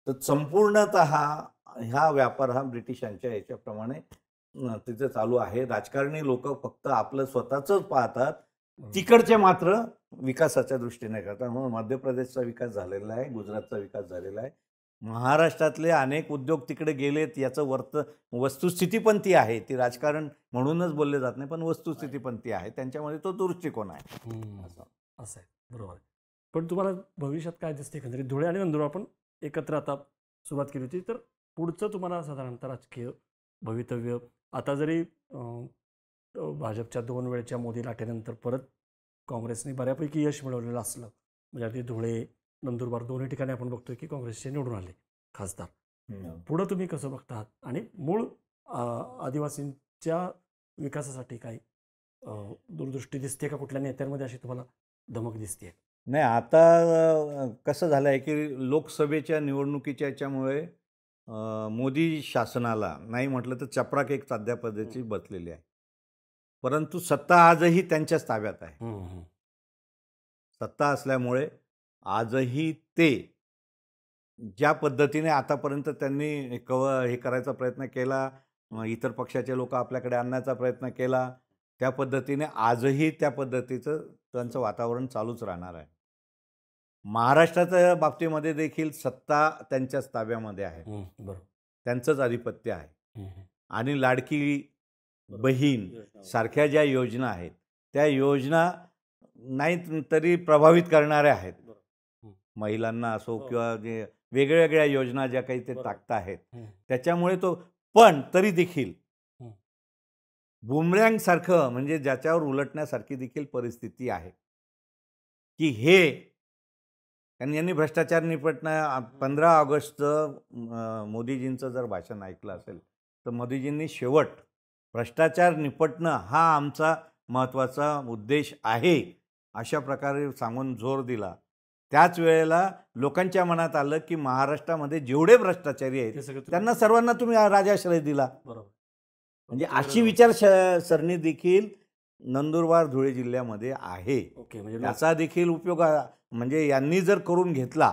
तर संपूर्णतः हा व्यापार हा ब्रिटिशांच्या याच्याप्रमाणे तिथे चालू आहे. राजकारणी लोक फक्त आपलं स्वतःच पाहतात, तिकडचे मात्र विकासाच्या दृष्टीने करतात. म्हणून मध्य प्रदेशचा विकास झालेला आहे, गुजरातचा विकास झालेला आहे. महाराष्ट्रातले अनेक उद्योग तिकडे गेलेत, याचं वस्तुस्थिती पण ती आहे. ती राजकारण म्हणूनच बोलले जात नाही, पण वस्तुस्थिती पण ती आहे. त्यांच्यामध्ये तो दृष्टिकोन आहे. असं आहे, बरोबर आहे. पण तुम्हाला भविष्यात काय दिसते एकंदरीत? धुळे आणि नंदुरबार आपण एकत्र आता सुरुवात केली होती, तर पुढचं तुम्हाला साधारणतः राजकीय भवितव्य, आता जरी भाजपच्या 2 वेळच्या मोदी लाटेनंतर परत काँग्रेसने बऱ्यापैकी यश मिळवलेलं असलं, म्हणजे अगदी धुळे, नंदुरबार दोन्ही ठिकाणी आपण बघतोय की काँग्रेसचे निवडून आले खासदार. पुढं तुम्ही कसं बघता आणि मूळ आदिवासींच्या विकासासाठी काही दूरदृष्टी दिसते का कुठल्या नेत्यांमध्ये अशी तुम्हाला धमक दिसते? नाही, आता कसं झालं आहे की लोकसभेच्या निवडणुकीच्या याच्यामुळे मोदी शासनाला नाही म्हटलं तर चपराक एक साध्या पद्धतीची बसलेली आहे. परंतु सत्ता आजही त्यांच्याच ताब्यात आहे. सत्ता असल्यामुळे आजही ते ज्या पद्धतीने आतापर्यंत त्यांनी हे करायचा प्रयत्न केला, इतर पक्षाचे लोक आपल्याकडे आणण्याचा प्रयत्न केला, त्या पद्धतीने आजही त्या पद्धतीचं त्यांचं वातावरण चालूच राहणार आहे. महाराष्ट्राच्या बाबतीमध्ये देखील सत्ता त्यांच्याच ताब्यामध्ये आहे. बरोबर. त्यांचंच आधिपत्य आहे. आणि लाडकी बहीण सारख्या ज्या योजना आहेत त्या योजना नाही तरी प्रभावित करणाऱ्या आहेत. महिलांना असो किंवा जे वेगवेगळ्या योजना ज्या काही ते टाकत आहेत त्याच्यामुळे पण तरी देखील बुमरँग सारखं म्हणजे ज्याच्यावर उलटण्यासारखी देखील परिस्थिती आहे की हे यांनी भ्रष्टाचार निपटणं 15 ऑगस्ट मोदीजींचं जर भाषण ऐकलं असेल तर मोदीजींनी शेवट भ्रष्टाचार निपटणं हा आमचा महत्त्वाचा उद्देश आहे अशा प्रकारे सांगून जोर दिला. त्याच वेळेला लोकांच्या मनात आलं की महाराष्ट्रामध्ये जेवढे भ्रष्टाचारी आहेत त्यांना सर्वांना तुम्ही राजाश्रय दिला. बरोबर. म्हणजे अशी विचारसरणी देखील नंदुरबार धुळे जिल्ह्यामध्ये आहे. म्हणजे त्याचा देखील उपयोग म्हणजे यांनी जर करून घेतला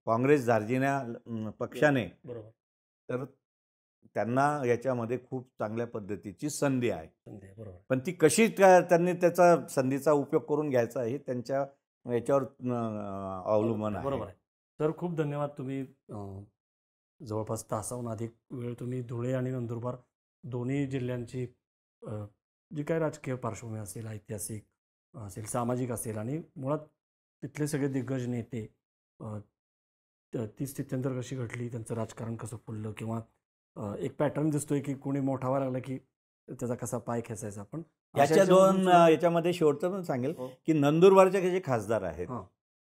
काँग्रेस धार्जिण्या पक्षाने तर त्यांना याच्यामध्ये खूप चांगल्या पद्धतीची संधी आहे. पण ती कशी त्यांनी त्याचा संधीचा उपयोग करून घ्यायचा हे त्यांच्या याच्यावर अवलंबून आहे. बरोबर आहे. तर खूप धन्यवाद. तुम्ही जवळपास तासाहून अधिक वेळ तुम्ही धुळे आणि नंदुरबार दोन्ही जिल्ह्यांची जी काय राजकीय पार्श्वभूमी असेल, ऐतिहासिक असेल, सामाजिक असेल आणि मुळात तिथले सगळे दिग्गज नेते ती स्थित्यंतर कशी घडली, त्यांचं राजकारण कसं फुललं किंवा एक पॅटर्न दिसतोय की कोणी मोठा व्हायला लागला की त्याचा कसा पाय खेचायचा. पण याच्यामध्ये शेवटचं पण सांगेल की नंदुरबारच्या जे खासदार आहेत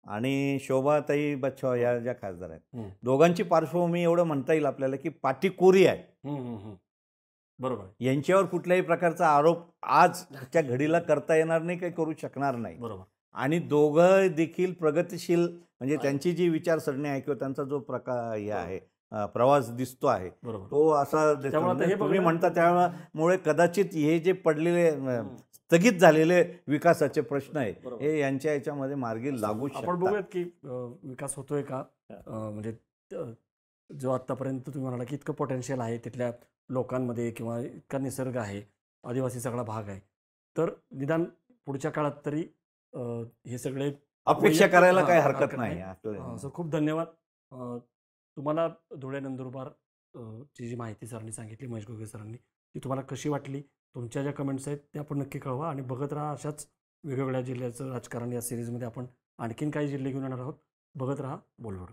आणि शोभाताई बच्छाव या ज्या खासदार आहेत दोघांची पार्श्वभूमी एवढं म्हणता येईल आपल्याला की पाटीकोरी आहे. बरोबर. यांच्यावर कुठल्याही प्रकारचा आरोप आजच्या घडीला करता येणार नाही, काही करू शकणार नाही. बरोबर. आणि दोघं देखील प्रगतिशील म्हणजे त्यांची जी विचारसरणी आहे किंवा त्यांचा जो प्रकार हे आहे प्रवास दिसतो आहे तो असा तुम्ही म्हणता. त्यामुळे कदाचित हे जे पडलेले स्थगित झालेले विकासाचे प्रश्न आहेत हे यांच्या याच्यामध्ये मार्गी लागू शकतात. आपण बघूयात की विकास होतोय का. म्हणजे जो आतापर्यंत तुम्ही म्हणाला की इतकं पोटेन्शियल आहे तिथल्या लोकांमध्ये किंवा इतका निसर्ग आहे, आदिवासी सगळा भाग आहे, तर निदान पुढच्या काळात तरी हे सगळे अपेक्षा करायला काही हरकत नाही. खूप धन्यवाद. तुम्हाला धुळे नंदुरबार ची जी माहिती सरांनी सांगितली, महेश घोगे सरांनी, ती तुम्हाला कशी वाटली? तुमच्या ज्या कमेंट्स आहेत त्या आपण नक्की कळवा आणि बघत राहा. अशाच वेगवेगळ्या जिल्ह्याचं राजकारण या सिरीजमध्ये आपण आणखीन काही जिल्हे घेऊन येणार आहोत. बघत राहा बोलवड.